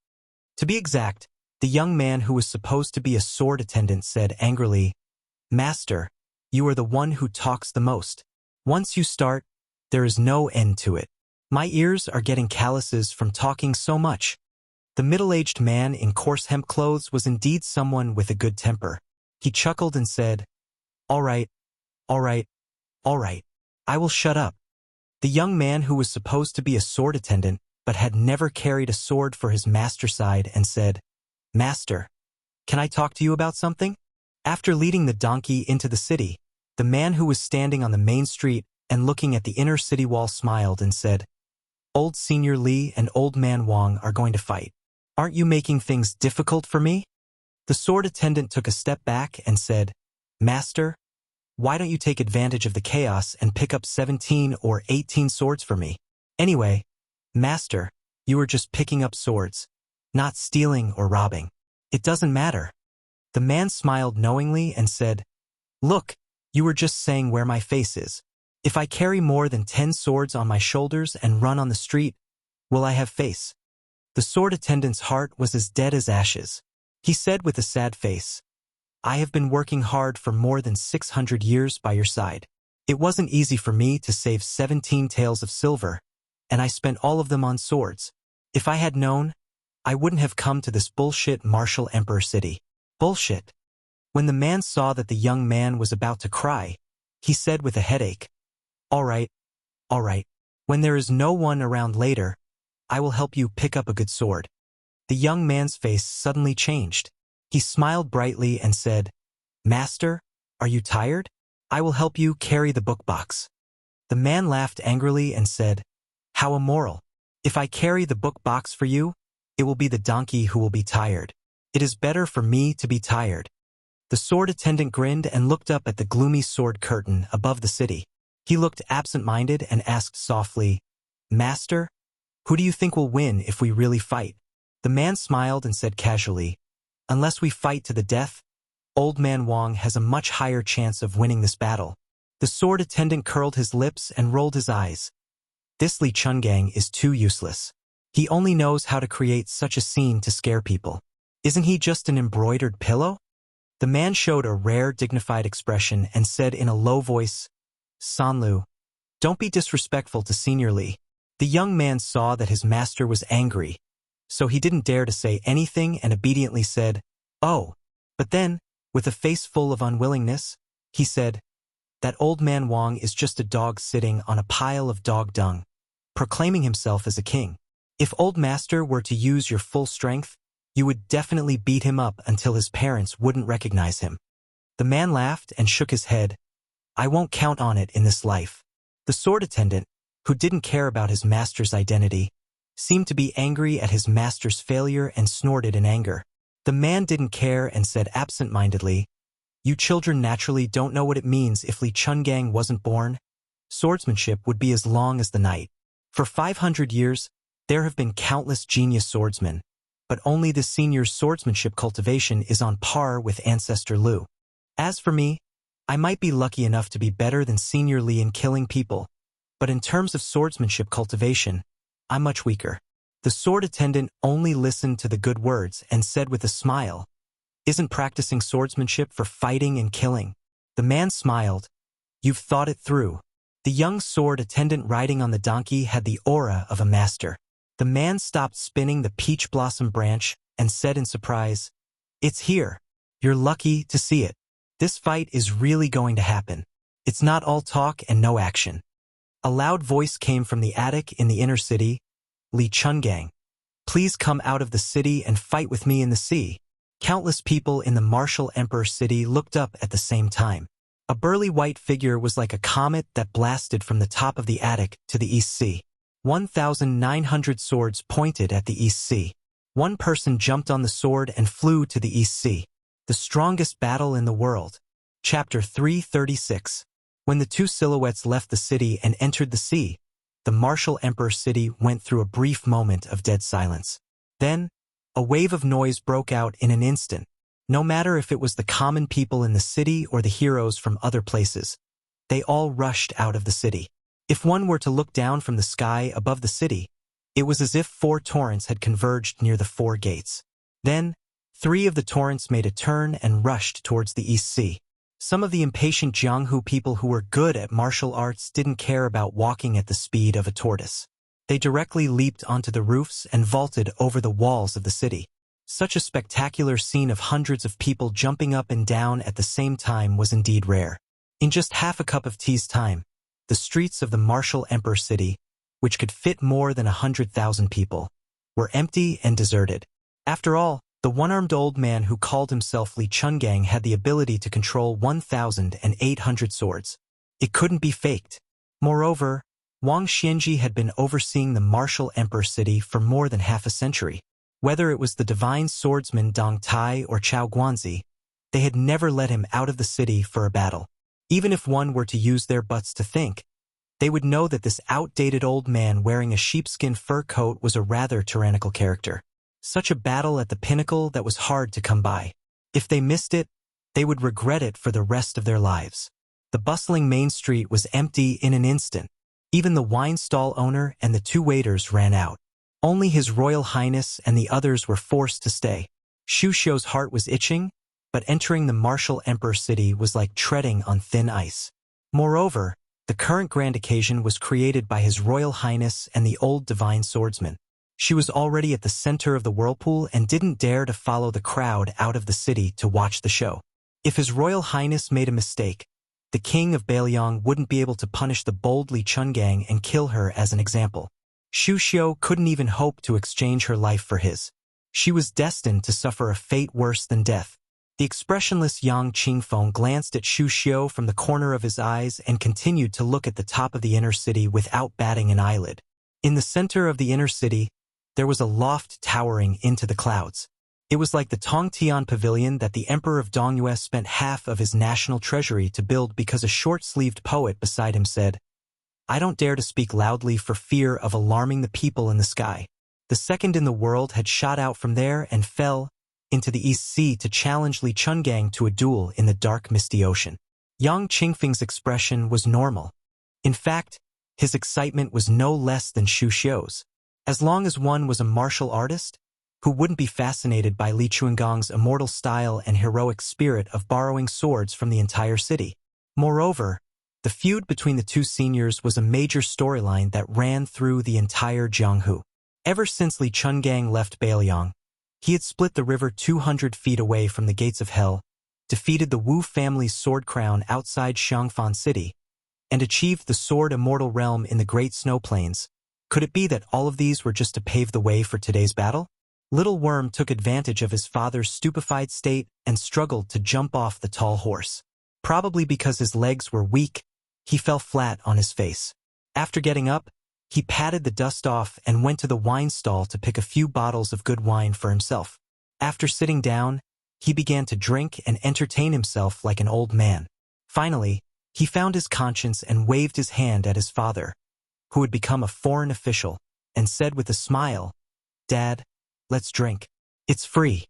To be exact, the young man who was supposed to be a sword attendant said angrily, "Master, you are the one who talks the most. Once you start, there is no end to it. My ears are getting calluses from talking so much." The middle-aged man in coarse hemp clothes was indeed someone with a good temper. He chuckled and said, "All right, all right, all right. I will shut up." The young man who was supposed to be a sword attendant but had never carried a sword for his master sighed and said, "Master, can I talk to you about something?" After leading the donkey into the city, the man who was standing on the main street and looking at the inner city wall smiled and said, "Old Senior Li and Old Man Wang are going to fight. Aren't you making things difficult for me?" The sword attendant took a step back and said, "Master, why don't you take advantage of the chaos and pick up 17 or 18 swords for me? Anyway, Master, you are just picking up swords, not stealing or robbing. It doesn't matter." The man smiled knowingly and said, "Look, you were just saying where my face is. If I carry more than 10 swords on my shoulders and run on the street, will I have face?" The sword attendant's heart was as dead as ashes. He said with a sad face, I have been working hard for more than 600 years by your side. It wasn't easy for me to save 17 taels of silver, and I spent all of them on swords. If I had known, I wouldn't have come to this bullshit martial emperor city. Bullshit. When the man saw that the young man was about to cry, he said with a headache, all right. When there is no one around later, I will help you pick up a good sword. The young man's face suddenly changed. He smiled brightly and said, Master, are you tired? I will help you carry the book box. The man laughed angrily and said, how immoral. If I carry the book box for you, it will be the donkey who will be tired. It is better for me to be tired. The sword attendant grinned and looked up at the gloomy sword curtain above the city. He looked absent-minded and asked softly, Master, who do you think will win if we really fight? The man smiled and said casually, unless we fight to the death, Old Man Wang has a much higher chance of winning this battle. The sword attendant curled his lips and rolled his eyes. This Li Chungang is too useless. He only knows how to create such a scene to scare people. Isn't he just an embroidered pillow? The man showed a rare, dignified expression and said in a low voice, Sanlu, don't be disrespectful to Senior Li. The young man saw that his master was angry, so he didn't dare to say anything and obediently said, oh. But then, with a face full of unwillingness, he said, that Old Man Wang is just a dog sitting on a pile of dog dung, proclaiming himself as a king. If Old Master were to use your full strength, you would definitely beat him up until his parents wouldn't recognize him. The man laughed and shook his head. I won't count on it in this life. The sword attendant, who didn't care about his master's identity, seemed to be angry at his master's failure and snorted in anger. The man didn't care and said absent-mindedly, you children naturally don't know what it means if Li Chungang wasn't born. Swordsmanship would be as long as the night. For 500 years, there have been countless genius swordsmen, but only the senior's swordsmanship cultivation is on par with Ancestor Lu. As for me, I might be lucky enough to be better than Senior Li in killing people, but in terms of swordsmanship cultivation, I'm much weaker. The sword attendant only listened to the good words and said with a smile, isn't practicing swordsmanship for fighting and killing? The man smiled. You've thought it through. The young sword attendant riding on the donkey had the aura of a master. The man stopped spinning the peach blossom branch and said in surprise, it's here. You're lucky to see it. This fight is really going to happen. It's not all talk and no action. A loud voice came from the attic in the inner city. Li Chungang, please come out of the city and fight with me in the sea. Countless people in the martial emperor city looked up at the same time. A burly white figure was like a comet that blasted from the top of the attic to the East Sea. 1,900 swords pointed at the East Sea. One person jumped on the sword and flew to the East Sea. The strongest battle in the world. Chapter 336. When the two silhouettes left the city and entered the sea, the martial emperor city went through a brief moment of dead silence. Then, a wave of noise broke out in an instant. No matter if it was the common people in the city or the heroes from other places, they all rushed out of the city. If one were to look down from the sky above the city, it was as if 4 torrents had converged near the 4 gates. Then, 3 of the torrents made a turn and rushed towards the East Sea. Some of the impatient Jianghu people who were good at martial arts didn't care about walking at the speed of a tortoise. They directly leaped onto the roofs and vaulted over the walls of the city. Such a spectacular scene of hundreds of people jumping up and down at the same time was indeed rare. In just half a cup of tea's time, the streets of the martial emperor city, which could fit more than 100,000 people, were empty and deserted. After all, the one-armed old man who called himself Li Chungang had the ability to control 1,800 swords. It couldn't be faked. Moreover, Wang Xianji had been overseeing the martial emperor city for more than half a century. Whether it was the divine swordsman Dong Tai or Chao Guanzi, they had never let him out of the city for a battle. Even if one were to use their butts to think, they would know that this outdated old man wearing a sheepskin fur coat was a rather tyrannical character. Such a battle at the pinnacle that was hard to come by. If they missed it, they would regret it for the rest of their lives. The bustling main street was empty in an instant. Even the wine stall owner and the 2 waiters ran out. Only His Royal Highness and the others were forced to stay. Shu Xiu's heart was itching, but entering the martial emperor city was like treading on thin ice. Moreover, the current grand occasion was created by His Royal Highness and the old divine swordsman. She was already at the center of the whirlpool and didn't dare to follow the crowd out of the city to watch the show. If His Royal Highness made a mistake, the king of Bailiang wouldn't be able to punish the bold Li Chungang and kill her as an example. Xu Xiu couldn't even hope to exchange her life for his. She was destined to suffer a fate worse than death. The expressionless Yang Qingfeng glanced at Xu Xiu from the corner of his eyes and continued to look at the top of the inner city without batting an eyelid. In the center of the inner city, there was a loft towering into the clouds. It was like the Tongtian Pavilion that the Emperor of Dongyue spent half of his national treasury to build because a short-sleeved poet beside him said, "I don't dare to speak loudly for fear of alarming the people in the sky." The second in the world had shot out from there and fell into the East Sea to challenge Li Chungang to a duel in the dark misty ocean. Yang Qingfeng's expression was normal. In fact, his excitement was no less than Xu Xiu's. As long as one was a martial artist, who wouldn't be fascinated by Li Chunggang's immortal style and heroic spirit of borrowing swords from the entire city? Moreover, the feud between the two seniors was a major storyline that ran through the entire Jianghu. Ever since Li Chungang left Bailiang, he had split the river 200 feet away from the gates of hell, defeated the Wu family's sword crown outside Xiangfan City, and achieved the sword immortal realm in the Great Snow Plains. Could it be that all of these were just to pave the way for today's battle? Little Worm took advantage of his father's stupefied state and struggled to jump off the tall horse. Probably because his legs were weak, he fell flat on his face. After getting up, he patted the dust off and went to the wine stall to pick a few bottles of good wine for himself. After sitting down, he began to drink and entertain himself like an old man. Finally, he found his conscience and waved his hand at his father, who had become a foreign official, and said with a smile, "Dad, let's drink. It's free."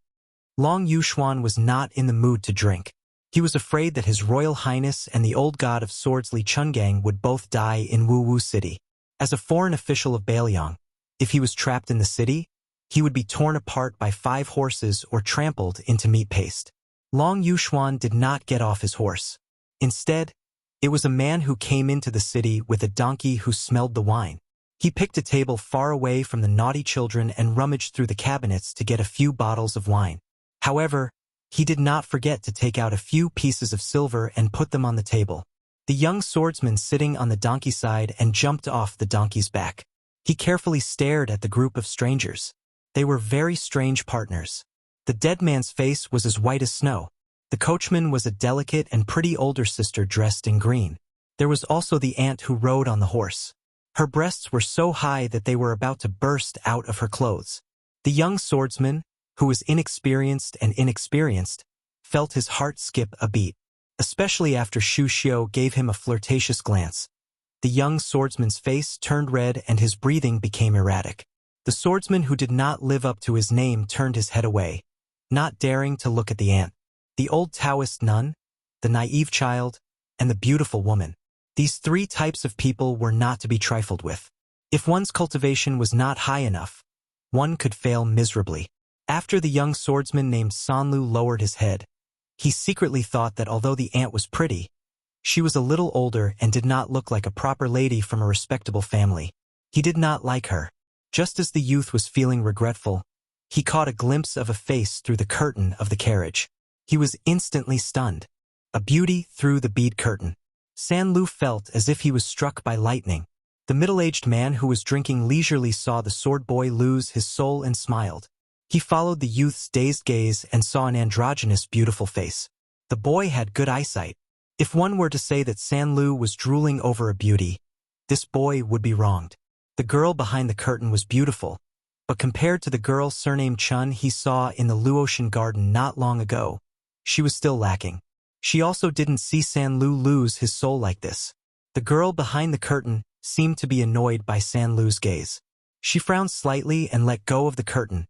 Long Yuxuan was not in the mood to drink. He was afraid that His Royal Highness and the old god of swords Li Chungang would both die in Wu City. As a foreign official of Bailiang, if he was trapped in the city, he would be torn apart by 5 horses or trampled into meat paste. Long Yuxuan did not get off his horse. Instead, it was a man who came into the city with a donkey who smelled the wine. He picked a table far away from the naughty children and rummaged through the cabinets to get a few bottles of wine. However, he did not forget to take out a few pieces of silver and put them on the table. The young swordsman sitting on the donkey's side and jumped off the donkey's back. He carefully stared at the group of strangers. They were very strange partners. The dead man's face was as white as snow. The coachman was a delicate and pretty older sister dressed in green. There was also the aunt who rode on the horse. Her breasts were so high that they were about to burst out of her clothes. The young swordsman, who was inexperienced, felt his heart skip a beat, especially after Xu Xiu gave him a flirtatious glance. The young swordsman's face turned red and his breathing became erratic. The swordsman who did not live up to his name turned his head away, not daring to look at the aunt, the old Taoist nun, the naive child, and the beautiful woman. These 3 types of people were not to be trifled with. If one's cultivation was not high enough, one could fail miserably. After the young swordsman named Sanlu lowered his head, he secretly thought that although the aunt was pretty, she was a little older and did not look like a proper lady from a respectable family. He did not like her. Just as the youth was feeling regretful, he caught a glimpse of a face through the curtain of the carriage. He was instantly stunned. A beauty through the bead curtain. Sanlu felt as if he was struck by lightning. The middle-aged man who was drinking leisurely saw the sword boy lose his soul and smiled. He followed the youth's dazed gaze and saw an androgynous, beautiful face. The boy had good eyesight. If one were to say that Sanlu was drooling over a beauty, this boy would be wronged. The girl behind the curtain was beautiful, but compared to the girl surnamed Chun he saw in the Luotian garden not long ago, she was still lacking. She also didn't see Sanlu lose his soul like this. The girl behind the curtain seemed to be annoyed by Sanlu's gaze. She frowned slightly and let go of the curtain,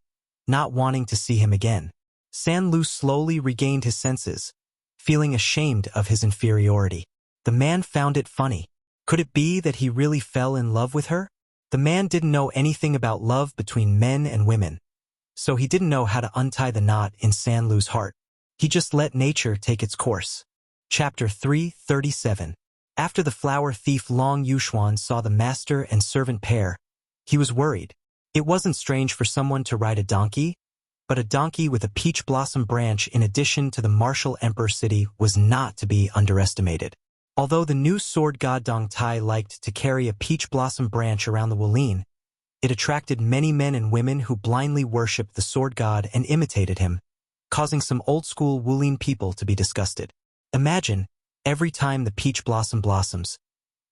not wanting to see him again. Sanlu slowly regained his senses, feeling ashamed of his inferiority. The man found it funny. Could it be that he really fell in love with her? The man didn't know anything about love between men and women, so he didn't know how to untie the knot in Sanlu's heart. He just let nature take its course. Chapter 337. After the flower thief Long Yuxuan saw the master and servant pair, he was worried. It wasn't strange for someone to ride a donkey, but a donkey with a peach blossom branch in addition to the martial emperor city was not to be underestimated. Although the new sword god Dong Tai liked to carry a peach blossom branch around the Wulin, it attracted many men and women who blindly worshipped the sword god and imitated him, causing some old-school Wulin people to be disgusted. Imagine, every time the peach blossom blossoms,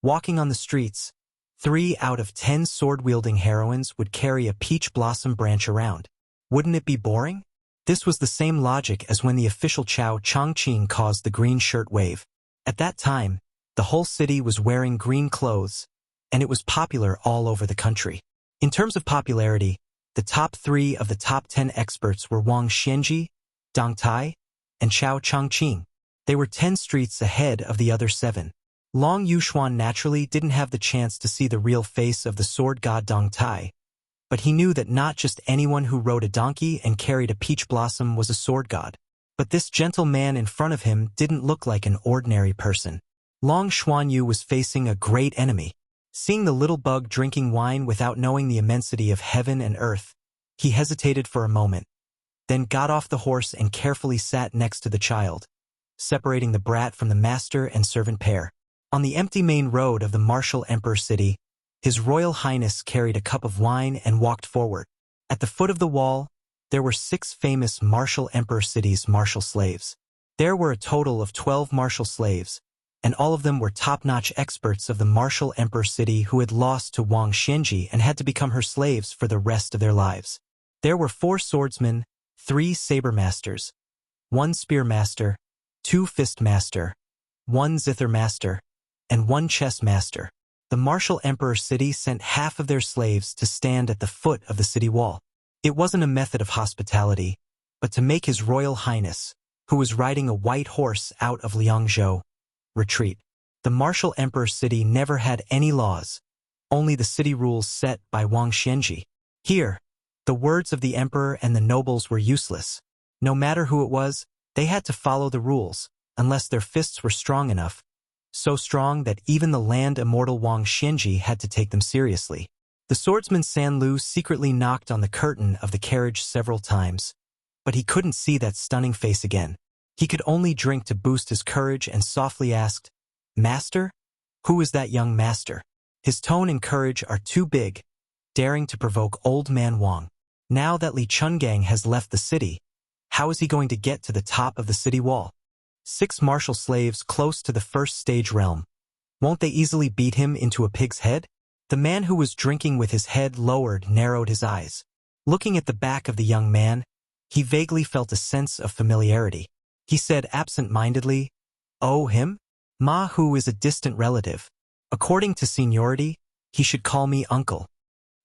walking on the streets, 3 out of 10 sword-wielding heroines would carry a peach blossom branch around. Wouldn't it be boring? This was the same logic as when the official Chao Chongqing caused the green shirt wave. At that time, the whole city was wearing green clothes, and it was popular all over the country. In terms of popularity, the top 3 of the top 10 experts were Wang Xianji, Dong Tai, and Chao Chongqing. They were 10 streets ahead of the other 7. Long Yuxuan naturally didn't have the chance to see the real face of the sword god Dong Tai, but he knew that not just anyone who rode a donkey and carried a peach blossom was a sword god. But this gentle man in front of him didn't look like an ordinary person. Long Xuanyu was facing a great enemy. Seeing the little bug drinking wine without knowing the immensity of heaven and earth, he hesitated for a moment, then got off the horse and carefully sat next to the child, separating the brat from the master and servant pair. On the empty main road of the martial emperor city, His Royal Highness carried a cup of wine and walked forward. At the foot of the wall, there were 6 famous martial emperor cities' martial slaves. There were a total of 12 martial slaves, and all of them were top-notch experts of the martial emperor city who had lost to Wang Xianji and had to become her slaves for the rest of their lives. There were 4 swordsmen, 3 saber masters, 1 spear master, 2 fist master, 1 zither master, and 1 chess master. The martial emperor city sent half of their slaves to stand at the foot of the city wall. It wasn't a method of hospitality, but to make His Royal Highness, who was riding a white horse out of Liangzhou, retreat. The martial emperor city never had any laws, only the city rules set by Wang Xianji. Here, the words of the emperor and the nobles were useless. No matter who it was, they had to follow the rules, unless their fists were strong enough, so strong that even the land immortal Wang Xianji had to take them seriously. The swordsman San Lu secretly knocked on the curtain of the carriage several times, but he couldn't see that stunning face again. He could only drink to boost his courage and softly asked, "Master? Who is that young master?" His tone and courage are too big, daring to provoke old man Wang. Now that Li Chungang has left the city, how is he going to get to the top of the city wall? 6 martial slaves close to the first stage realm. Won't they easily beat him into a pig's head? The man who was drinking with his head lowered narrowed his eyes. Looking at the back of the young man, he vaguely felt a sense of familiarity. He said absent-mindedly, "Oh, him? Ma Hu is a distant relative. According to seniority, he should call me uncle."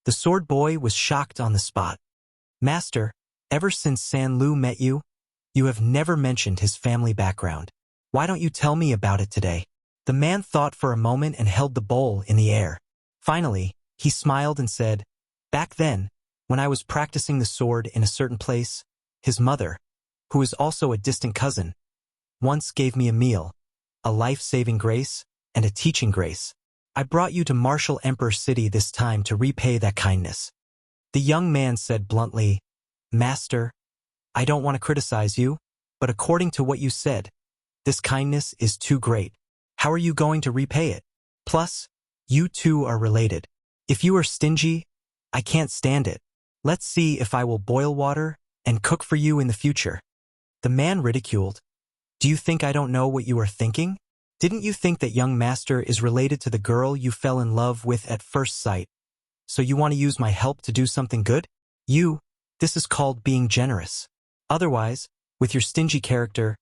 The sword boy was shocked on the spot. "Master, ever since San Lu met you, you have never mentioned his family background. Why don't you tell me about it today?" The man thought for a moment and held the bowl in the air. Finally, he smiled and said, "Back then, when I was practicing the sword in a certain place, his mother, who is also a distant cousin, once gave me a meal, a life-saving grace, and a teaching grace. I brought you to Martial Emperor City this time to repay that kindness." The young man said bluntly, "Master, I don't want to criticize you, but according to what you said, this kindness is too great. How are you going to repay it? Plus, you two are related. If you are stingy, I can't stand it. Let's see if I will boil water and cook for you in the future." The man ridiculed, "Do you think I don't know what you are thinking? Didn't you think that young master is related to the girl you fell in love with at first sight? So you want to use my help to do something good? This is called being generous. Otherwise, with your stingy character,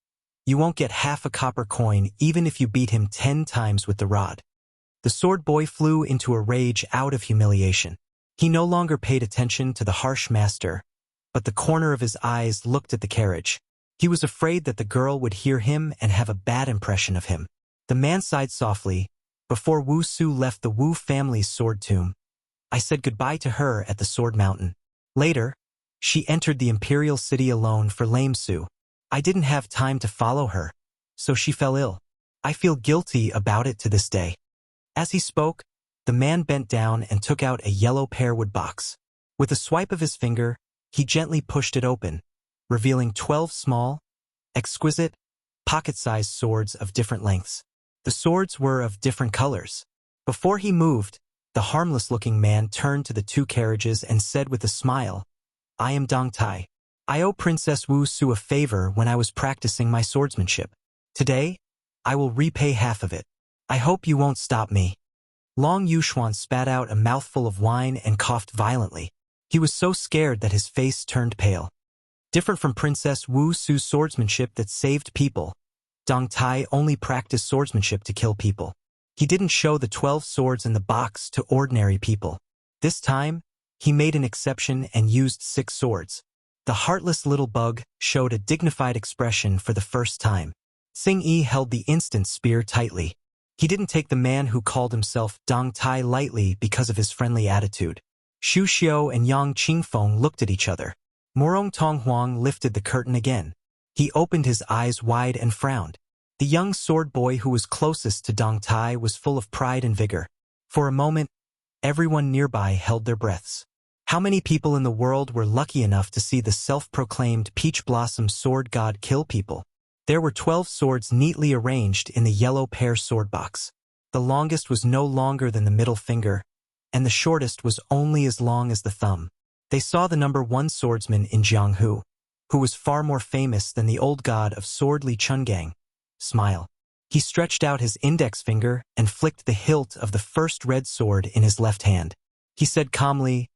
you won't get half a copper coin even if you beat him 10 times with the rod." The sword boy flew into a rage out of humiliation. He no longer paid attention to the harsh master, but the corner of his eyes looked at the carriage. He was afraid that the girl would hear him and have a bad impression of him. The man sighed softly. "Before Wu Su left the Wu family's sword tomb, I said goodbye to her at the Sword Mountain. Later, she entered the imperial city alone for Lame Su. I didn't have time to follow her, so she fell ill. I feel guilty about it to this day." As he spoke, the man bent down and took out a yellow pearwood box. With a swipe of his finger, he gently pushed it open, revealing 12 small, exquisite, pocket-sized swords of different lengths. The swords were of different colors. Before he moved, the harmless-looking man turned to the two carriages and said with a smile, "I am Dong Tai. I owe Princess Wuxia a favor when I was practicing my swordsmanship. Today, I will repay half of it. I hope you won't stop me." Long Yuxuan spat out a mouthful of wine and coughed violently. He was so scared that his face turned pale. Different from Princess Wuxia's swordsmanship that saved people, Dong Tai only practiced swordsmanship to kill people. He didn't show the 12 swords in the box to ordinary people. This time, he made an exception and used 6 swords. The heartless little bug showed a dignified expression for the first time. Xing Yi held the instant spear tightly. He didn't take the man who called himself Dong Tai lightly because of his friendly attitude. Xu Xiao and Yang Qingfeng looked at each other. Morong Tonghuang lifted the curtain again. He opened his eyes wide and frowned. The young sword boy who was closest to Dong Tai was full of pride and vigor. For a moment, everyone nearby held their breaths. How many people in the world were lucky enough to see the self-proclaimed Peach Blossom sword god kill people? There were 12 swords neatly arranged in the yellow pear sword box. The longest was no longer than the middle finger, and the shortest was only as long as the thumb. They saw the number 1 swordsman in Jianghu, who was far more famous than the old god of sword Li Chungang. Smile. He stretched out his index finger and flicked the hilt of the first red sword in his left hand. He said calmly,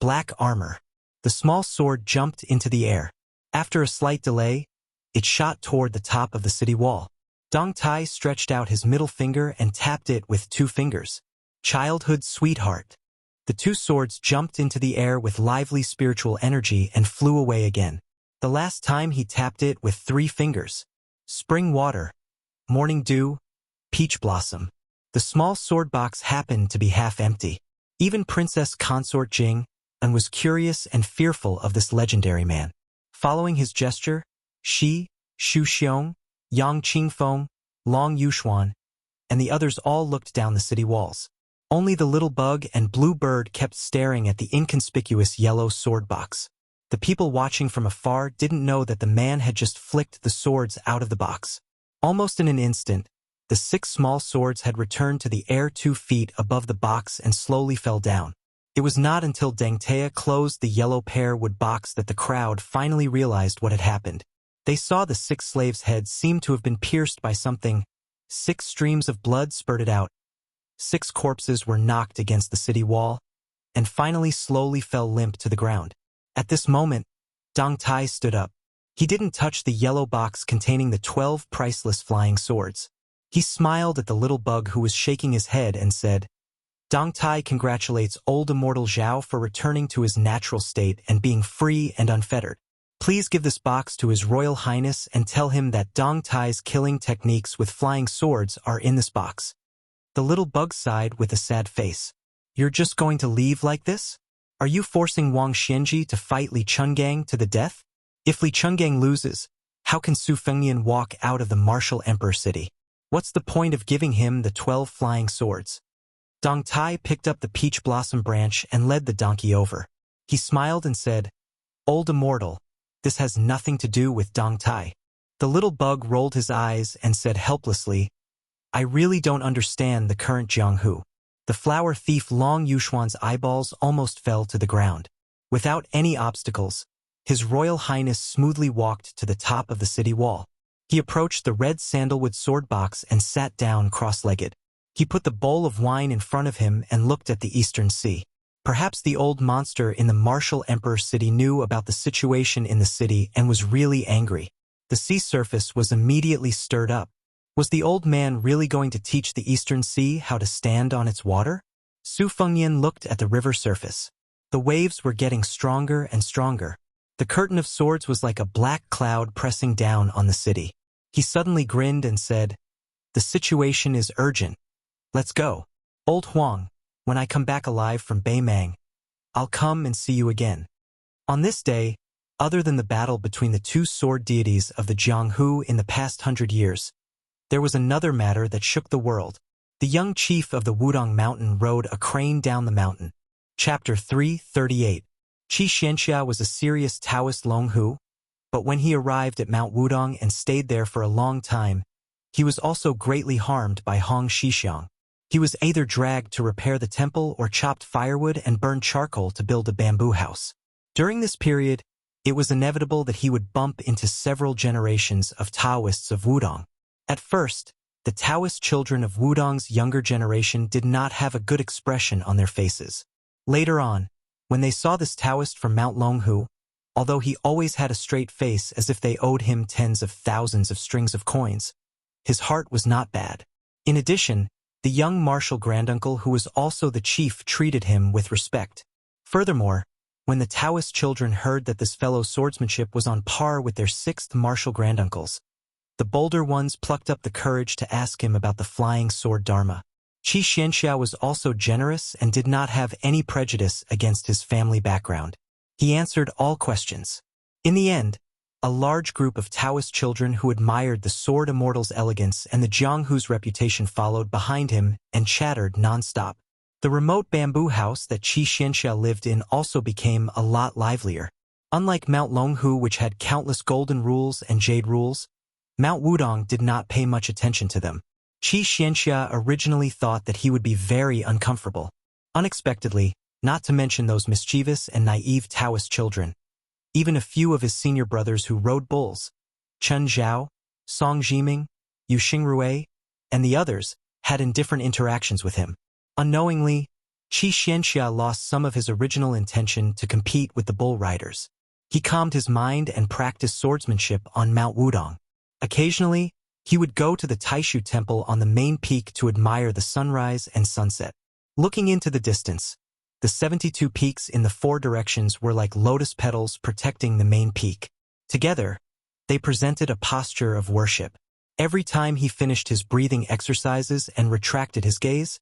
"Black armor." The small sword jumped into the air. After a slight delay, it shot toward the top of the city wall. Dong Tai stretched out his middle finger and tapped it with 2 fingers. "Childhood sweetheart." The 2 swords jumped into the air with lively spiritual energy and flew away again. The last time he tapped it with 3 fingers. "Spring water, morning dew, peach blossom." The small sword box happened to be half empty. Even Princess Consort Jing was curious and fearful of this legendary man. Following his gesture, Xu Xiong, Yang Qingfeng, Long Yuxuan, and the others all looked down the city walls. Only the little bug and blue bird kept staring at the inconspicuous yellow sword box. The people watching from afar didn't know that the man had just flicked the swords out of the box. Almost in an instant, the 6 small swords had returned to the air 2 feet above the box and slowly fell down. It was not until Deng Tea closed the yellow pearwood box that the crowd finally realized what had happened. They saw the 6 slaves' heads seem to have been pierced by something. 6 streams of blood spurted out. 6 corpses were knocked against the city wall, and finally slowly fell limp to the ground. At this moment, Dong Tai stood up. He didn't touch the yellow box containing the 12 priceless flying swords. He smiled at the little bug who was shaking his head and said, "Dong Tai congratulates old immortal Zhao for returning to his natural state and being free and unfettered. Please give this box to His Royal Highness and tell him that Dong Tai's killing techniques with flying swords are in this box." The little bug sighed with a sad face. "You're just going to leave like this? Are you forcing Wang Xianji to fight Li Chungang to the death? If Li Chungang loses, how can Su Fengnian walk out of the martial emperor city? What's the point of giving him the 12 flying swords?" Dong Tai picked up the peach blossom branch and led the donkey over. He smiled and said, "Old immortal, this has nothing to do with Dong Tai." The little bug rolled his eyes and said helplessly, "I really don't understand the current Jianghu." The flower thief Long Yuxuan's eyeballs almost fell to the ground. Without any obstacles, His Royal Highness smoothly walked to the top of the city wall. He approached the red sandalwood sword box and sat down cross-legged. He put the bowl of wine in front of him and looked at the eastern sea. Perhaps the old monster in the martial emperor city knew about the situation in the city and was really angry. The sea surface was immediately stirred up. Was the old man really going to teach the eastern sea how to stand on its water? Su Fengnian looked at the river surface. The waves were getting stronger and stronger. The curtain of swords was like a black cloud pressing down on the city. He suddenly grinned and said, "The situation is urgent. Let's go. Old Huang, when I come back alive from Beimang, I'll come and see you again." On this day, Other than the battle between the two sword deities of the Jianghu in the past 100 years, there was another matter that shook the world. The young chief of the Wudong Mountain rode a crane down the mountain. Chapter 338. Qi Xianxia was a serious Taoist Longhu, but when he arrived at Mount Wudong and stayed there for a long time, he was also greatly harmed by Hong Shixiang. He was either dragged to repair the temple or chopped firewood and burned charcoal to build a bamboo house. During this period, it was inevitable that he would bump into several generations of Taoists of Wudong. At first, the Taoist children of Wudong's younger generation did not have a good expression on their faces. Later on, when they saw this Taoist from Mount Longhu, although he always had a straight face as if they owed him tens of thousands of strings of coins, his heart was not bad. In addition, the young martial granduncle who was also the chief treated him with respect. Furthermore, when the Taoist children heard that this fellow's swordsmanship was on par with their sixth martial granduncles, the bolder ones plucked up the courage to ask him about the flying sword dharma. Qi Xianxia was also generous and did not have any prejudice against his family background. He answered all questions. In the end, a large group of Taoist children who admired the sword immortal's elegance and the Jianghu's reputation followed behind him and chattered non-stop. The remote bamboo house that Qi Xianxia lived in also became a lot livelier. Unlike Mount Longhu, which had countless golden rules and jade rules, Mount Wudong did not pay much attention to them. Qi Xianxia originally thought that he would be very uncomfortable. Unexpectedly, not to mention those mischievous and naive Taoist children, even a few of his senior brothers who rode bulls, Chen Zhao, Song Jiming, Yu Xingrui, and the others, had indifferent interactions with him. Unknowingly, Qi Xianxia lost some of his original intention to compete with the bull riders. He calmed his mind and practiced swordsmanship on Mount Wudong. Occasionally, he would go to the Taishu Temple on the main peak to admire the sunrise and sunset. Looking into the distance, the 72 peaks in the four directions were like lotus petals protecting the main peak. Together, they presented a posture of worship. Every time he finished his breathing exercises and retracted his gaze,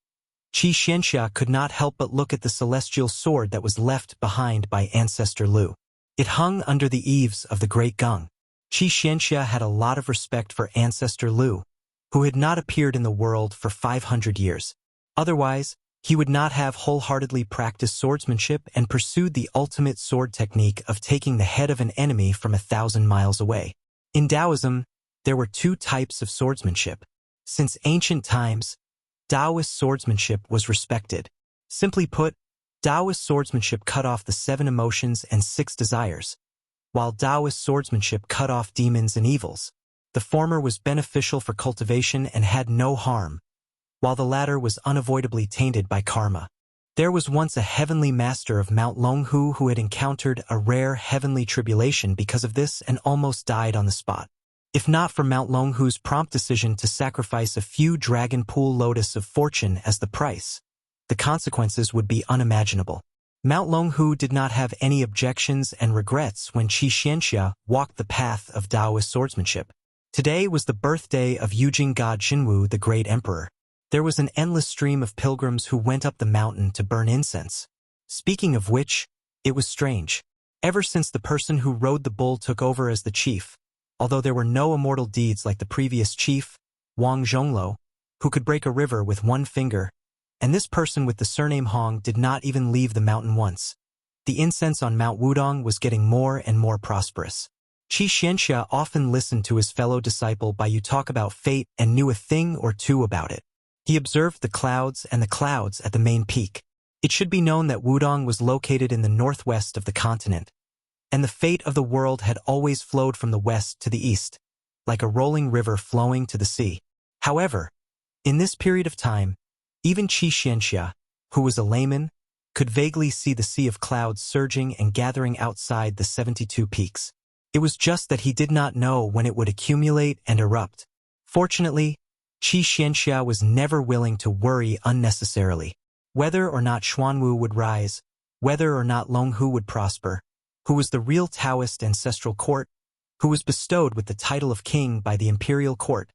Qi Xianxia could not help but look at the celestial sword that was left behind by Ancestor Lu. It hung under the eaves of the Great Gung. Qi Xianxia had a lot of respect for Ancestor Lu, who had not appeared in the world for 500 years. Otherwise, he would not have wholeheartedly practiced swordsmanship and pursued the ultimate sword technique of taking the head of an enemy from 1,000 miles away. In Taoism, there were two types of swordsmanship. Since ancient times, Taoist swordsmanship was respected. Simply put, Taoist swordsmanship cut off the 7 emotions and 6 desires, while Taoist swordsmanship cut off demons and evils. The former was beneficial for cultivation and had no harm, while the latter was unavoidably tainted by karma. There was once a heavenly master of Mount Longhu who had encountered a rare heavenly tribulation because of this and almost died on the spot. If not for Mount Longhu's prompt decision to sacrifice a few dragon pool lotus of fortune as the price, the consequences would be unimaginable. Mount Longhu did not have any objections and regrets when Qi Xianxia walked the path of Taoist swordsmanship. Today was the birthday of Yujing God Xinwu, the great emperor. There was an endless stream of pilgrims who went up the mountain to burn incense. Speaking of which, it was strange. Ever since the person who rode the bull took over as the chief, although there were no immortal deeds like the previous chief, Wang Zhonglo, who could break a river with one finger, and this person with the surname Hong did not even leave the mountain once. The incense on Mount Wudong was getting more and more prosperous. Qi Xianxia often listened to his fellow disciple Bai Yu talk about fate and knew a thing or two about it. He observed the clouds and the clouds at the main peak. It should be known that Wudong was located in the northwest of the continent, and the fate of the world had always flowed from the west to the east, like a rolling river flowing to the sea. However, in this period of time, even Qi Xianxia, who was a layman, could vaguely see the sea of clouds surging and gathering outside the 72 peaks. It was just that he did not know when it would accumulate and erupt. Fortunately, Qi Xianxia was never willing to worry unnecessarily. Whether or not Xuanwu would rise, whether or not Longhu would prosper, who was the real Taoist ancestral court, who was bestowed with the title of king by the imperial court,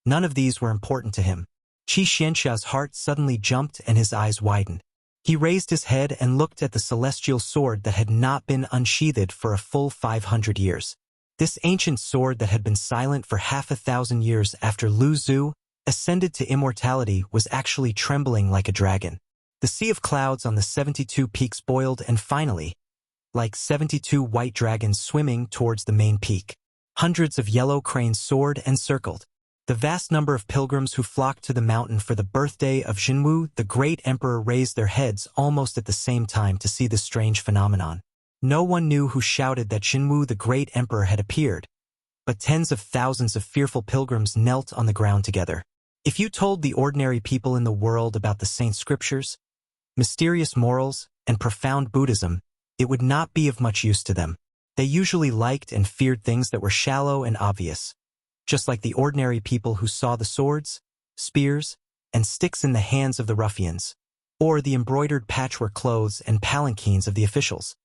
none of these were important to him. Qi Xianxia's heart suddenly jumped and his eyes widened. He raised his head and looked at the celestial sword that had not been unsheathed for a full 500 years. This ancient sword that had been silent for half 1,000 years after Lu Zhu ascended to immortality was actually trembling like a dragon. The sea of clouds on the 72 peaks boiled and finally, like 72 white dragons swimming towards the main peak. Hundreds of yellow cranes soared and circled. The vast number of pilgrims who flocked to the mountain for the birthday of Jinwu, the great emperor, raised their heads almost at the same time to see this strange phenomenon. No one knew who shouted that Jinwu, the great emperor, had appeared, but tens of thousands of fearful pilgrims knelt on the ground together. If you told the ordinary people in the world about the saint scriptures, mysterious morals, and profound Buddhism, it would not be of much use to them. They usually liked and feared things that were shallow and obvious, just like the ordinary people who saw the swords, spears, and sticks in the hands of the ruffians, or the embroidered patchwork clothes and palanquins of the officials.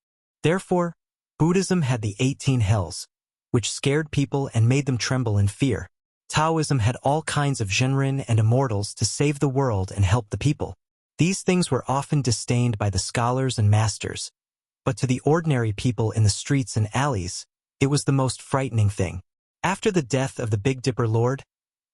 Therefore, Buddhism had the 18 hells, which scared people and made them tremble in fear. Taoism had all kinds of Zhenren and immortals to save the world and help the people. These things were often disdained by the scholars and masters, but to the ordinary people in the streets and alleys, it was the most frightening thing. After the death of the Big Dipper Lord,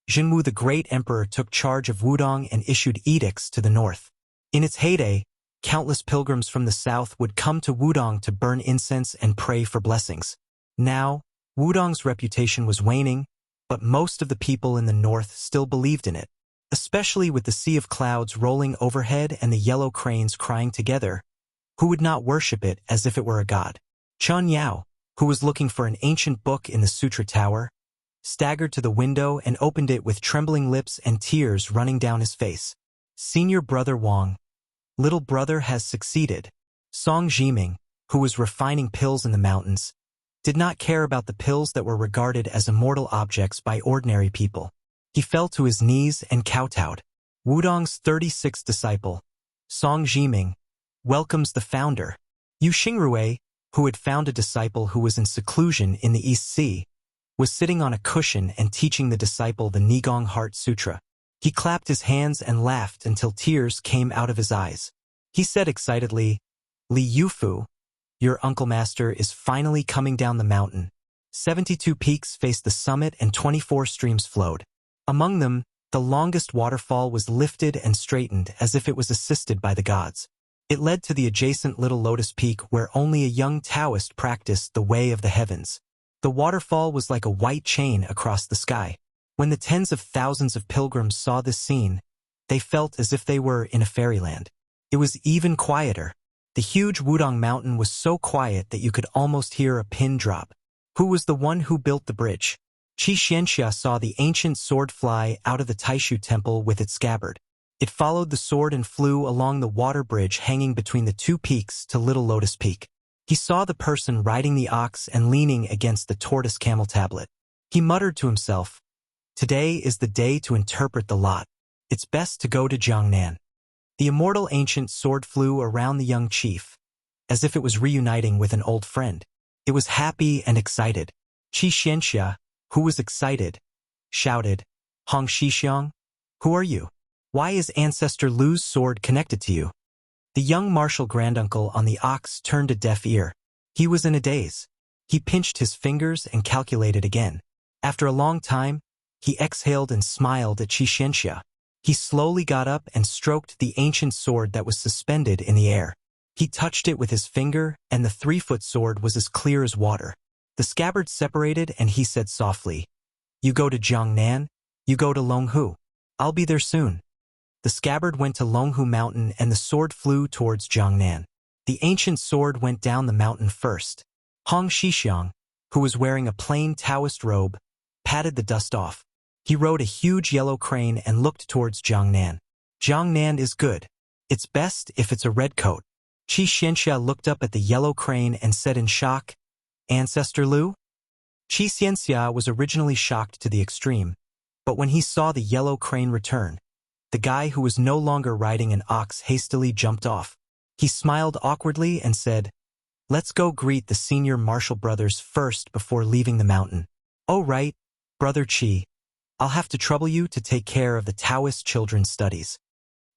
Jinwu the Great Emperor took charge of Wudong and issued edicts to the north. In its heyday, countless pilgrims from the south would come to Wudong to burn incense and pray for blessings. Now, Wudong's reputation was waning, but most of the people in the north still believed in it, especially with the sea of clouds rolling overhead and the yellow cranes crying together. Who would not worship it as if it were a god? Chun Yao, who was looking for an ancient book in the Sutra Tower, staggered to the window and opened it with trembling lips and tears running down his face. Senior Brother Wang, little brother has succeeded. Song Jiming, who was refining pills in the mountains, did not care about the pills that were regarded as immortal objects by ordinary people. He fell to his knees and kowtowed. Wudong's 36th disciple, Song Jiming, welcomes the founder. Yu Xingrui, who had found a disciple who was in seclusion in the East Sea, was sitting on a cushion and teaching the disciple the Nigong Heart Sutra. He clapped his hands and laughed until tears came out of his eyes. He said excitedly, "Li Yufu, your uncle master is finally coming down the mountain." 72 peaks faced the summit and 24 streams flowed. Among them, the longest waterfall was lifted and straightened as if it was assisted by the gods. It led to the adjacent Little Lotus Peak where only a young Taoist practiced the way of the heavens. The waterfall was like a white chain across the sky. When the tens of thousands of pilgrims saw this scene, they felt as if they were in a fairyland. It was even quieter. The huge Wudong mountain was so quiet that you could almost hear a pin drop. Who was the one who built the bridge? Qi Xianxia saw the ancient sword fly out of the Taishu temple with its scabbard. It followed the sword and flew along the water bridge hanging between the two peaks to Little Lotus Peak. He saw the person riding the ox and leaning against the tortoise camel tablet. He muttered to himself, "Today is the day to interpret the lot. It's best to go to Jiangnan." The immortal ancient sword flew around the young chief, as if it was reuniting with an old friend. It was happy and excited. Qi Xianxia, who was excited, shouted, "Hong Shixiang, who are you? Why is Ancestor Lu's sword connected to you?" The young martial granduncle on the ox turned a deaf ear. He was in a daze. He pinched his fingers and calculated again. After a long time, he exhaled and smiled at Qi Xianxia. He slowly got up and stroked the ancient sword that was suspended in the air. He touched it with his finger, and the 3-foot sword was as clear as water. The scabbard separated, and he said softly, "You go to Jiangnan, you go to Longhu. I'll be there soon." The scabbard went to Longhu Mountain, and the sword flew towards Jiangnan. The ancient sword went down the mountain first. Hong Shixiang, who was wearing a plain Taoist robe, patted the dust off. He rode a huge yellow crane and looked towards Jiangnan. "Jiangnan is good. It's best if it's a red coat." Qi Xianxia looked up at the yellow crane and said in shock, "Ancestor Lu?" Qi Xianxia was originally shocked to the extreme, but when he saw the yellow crane return, the guy who was no longer riding an ox hastily jumped off. He smiled awkwardly and said, "Let's go greet the senior martial brothers first before leaving the mountain." "Oh right, Brother Qi. I'll have to trouble you to take care of the Taoist children's studies."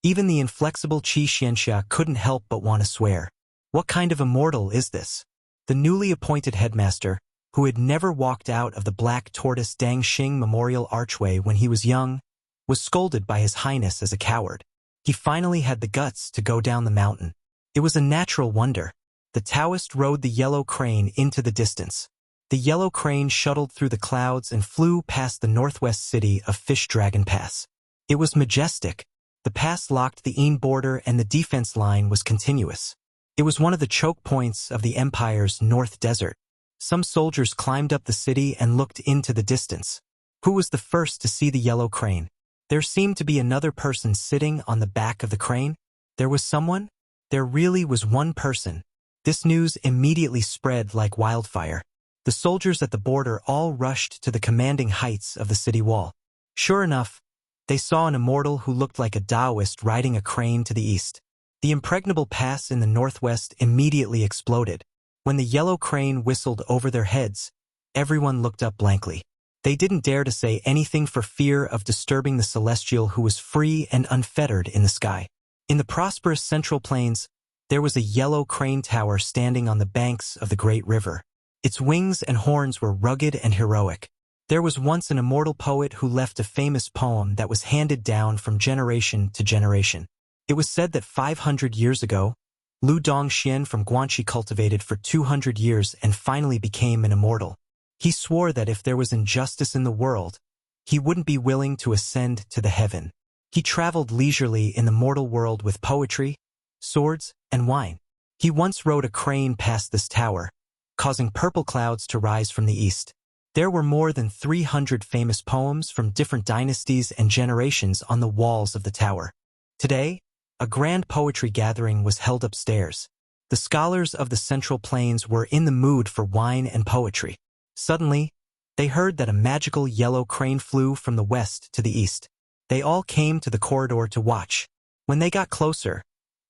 Even the inflexible Qi Xianxia couldn't help but want to swear. What kind of immortal is this? The newly appointed headmaster, who had never walked out of the Black Tortoise Dangxing Memorial Archway when he was young, was scolded by His Highness as a coward. He finally had the guts to go down the mountain. It was a natural wonder. The Taoist rode the yellow crane into the distance. The yellow crane shuttled through the clouds and flew past the northwest city of Fish Dragon Pass. It was majestic. The pass locked the Een border and the defense line was continuous. It was one of the choke points of the Empire's North Desert. Some soldiers climbed up the city and looked into the distance. Who was the first to see the yellow crane? There seemed to be another person sitting on the back of the crane. There was someone? There really was one person. This news immediately spread like wildfire. The soldiers at the border all rushed to the commanding heights of the city wall. Sure enough, they saw an immortal who looked like a Taoist riding a crane to the east. The impregnable pass in the northwest immediately exploded. When the yellow crane whistled over their heads, everyone looked up blankly. They didn't dare to say anything for fear of disturbing the celestial who was free and unfettered in the sky. In the prosperous Central Plains, there was a yellow crane tower standing on the banks of the great river. Its wings and horns were rugged and heroic. There was once an immortal poet who left a famous poem that was handed down from generation to generation. It was said that 500 years ago, Lu Dongxian from Guanxi cultivated for 200 years and finally became an immortal. He swore that if there was injustice in the world, he wouldn't be willing to ascend to the heaven. He traveled leisurely in the mortal world with poetry, swords, and wine. He once rode a crane past this tower, causing purple clouds to rise from the east. There were more than 300 famous poems from different dynasties and generations on the walls of the tower. Today, a grand poetry gathering was held upstairs. The scholars of the Central Plains were in the mood for wine and poetry. Suddenly, they heard that a magical yellow crane flew from the west to the east. They all came to the corridor to watch. When they got closer,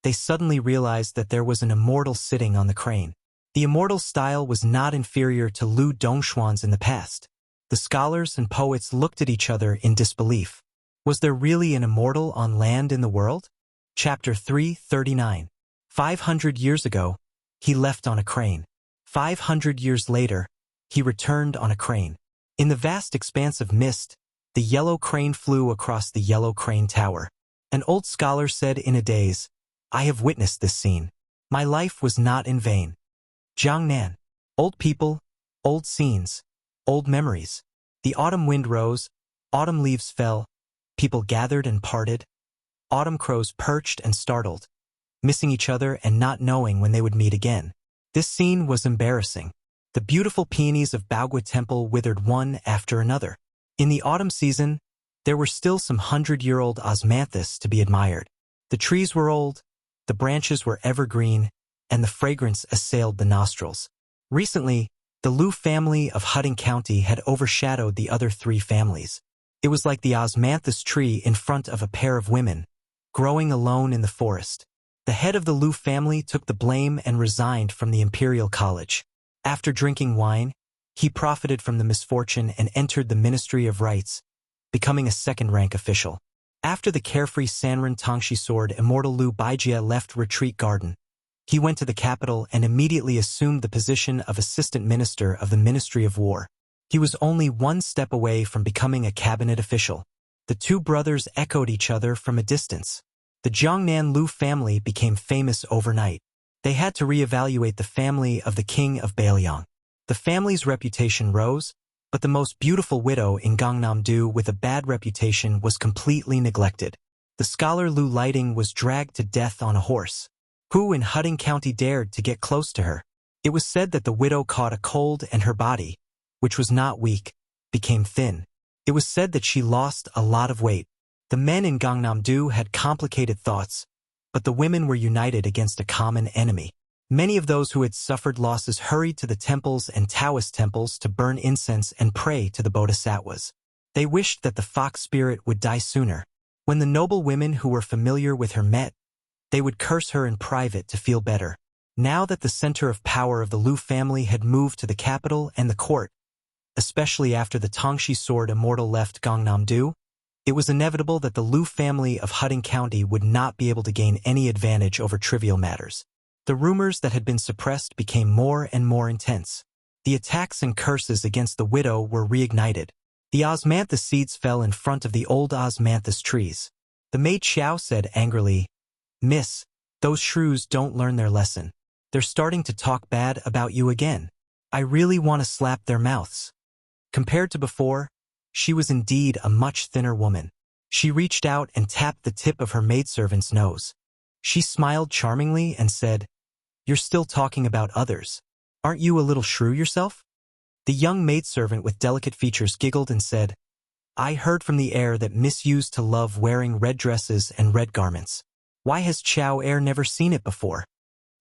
they suddenly realized that there was an immortal sitting on the crane. The immortal style was not inferior to Lu Dongshuan's in the past. The scholars and poets looked at each other in disbelief. Was there really an immortal on land in the world? Chapter 339. 500 years ago, he left on a crane. 500 years later, he returned on a crane. In the vast expanse of mist, the yellow crane flew across the yellow crane tower. An old scholar said in a daze, "I have witnessed this scene. My life was not in vain." Jiangnan. Old people, old scenes, old memories. The autumn wind rose, autumn leaves fell, people gathered and parted. Autumn crows perched and startled, missing each other and not knowing when they would meet again. This scene was embarrassing. The beautiful peonies of Baogua Temple withered one after another. In the autumn season, there were still some 100-year-old osmanthus to be admired. The trees were old, the branches were evergreen, and the fragrance assailed the nostrils. Recently, the Lu family of Hutting County had overshadowed the other three families. It was like the osmanthus tree in front of a pair of women, growing alone in the forest. The head of the Lu family took the blame and resigned from the Imperial College. After drinking wine, he profited from the misfortune and entered the Ministry of Rights, becoming a second-rank official. After the carefree Sanren Tongshi sword, immortal Lu Baijia left Retreat Garden. He went to the capital and immediately assumed the position of Assistant Minister of the Ministry of War. He was only one step away from becoming a cabinet official. The two brothers echoed each other from a distance. The Jiangnan Lu family became famous overnight. They had to reevaluate the family of the king of Bailiang. The family's reputation rose, but the most beautiful widow in Gangnam-do with a bad reputation was completely neglected. The scholar Lu Lighting was dragged to death on a horse. Who in Hutting County dared to get close to her? It was said that the widow caught a cold and her body, which was not weak, became thin. It was said that she lost a lot of weight. The men in Gangnam-do had complicated thoughts, but the women were united against a common enemy. Many of those who had suffered losses hurried to the temples and Taoist temples to burn incense and pray to the bodhisattvas. They wished that the fox spirit would die sooner. When the noble women who were familiar with her met, they would curse her in private to feel better. Now that the center of power of the Lu family had moved to the capital and the court, especially after the Tongshi sword immortal left Gangnam-do, It was inevitable that the Liu family of Hutting County would not be able to gain any advantage over trivial matters. The rumors that had been suppressed became more and more intense. The attacks and curses against the widow were reignited. The osmanthus seeds fell in front of the old osmanthus trees. The maid Xiao said angrily, "Miss, those shrews don't learn their lesson. They're starting to talk bad about you again. I really want to slap their mouths." Compared to before, she was indeed a much thinner woman. She reached out and tapped the tip of her maidservant's nose. She smiled charmingly and said, "You're still talking about others. Aren't you a little shrew yourself?" The young maidservant with delicate features giggled and said, "I heard from the air that Miss used to love wearing red dresses and red garments. Why has Chao Air never seen it before?"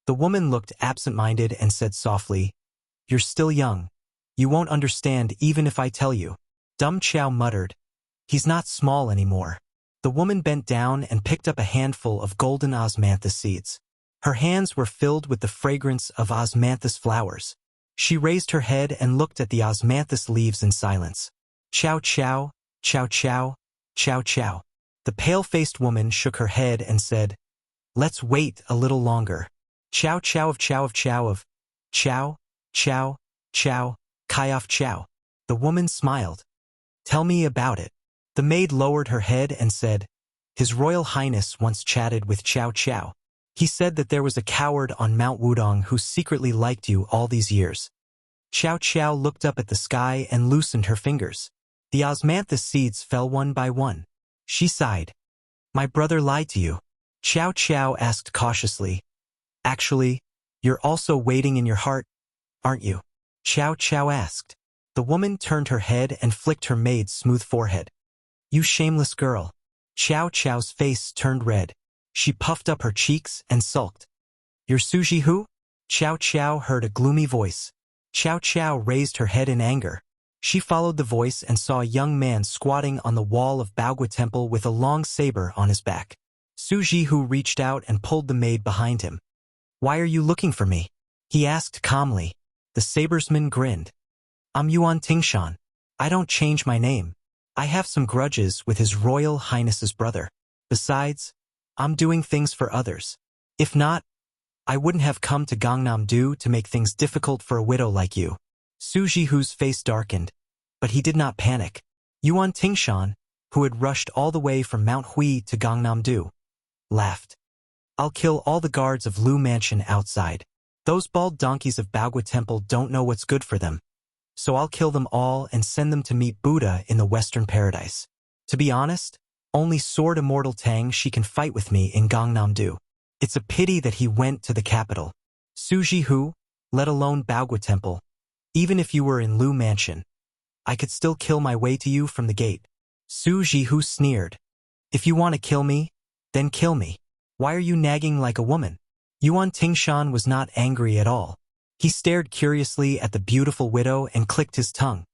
The woman looked absent-minded and said softly, "You're still young. You won't understand even if I tell you." Dumb Chao muttered, "He's not small anymore." The woman bent down and picked up a handful of golden osmanthus seeds. Her hands were filled with the fragrance of osmanthus flowers. She raised her head and looked at the osmanthus leaves in silence. "Chow chow, chow chow, chow chow." The pale-faced woman shook her head and said, "Let's wait a little longer. Chow chow of chow of chow of chow, chow, chow, kai of chow." The woman smiled. "Tell me about it." The maid lowered her head and said, "His Royal Highness once chatted with Chow Chow. He said that there was a coward on Mount Wudong who secretly liked you all these years." Chow Chow looked up at the sky and loosened her fingers. The osmanthus seeds fell one by one. She sighed. "My brother lied to you?" Chow Chow asked cautiously. "Actually, you're also waiting in your heart, aren't you?" Chow Chow asked. The woman turned her head and flicked her maid's smooth forehead. "You shameless girl." Chow Chow's face turned red. She puffed up her cheeks and sulked. "You're Suji who?" Chow Chow heard a gloomy voice. Chow Chow raised her head in anger. She followed the voice and saw a young man squatting on the wall of Baogua Temple with a long saber on his back. Suji Hu reached out and pulled the maid behind him. "Why are you looking for me?" he asked calmly. The sabersman grinned. "I'm Yuan Tingshan. I don't change my name. I have some grudges with His Royal Highness's brother. Besides, I'm doing things for others. If not, I wouldn't have come to Gangnam-do to make things difficult for a widow like you." Suji Hu's face darkened, but he did not panic. Yuan Tingshan, who had rushed all the way from Mount Hui to Gangnam-do, laughed. "I'll kill all the guards of Lu Mansion outside. Those bald donkeys of Baogua Temple don't know what's good for them. So I'll kill them all and send them to meet Buddha in the Western Paradise. To be honest, only Sword Immortal Tang she can fight with me in Gangnam-do. It's a pity that he went to the capital. Suji Hu, let alone Baogua Temple. Even if you were in Lu Mansion, I could still kill my way to you from the gate." Suji Hu sneered. "If you want to kill me, then kill me. Why are you nagging like a woman?" Yuan Tingshan was not angry at all. He stared curiously at the beautiful widow and clicked his tongue.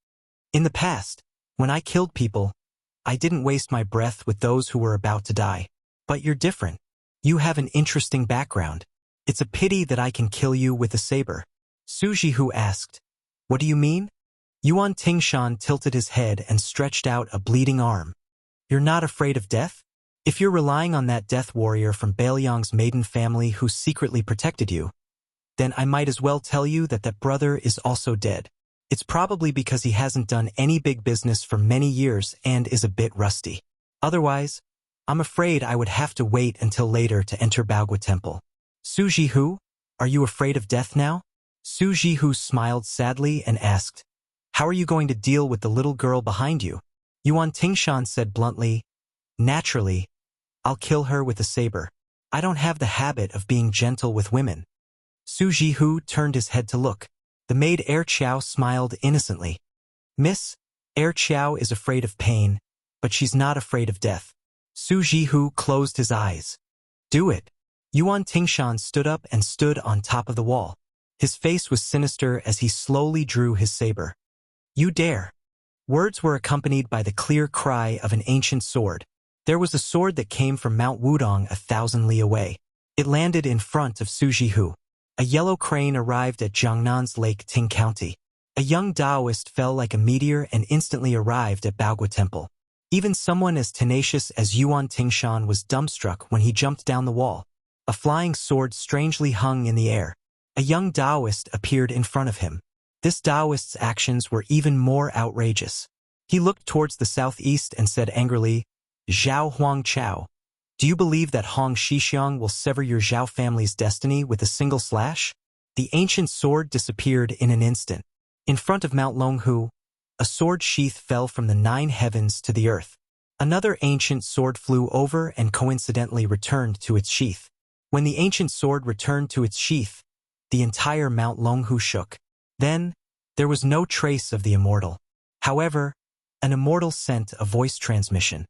"In the past, when I killed people, I didn't waste my breath with those who were about to die. But you're different. You have an interesting background. It's a pity that I can kill you with a saber." Suji Hu asked, "What do you mean?" Yuan Tingshan tilted his head and stretched out a bleeding arm. "You're not afraid of death? If you're relying on that death warrior from Bailiang's maiden family who secretly protected you, then I might as well tell you that that brother is also dead. It's probably because he hasn't done any big business for many years and is a bit rusty. Otherwise, I'm afraid I would have to wait until later to enter Baogua Temple." "Suji Hu, are you afraid of death now?" Suji Hu smiled sadly and asked, "How are you going to deal with the little girl behind you?" Yuan Tingshan said bluntly, "Naturally, I'll kill her with a saber. I don't have the habit of being gentle with women." Suji Hu turned his head to look. The maid Air Chow smiled innocently. "Miss, Air Chow is afraid of pain, but she's not afraid of death." Suji Hu closed his eyes. "Do it." Yuan Tingshan stood up and stood on top of the wall. His face was sinister as he slowly drew his saber. "You dare." Words were accompanied by the clear cry of an ancient sword. There was a sword that came from Mount Wudong 1,000 li away. It landed in front of Suji Hu. A yellow crane arrived at Jiangnan's Lake Ting County. A young Taoist fell like a meteor and instantly arrived at Baogua Temple. Even someone as tenacious as Yuan Tingshan was dumbstruck when he jumped down the wall. A flying sword strangely hung in the air. A young Taoist appeared in front of him. This Taoist's actions were even more outrageous. He looked towards the southeast and said angrily, "Zhao Huang Chao, do you believe that Hong Shixiang will sever your Zhao family's destiny with a single slash?" The ancient sword disappeared in an instant. In front of Mount Longhu, a sword sheath fell from the 9 heavens to the earth. Another ancient sword flew over and coincidentally returned to its sheath. When the ancient sword returned to its sheath, the entire Mount Longhu shook. Then, there was no trace of the immortal. However, an immortal sent a voice transmission.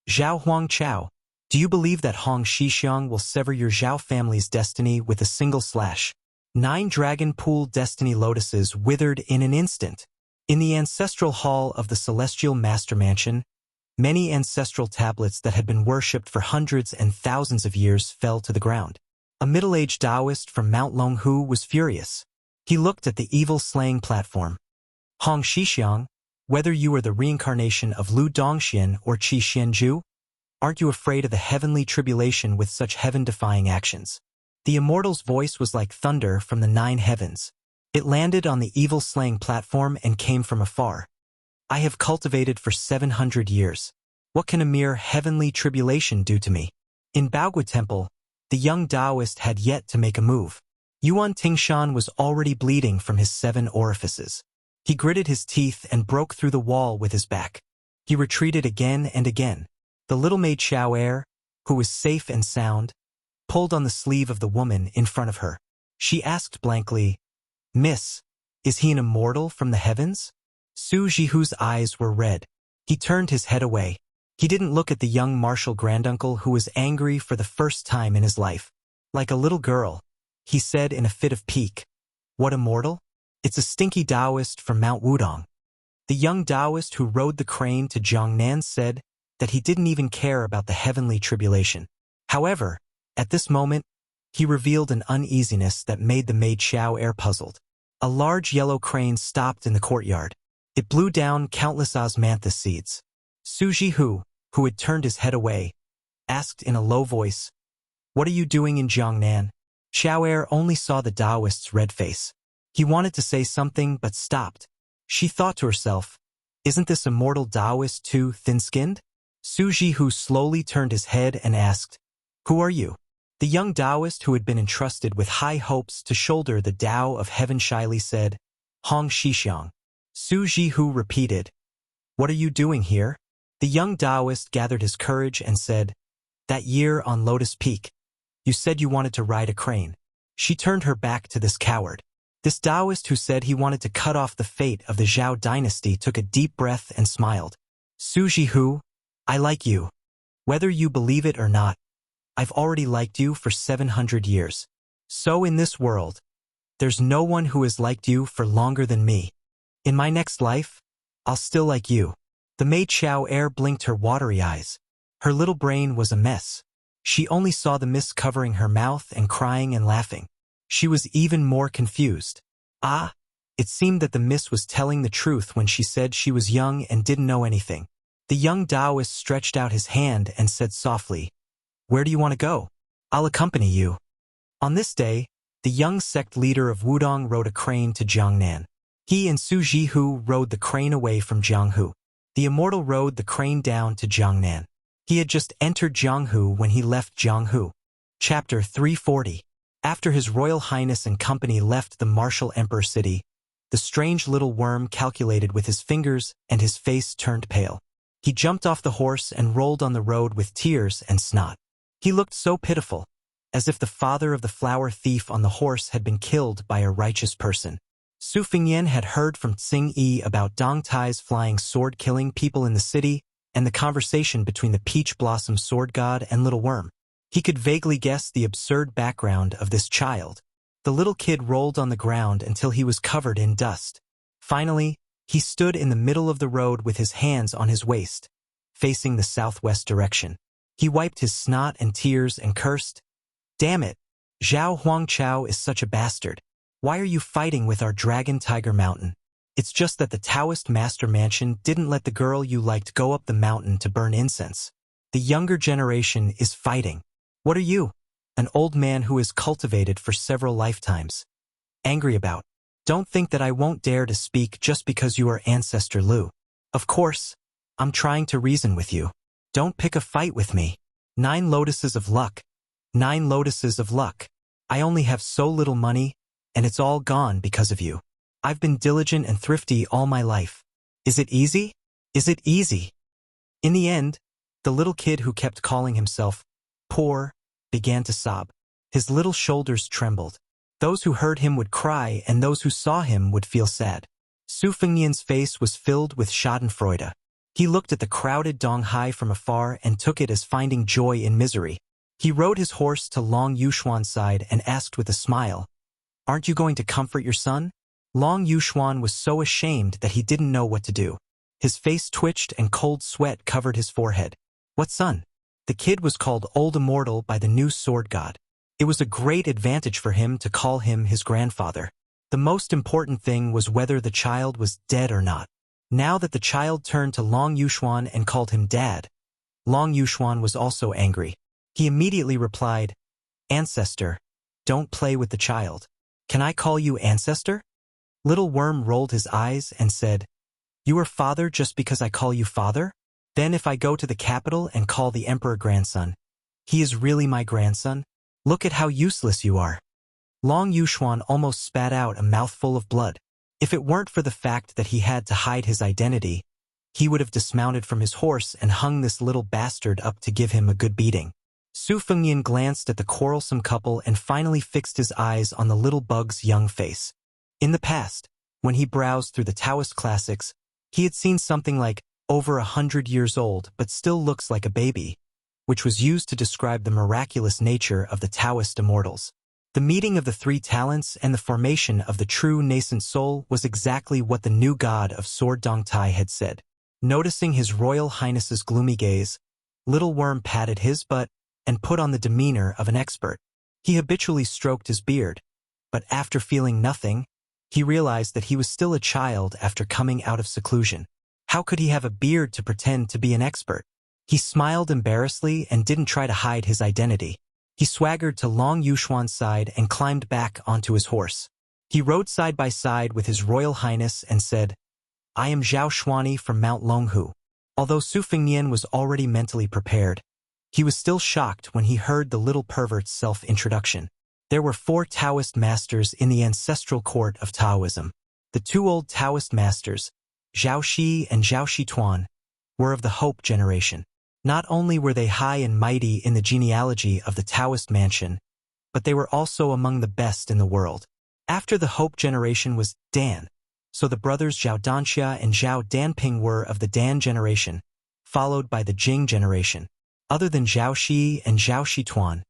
"Zhao Huang Chao, do you believe that Hong Shixiang will sever your Zhao family's destiny with a single slash?" 9 dragon pool destiny lotuses withered in an instant. In the ancestral hall of the celestial master mansion, many ancestral tablets that had been worshipped for hundreds and thousands of years fell to the ground. A middle-aged Taoist from Mount Longhu was furious. He looked at the evil-slaying platform. "Hong Shixiang, whether you are the reincarnation of Lu Dongxian or Qi Xianju, aren't you afraid of the heavenly tribulation with such heaven-defying actions?" The immortal's voice was like thunder from the 9 heavens. It landed on the evil-slaying platform and came from afar. "I have cultivated for 700 years. What can a mere heavenly tribulation do to me?" In Baogui Temple, the young Taoist had yet to make a move. Yuan Tingshan was already bleeding from his 7 orifices. He gritted his teeth and broke through the wall with his back. He retreated again and again. The little maid Xiao Er, who was safe and sound, pulled on the sleeve of the woman in front of her. She asked blankly, "Miss, is he an immortal from the heavens?" Su Jihu's eyes were red. He turned his head away. He didn't look at the young martial granduncle who was angry for the first time in his life. Like a little girl, he said in a fit of pique, "What immortal? It's a stinky Taoist from Mount Wudong." The young Taoist who rode the crane to Jiangnan said that he didn't even care about the heavenly tribulation. However, at this moment, he revealed an uneasiness that made the maid Xiao Er puzzled. A large yellow crane stopped in the courtyard. It blew down countless osmanthus seeds. Su Jihu, who had turned his head away, asked in a low voice, "What are you doing in Jiangnan?" Xiao Er only saw the Taoist's red face. He wanted to say something but stopped. She thought to herself, "Isn't this immortal Taoist too thin-skinned?" Su Jihu slowly turned his head and asked, "Who are you?" The young Taoist who had been entrusted with high hopes to shoulder the Tao of heaven shyly said, "Hong Shixiang." Su Jihu repeated, "What are you doing here?" The young Taoist gathered his courage and said, "That year on Lotus Peak, you said you wanted to ride a crane." She turned her back to this coward. This Taoist who said he wanted to cut off the fate of the Zhao dynasty took a deep breath and smiled. "Su Jihu, I like you. Whether you believe it or not, I've already liked you for 700 years. So in this world, there's no one who has liked you for longer than me. In my next life, I'll still like you." The maid Xiao Er blinked her watery eyes. Her little brain was a mess. She only saw the mist covering her mouth and crying and laughing. She was even more confused. It seemed that the mist was telling the truth when she said she was young and didn't know anything. The young Taoist stretched out his hand and said softly, "Where do you want to go? I'll accompany you." On this day, the young sect leader of Wudong rode a crane to Jiangnan. He and Su Jihu rode the crane away from Jianghu. The immortal rode the crane down to Jiangnan. He had just entered Jianghu when he left Jianghu. Chapter 340. After His Royal Highness and company left the martial emperor city, the strange little worm calculated with his fingers and his face turned pale. He jumped off the horse and rolled on the road with tears and snot. He looked so pitiful, as if the father of the flower thief on the horse had been killed by a righteous person. Su Fingyan had heard from Tsing Yi about Dong Tai's flying sword killing people in the city and the conversation between the peach blossom sword god and little worm. He could vaguely guess the absurd background of this child. The little kid rolled on the ground until he was covered in dust. Finally, he stood in the middle of the road with his hands on his waist, facing the southwest direction. He wiped his snot and tears and cursed, "Damn it! Zhao Huangchao is such a bastard. Why are you fighting with our dragon Tiger Mountain?" It's just that the Taoist master mansion didn't let the girl you liked go up the mountain to burn incense. The younger generation is fighting. What are you, an old man who is cultivated for several lifetimes, angry about? Don't think that I won't dare to speak just because you are Ancestor Lu. Of course, I'm trying to reason with you. Don't pick a fight with me. 9 lotuses of luck. 9 lotuses of luck. I only have so little money, and it's all gone because of you. I've been diligent and thrifty all my life. Is it easy? Is it easy? In the end, the little kid who kept calling himself poor began to sob. His little shoulders trembled. Those who heard him would cry, and those who saw him would feel sad. Su Fengnian's face was filled with schadenfreude. He looked at the crowded Donghai from afar and took it as finding joy in misery. He rode his horse to Long Yushuan's side and asked with a smile, "Aren't you going to comfort your son?" Long Yushuan was so ashamed that he didn't know what to do. His face twitched and cold sweat covered his forehead. What son? The kid was called Old Immortal by the new sword god. It was a great advantage for him to call him his grandfather. The most important thing was whether the child was dead or not. Now that the child turned to Long Yushuan and called him dad, Long Yushuan was also angry. He immediately replied, "Ancestor, don't play with the child. Can I call you Ancestor?" Little Worm rolled his eyes and said, "You are father just because I call you father? Then if I go to the capital and call the emperor grandson, he is really my grandson? Look at how useless you are." Long Yushuan almost spat out a mouthful of blood. If it weren't for the fact that he had to hide his identity, he would have dismounted from his horse and hung this little bastard up to give him a good beating. Su Fengnian glanced at the quarrelsome couple and finally fixed his eyes on the little bug's young face. In the past, when he browsed through the Taoist classics, he had seen something like over 100 years old but still looks like a baby, which was used to describe the miraculous nature of the Taoist immortals. The meeting of the 3 talents and the formation of the true nascent soul was exactly what the new god of Sword Dongtai had said. Noticing His Royal Highness's gloomy gaze, Little Worm patted his butt and put on the demeanor of an expert. He habitually stroked his beard, but after feeling nothing, he realized that he was still a child after coming out of seclusion. How could he have a beard to pretend to be an expert? He smiled embarrassedly and didn't try to hide his identity. He swaggered to Long Yushuan's side and climbed back onto his horse. He rode side by side with His Royal Highness and said, "I am Zhao Xuani from Mount Longhu." Although Su Fengnian was already mentally prepared, he was still shocked when he heard the little pervert's self-introduction. There were 4 Taoist masters in the ancestral court of Taoism. The 2 old Taoist masters, Zhao Shi and Zhao Shituan, were of the Hope generation. Not only were they high and mighty in the genealogy of the Taoist mansion, but they were also among the best in the world. After the Hope generation was Dan, so the brothers Zhao Danxia and Zhao Danping were of the Dan generation, followed by the Jing generation. Other than Zhao Shi and Zhao Shituan,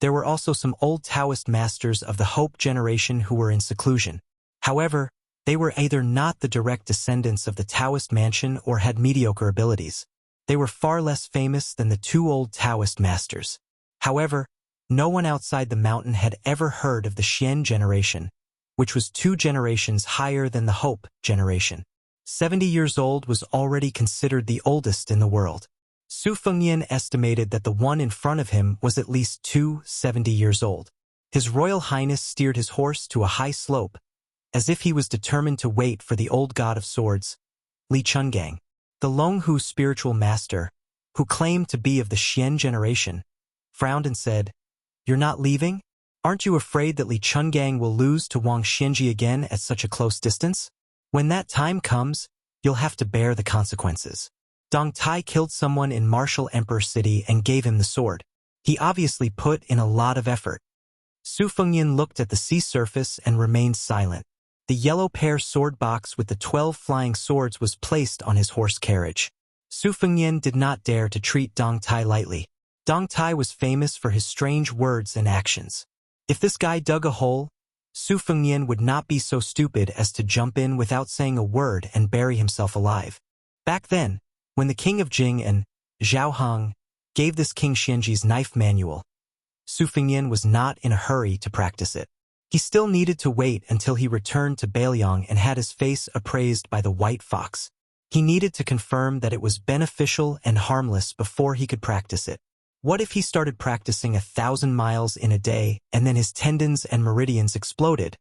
there were also some old Taoist masters of the Hope generation who were in seclusion. However, they were either not the direct descendants of the Taoist mansion or had mediocre abilities. They were far less famous than the 2 old Taoist masters. However, no one outside the mountain had ever heard of the Xian generation, which was 2 generations higher than the Hope generation. 70 years old was already considered the oldest in the world. Su Fengnian estimated that the one in front of him was at least 70 years old. His Royal Highness steered his horse to a high slope, as if he was determined to wait for the old god of swords, Li Chungang. The Longhu spiritual master, who claimed to be of the Xian generation, frowned and said, "You're not leaving? Aren't you afraid that Li Chungang will lose to Wang Xianji again at such a close distance? When that time comes, you'll have to bear the consequences." Dong Tai killed someone in Martial Emperor City and gave him the sword. He obviously put in a lot of effort. Su Fengnian looked at the sea surface and remained silent. The yellow pear sword box with the 12 flying swords was placed on his horse carriage. Su Fengnian did not dare to treat Dong Tai lightly. Dong Tai was famous for his strange words and actions. If this guy dug a hole, Su Fengnian would not be so stupid as to jump in without saying a word and bury himself alive. Back then, when the king of Jing and Zhao Hong gave this King Xianji's knife manual, Su Fengnian was not in a hurry to practice it. He still needed to wait until he returned to Bailiang and had his face appraised by the white fox. He needed to confirm that it was beneficial and harmless before he could practice it. What if he started practicing 1,000 miles in a day and then his tendons and meridians exploded,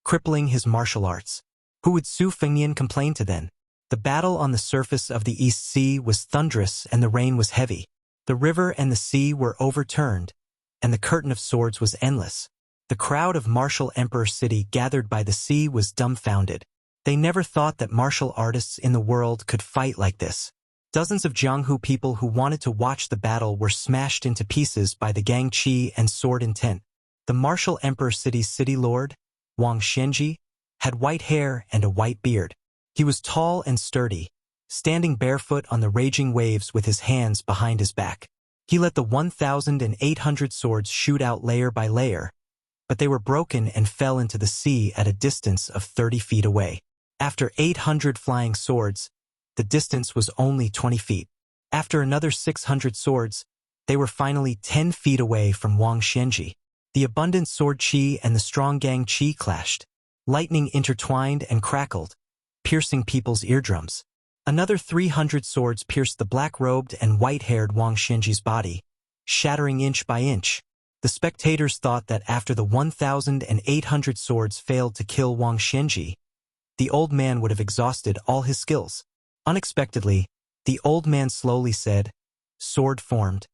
crippling his martial arts? Who would Su Fengnian complain to then? The battle on the surface of the East Sea was thunderous and the rain was heavy. The river and the sea were overturned, and the curtain of swords was endless. The crowd of martial emperor city gathered by the sea was dumbfounded. They never thought that martial artists in the world could fight like this. Dozens of Jianghu people who wanted to watch the battle were smashed into pieces by the Gang Qi and sword intent. The martial emperor city's city lord, Wang Xianji, had white hair and a white beard. He was tall and sturdy, standing barefoot on the raging waves with his hands behind his back. He let the 1,800 swords shoot out layer by layer, but they were broken and fell into the sea at a distance of 30 feet away. After 800 flying swords, the distance was only 20 feet. After another 600 swords, they were finally 10 feet away from Wang Xianji. The abundant sword qi and the strong gang qi clashed. Lightning intertwined and crackled, piercing people's eardrums. Another 300 swords pierced the black-robed and white-haired Wang Xianji's body, shattering inch by inch. The spectators thought that after the 1,800 swords failed to kill Wang Xianji, the old man would have exhausted all his skills. Unexpectedly, the old man slowly said, "Sword formed,"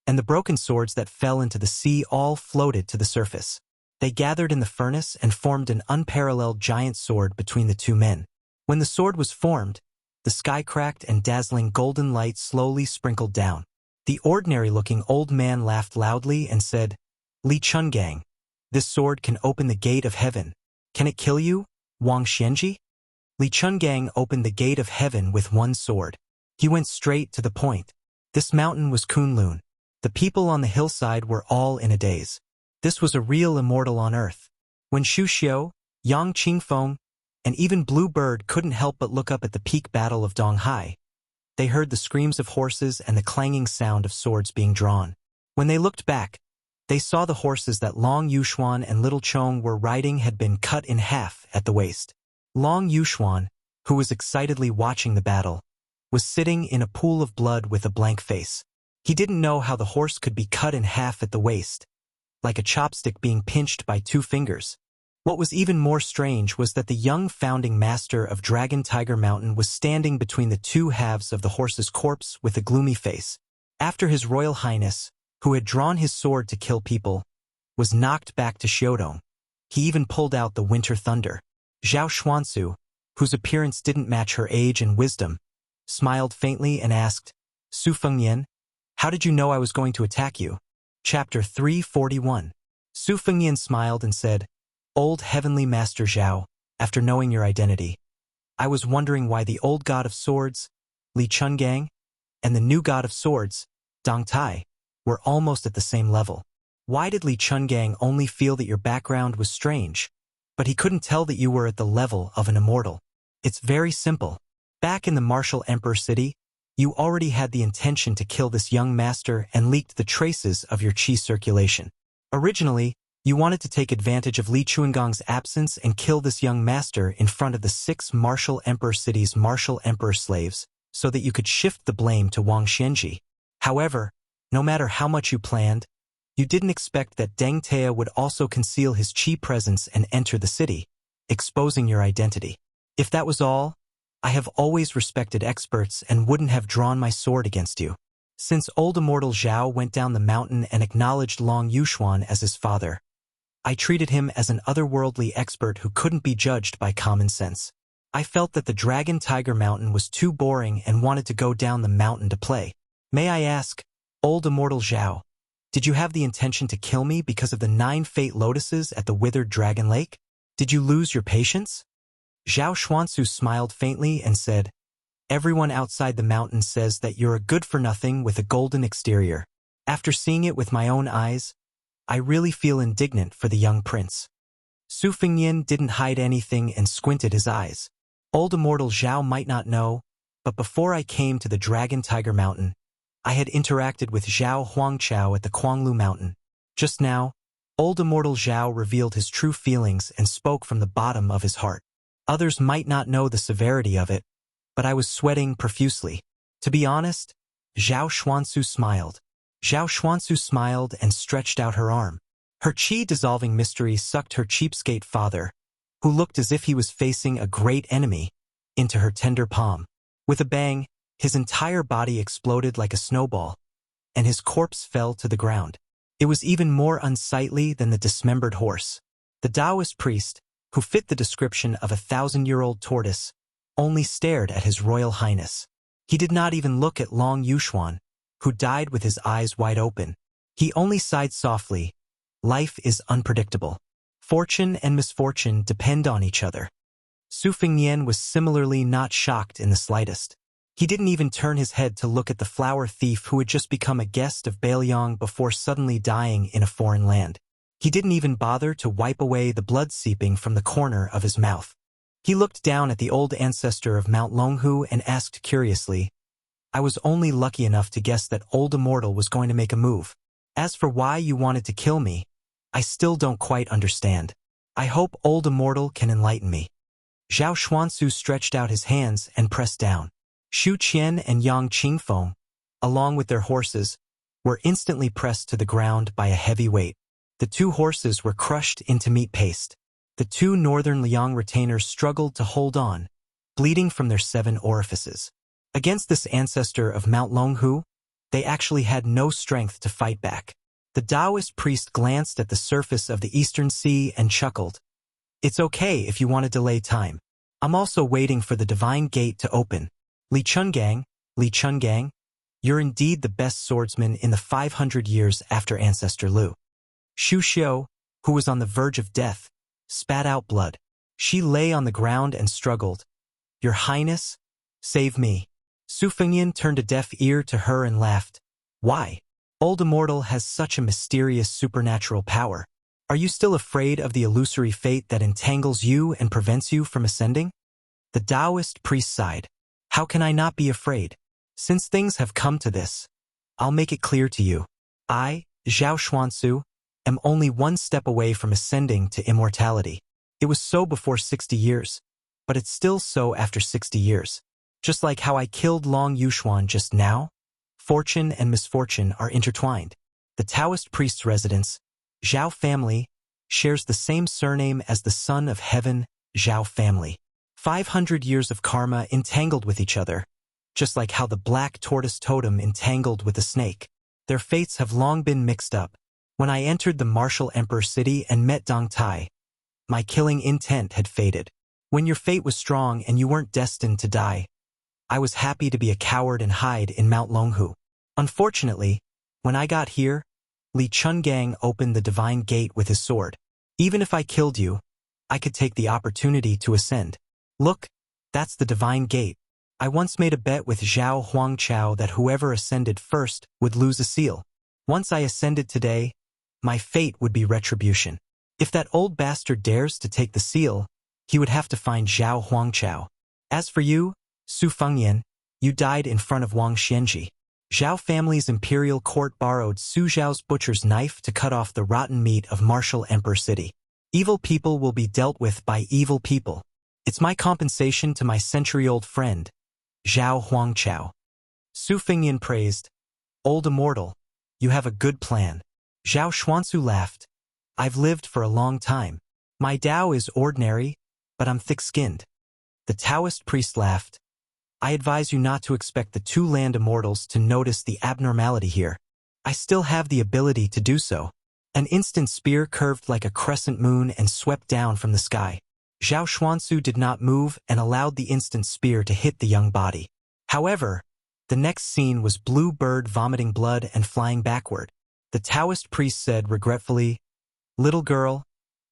and the broken swords that fell into the sea all floated to the surface. They gathered in the furnace and formed an unparalleled giant sword between the two men. When the sword was formed, the sky cracked and dazzling golden light slowly sprinkled down. The ordinary-looking old man laughed loudly and said, "Li Chungang, this sword can open the gate of heaven. Can it kill you, Wang Xianji?" Li Chungang opened the gate of heaven with one sword. He went straight to the point. This mountain was Kunlun. The people on the hillside were all in a daze. This was a real immortal on earth. When Xu Xiu, Yang Qingfeng, and even Blue Bird couldn't help but look up at the peak battle of Donghai, they heard the screams of horses and the clanging sound of swords being drawn. When they looked back, they saw the horses that Long Yuxuan and Little Chong were riding had been cut in half at the waist. Long Yuxuan, who was excitedly watching the battle, was sitting in a pool of blood with a blank face. He didn't know how the horse could be cut in half at the waist, like a chopstick being pinched by two fingers. What was even more strange was that the young founding master of Dragon Tiger Mountain was standing between the two halves of the horse's corpse with a gloomy face. After His Royal Highness, who had drawn his sword to kill people, was knocked back to Xiaodong, he even pulled out the winter thunder. Zhao Xuansu, whose appearance didn't match her age and wisdom, smiled faintly and asked, "Su Fengnian, how did you know I was going to attack you?" Chapter 341. Su Fengnian smiled and said, "Old Heavenly Master Zhao, after knowing your identity, I was wondering why the old god of swords, Li Chungang, and the new god of swords, Dong Tai, were almost at the same level. Why did Li Chungang only feel that your background was strange, but he couldn't tell that you were at the level of an immortal? It's very simple. Back in the martial emperor city, you already had the intention to kill this young master and leaked the traces of your qi circulation. Originally, you wanted to take advantage of Li Chuangang's absence and kill this young master in front of the 6 martial emperor city's martial emperor slaves, so that you could shift the blame to Wang Xianji. However, no matter how much you planned, you didn't expect that Deng Tea would also conceal his qi presence and enter the city, exposing your identity. If that was all, I have always respected experts and wouldn't have drawn my sword against you. Since old immortal Zhao went down the mountain and acknowledged Long Yuxuan as his father, I treated him as an otherworldly expert who couldn't be judged by common sense. I felt that the Dragon Tiger Mountain was too boring and wanted to go down the mountain to play. May I ask, old immortal Zhao, did you have the intention to kill me because of the 9 fate lotuses at the withered dragon lake? Did you lose your patience? Zhao Xuansu smiled faintly and said, "Everyone outside the mountain says that you're a good-for-nothing with a golden exterior. After seeing it with my own eyes, I really feel indignant for the young prince." Su Fengnian didn't hide anything and squinted his eyes. Old immortal Zhao might not know, but before I came to the Dragon Tiger Mountain, I had interacted with Zhao Huangchao at the Kuanglu Mountain. Just now, Old immortal Zhao revealed his true feelings and spoke from the bottom of his heart. Others might not know the severity of it, but I was sweating profusely. To be honest, Zhao Xuansu smiled. Zhao Xuansu smiled and stretched out her arm. Her chi-dissolving mystery sucked her cheapskate father, who looked as if he was facing a great enemy, into her tender palm. With a bang, his entire body exploded like a snowball, and his corpse fell to the ground. It was even more unsightly than the dismembered horse. The Taoist priest, who fit the description of a 1,000-year-old tortoise, only stared at His Royal Highness. He did not even look at Long Yuxuan, who died with his eyes wide open. He only sighed softly. Life is unpredictable. Fortune and misfortune depend on each other. Su Fengnian was similarly not shocked in the slightest. He didn't even turn his head to look at the flower thief who had just become a guest of Bailiang before suddenly dying in a foreign land. He didn't even bother to wipe away the blood seeping from the corner of his mouth. He looked down at the old ancestor of Mount Longhu and asked curiously, I was only lucky enough to guess that old immortal was going to make a move. As for why you wanted to kill me, I still don't quite understand. I hope old immortal can enlighten me. Zhao Xuansu stretched out his hands and pressed down. Xu Qian and Yang Qingfeng, along with their horses, were instantly pressed to the ground by a heavy weight. The two horses were crushed into meat paste. The two northern Liang retainers struggled to hold on, bleeding from their 7 orifices. Against this ancestor of Mount Longhu, they actually had no strength to fight back. The Taoist priest glanced at the surface of the Eastern Sea and chuckled. It's okay if you want to delay time. I'm also waiting for the divine gate to open. Li Chungang, you're indeed the best swordsman in the 500 years after Ancestor Lu. Xu Xiu, who was on the verge of death, spat out blood. She lay on the ground and struggled. Your Highness, save me. Su Fengnian turned a deaf ear to her and laughed. Why? Old immortal has such a mysterious supernatural power. Are you still afraid of the illusory fate that entangles you and prevents you from ascending? The Taoist priest sighed. How can I not be afraid? Since things have come to this, I'll make it clear to you. I, Zhao Xuansu, am only one step away from ascending to immortality. It was so before 60 years, but it's still so after 60 years. Just like how I killed Long Yuxuan just now, fortune and misfortune are intertwined. The Taoist priest's residence, Zhao family, shares the same surname as the son of heaven, Zhao family. 500 years of karma entangled with each other, just like how the black tortoise totem entangled with the snake. Their fates have long been mixed up. When I entered the martial emperor city and met Dong Tai, my killing intent had faded. When your fate was strong and you weren't destined to die, I was happy to be a coward and hide in Mount Longhu. Unfortunately, when I got here, Li Chungang opened the divine gate with his sword. Even if I killed you, I could take the opportunity to ascend. Look, that's the divine gate. I once made a bet with Zhao Huangchao that whoever ascended first would lose a seal. Once I ascended today, my fate would be retribution. If that old bastard dares to take the seal, he would have to find Zhao Huangchao. As for you, Su Fengnian, you died in front of Wang Xianji. Zhao family's imperial court borrowed Su Zhao's butcher's knife to cut off the rotten meat of martial emperor city. Evil people will be dealt with by evil people. It's my compensation to my century-old friend, Zhao Huangchao. Su Fengnian praised. Old immortal, you have a good plan. Zhao Xuansu laughed. I've lived for a long time. My Tao is ordinary, but I'm thick-skinned. The Taoist priest laughed. I advise you not to expect the two land immortals to notice the abnormality here. I still have the ability to do so. An instant spear curved like a crescent moon and swept down from the sky. Zhao Xuansu did not move and allowed the instant spear to hit the young body. However, the next scene was Blue Bird vomiting blood and flying backward. The Taoist priest said regretfully, Little girl,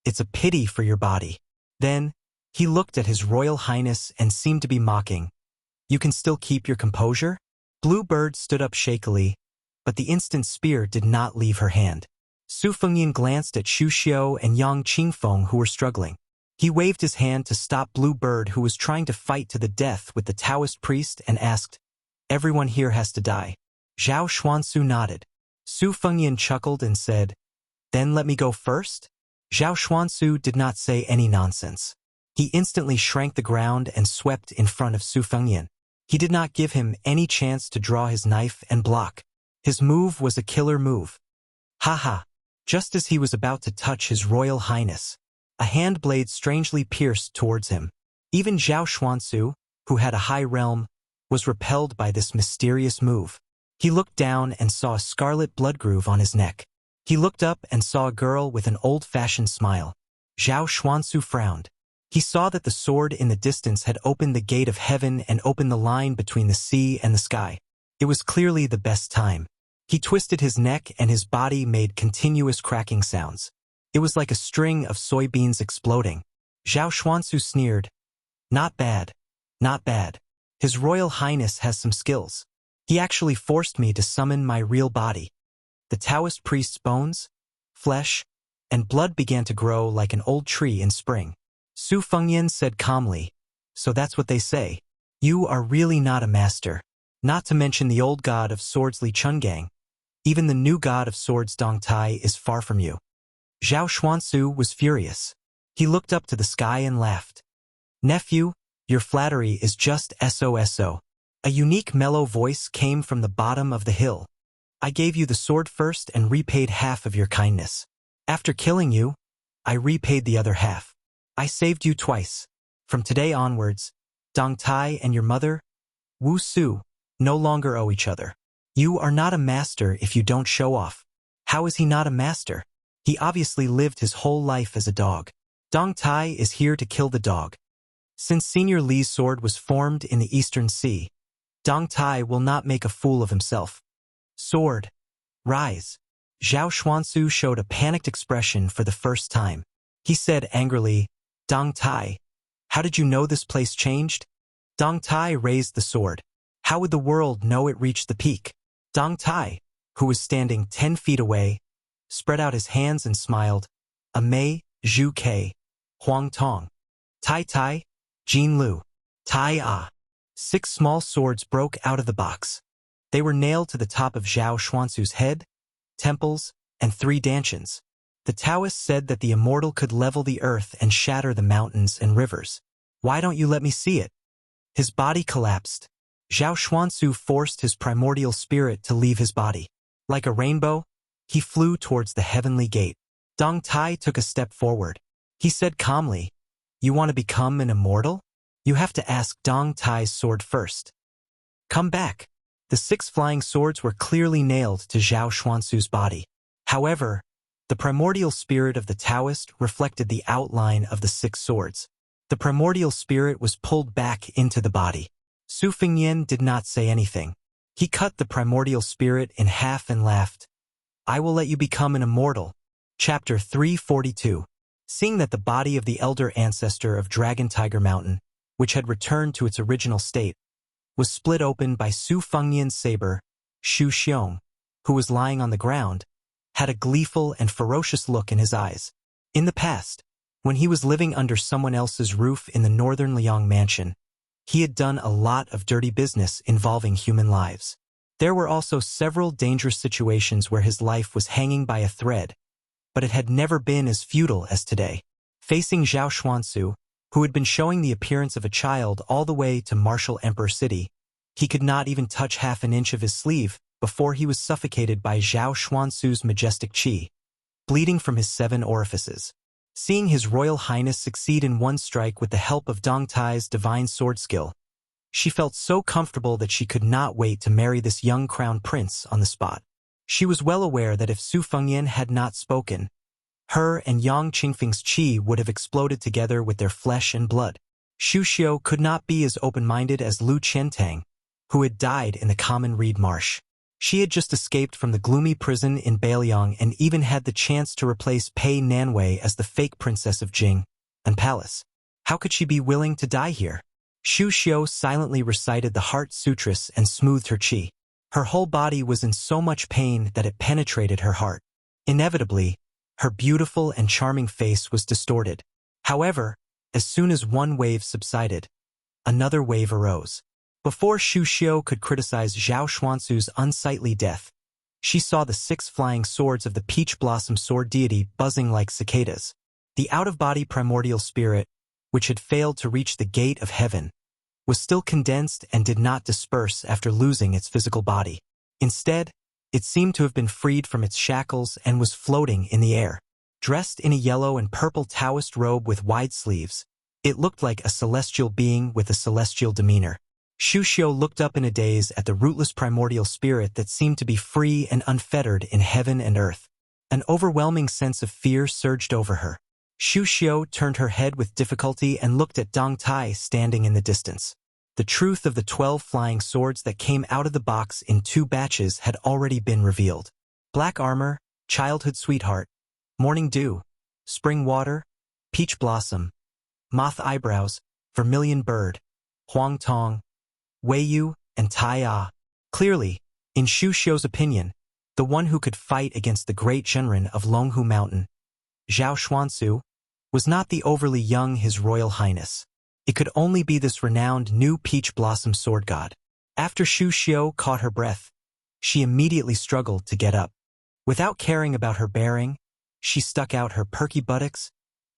it's a pity for your body. Then, he looked at His Royal Highness and seemed to be mocking. You can still keep your composure? Blue Bird stood up shakily, but the instant spear did not leave her hand. Su Fengnian glanced at Xu Xiu and Yang Qingfeng who were struggling. He waved his hand to stop Blue Bird who was trying to fight to the death with the Taoist priest and asked, Everyone here has to die. Zhao Xuansu nodded. Su Fengnian chuckled and said, Then let me go first? Zhao Xuansu did not say any nonsense. He instantly shrank the ground and swept in front of Su Fengyan. He did not give him any chance to draw his knife and block. His move was a killer move. Ha! Just as he was about to touch His Royal Highness, a hand blade strangely pierced towards him. Even Zhao Xuansu, who had a high realm, was repelled by this mysterious move. He looked down and saw a scarlet blood groove on his neck. He looked up and saw a girl with an old-fashioned smile. Zhao Xuansu frowned. He saw that the sword in the distance had opened the gate of heaven and opened the line between the sea and the sky. It was clearly the best time. He twisted his neck and his body made continuous cracking sounds. It was like a string of soybeans exploding. Zhao Xuansu sneered. Not bad. Not bad. His Royal Highness has some skills. He actually forced me to summon my real body. The Taoist priest's bones, flesh, and blood began to grow like an old tree in spring. Su Fengyan said calmly, so that's what they say. You are really not a master. Not to mention the old god of swords Li Chungang. Even the new god of swords Dong Tai is far from you. Zhao Xuansu was furious. He looked up to the sky and laughed. Nephew, your flattery is just so. A unique mellow voice came from the bottom of the hill. I gave you the sword first and repaid half of your kindness. After killing you, I repaid the other half. I saved you twice. From today onwards, Dong Tai and your mother, Wu Su, no longer owe each other. You are not a master if you don't show off. How is he not a master? He obviously lived his whole life as a dog. Dong Tai is here to kill the dog. Since Senior Li's sword was formed in the Eastern Sea, Dong Tai will not make a fool of himself. Sword, rise. Zhao Xuansu showed a panicked expression for the first time. He said angrily, Dong Tai, how did you know this place changed? Dong Tai raised the sword. How would the world know it reached the peak? Dong Tai, who was standing 10 feet away, spread out his hands and smiled. Mei, Zhu Ke, Huang Tong, Tai Tai, Jin Lu, Tai Ah. 6 small swords broke out of the box. They were nailed to the top of Zhao Xuansu's head, temples, and 3 dantians. The Taoists said that the immortal could level the earth and shatter the mountains and rivers. Why don't you let me see it? His body collapsed. Zhao Xuansu forced his primordial spirit to leave his body. Like a rainbow, he flew towards the heavenly gate. Dong Tai took a step forward. He said calmly, you want to become an immortal? You have to ask Dong Tai's sword first. Come back. The 6 flying swords were clearly nailed to Zhao Xuansu's body. However, the primordial spirit of the Taoist reflected the outline of the 6 swords. The primordial spirit was pulled back into the body. Su Fengyan did not say anything. He cut the primordial spirit in half and laughed. I will let you become an immortal. Chapter 342. Seeing that the body of the elder ancestor of Dragon Tiger Mountain, which had returned to its original state, was split open by Su Fengyan's saber, Shu Xiong, who was lying on the ground, had a gleeful and ferocious look in his eyes. In the past, when he was living under someone else's roof in the northern Liang mansion, he had done a lot of dirty business involving human lives. There were also several dangerous situations where his life was hanging by a thread, but it had never been as futile as today. Facing Zhao Xuansu, who had been showing the appearance of a child all the way to Martial Emperor City, he could not even touch half an inch of his sleeve before he was suffocated by Zhao Xuansu's majestic qi, bleeding from his 7 orifices. Seeing His Royal Highness succeed in one strike with the help of Dong Tai's divine sword skill, she felt so comfortable that she could not wait to marry this young crown prince on the spot. She was well aware that if Su Fengyan had not spoken, her and Yang Qingfeng's qi would have exploded together with their flesh and blood. Xu Xiu could not be as open-minded as Lu Qiantang, who had died in the common reed marsh. She had just escaped from the gloomy prison in Beiliang and even had the chance to replace Pei Nanwei as the fake princess of Jing and Palace. How could she be willing to die here? Xu Xiu silently recited the Heart Sutras and smoothed her qi. Her whole body was in so much pain that it penetrated her heart. Inevitably, her beautiful and charming face was distorted. However, as soon as one wave subsided, another wave arose. Before Xu Xiu could criticize Zhao Xuansu's unsightly death, she saw the 6 flying swords of the peach blossom sword deity buzzing like cicadas. The out-of-body primordial spirit, which had failed to reach the gate of heaven, was still condensed and did not disperse after losing its physical body. Instead, it seemed to have been freed from its shackles and was floating in the air. Dressed in a yellow and purple Taoist robe with wide sleeves, it looked like a celestial being with a celestial demeanor. Xu Xiu looked up in a daze at the rootless primordial spirit that seemed to be free and unfettered in heaven and earth. An overwhelming sense of fear surged over her. Xu Xiu turned her head with difficulty and looked at Dong Tai standing in the distance. The truth of the 12 flying swords that came out of the box in 2 batches had already been revealed. Black armor, childhood sweetheart, morning dew, spring water, peach blossom, moth eyebrows, vermilion bird, huang tong, wei yu, and tai ah. Clearly, in Xu Xiu's opinion, the one who could fight against the great Zhenren of Longhu Mountain, Zhao Xuansu, was not the overly young His Royal Highness. It could only be this renowned new peach blossom sword god. After Xu Xiu caught her breath, she immediately struggled to get up. Without caring about her bearing, she stuck out her perky buttocks,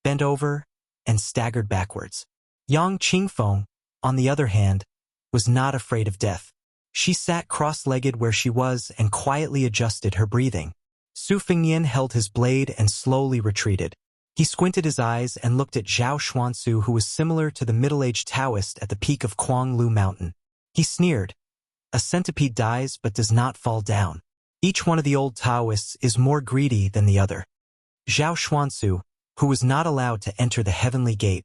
bent over, and staggered backwards. Yang Qingfeng, on the other hand, was not afraid of death. She sat cross-legged where she was and quietly adjusted her breathing. Su Fengnian held his blade and slowly retreated. He squinted his eyes and looked at Zhao Xuansu, who was similar to the middle-aged Taoist at the peak of Kuanglu Mountain. He sneered, "A centipede dies but does not fall down. Each one of the old Taoists is more greedy than the other." Zhao Xuansu, who was not allowed to enter the heavenly gate,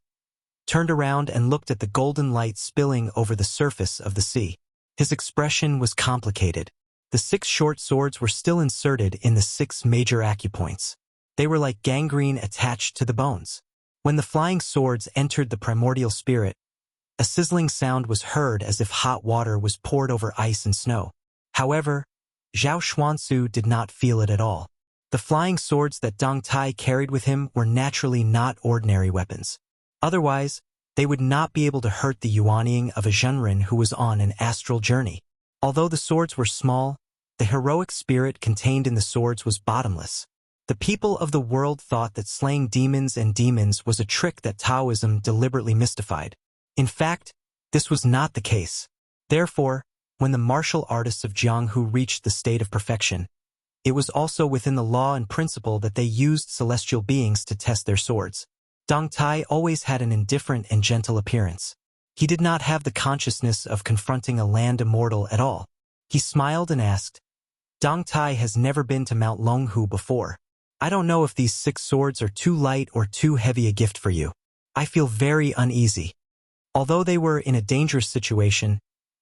turned around and looked at the golden light spilling over the surface of the sea. His expression was complicated. The 6 short swords were still inserted in the 6 major acupoints. They were like gangrene attached to the bones. When the flying swords entered the primordial spirit, a sizzling sound was heard as if hot water was poured over ice and snow. However, Zhao Xuansu did not feel it at all. The flying swords that Dong Tai carried with him were naturally not ordinary weapons. Otherwise, they would not be able to hurt the yuanying of a Zhenren who was on an astral journey. Although the swords were small, the heroic spirit contained in the swords was bottomless. The people of the world thought that slaying demons and demons was a trick that Taoism deliberately mystified. In fact, this was not the case. Therefore, when the martial artists of Jianghu reached the state of perfection, it was also within the law and principle that they used celestial beings to test their swords. Dong Tai always had an indifferent and gentle appearance. He did not have the consciousness of confronting a land immortal at all. He smiled and asked, "Dong Tai has never been to Mount Longhu before. I don't know if these 6 swords are too light or too heavy a gift for you. I feel very uneasy." Although they were in a dangerous situation,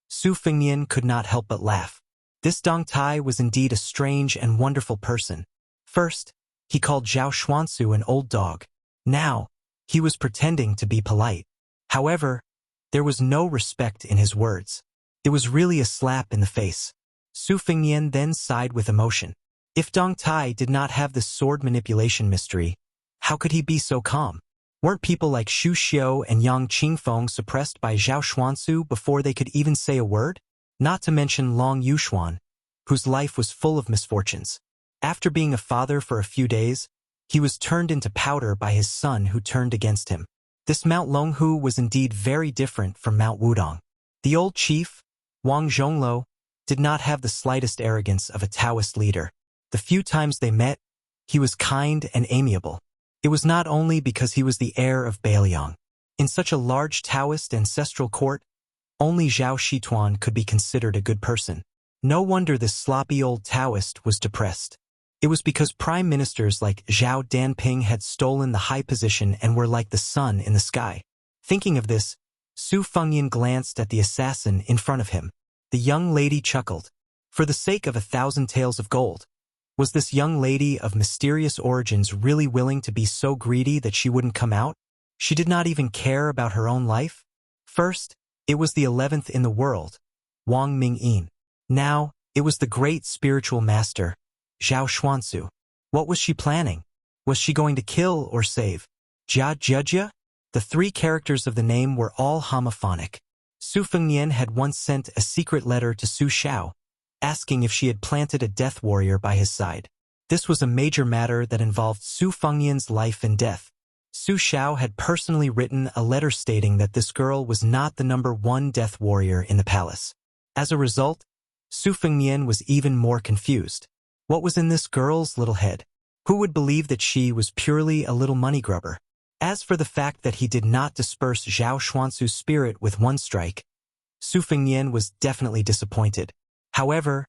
Su Fengnian could not help but laugh. This Dong Tai was indeed a strange and wonderful person. First, he called Zhao Xuansu an old dog. Now, he was pretending to be polite. However, there was no respect in his words. It was really a slap in the face. Su Fengnian then sighed with emotion. If Dong Tai did not have this sword manipulation mystery, how could he be so calm? Weren't people like Xu Xiu and Yang Qingfeng suppressed by Zhao Xuansu before they could even say a word? Not to mention Long Yuxuan, whose life was full of misfortunes. After being a father for a few days, he was turned into powder by his son who turned against him. This Mount Longhu was indeed very different from Mount Wudong. The old chief, Wang Zhongluo, did not have the slightest arrogance of a Taoist leader. The few times they met, he was kind and amiable. It was not only because he was the heir of Beiliang. In such a large Taoist ancestral court, only Zhao Shituan could be considered a good person. No wonder this sloppy old Taoist was depressed. It was because prime ministers like Zhao Danping had stolen the high position and were like the sun in the sky. Thinking of this, Su Fengnian glanced at the assassin in front of him. The young lady chuckled. For the sake of 1,000 taels of gold, was this young lady of mysterious origins really willing to be so greedy that she wouldn't come out? She did not even care about her own life? First, it was the 11th in the world, Wang Mingyin. Now, it was the great spiritual master, Zhao Xuansu. What was she planning? Was she going to kill or save? Jia Jia? The 3 characters of the name were all homophonic. Su Fengnian had once sent a secret letter to Su Xiao, asking if she had planted a death warrior by his side. This was a major matter that involved Su Fengnian's life and death. Su Xiao had personally written a letter stating that this girl was not the #1 death warrior in the palace. As a result, Su Fengnian was even more confused. What was in this girl's little head? Who would believe that she was purely a little money grubber? As for the fact that he did not disperse Zhao Xuansu's spirit with one strike, Su Fengnian was definitely disappointed. However,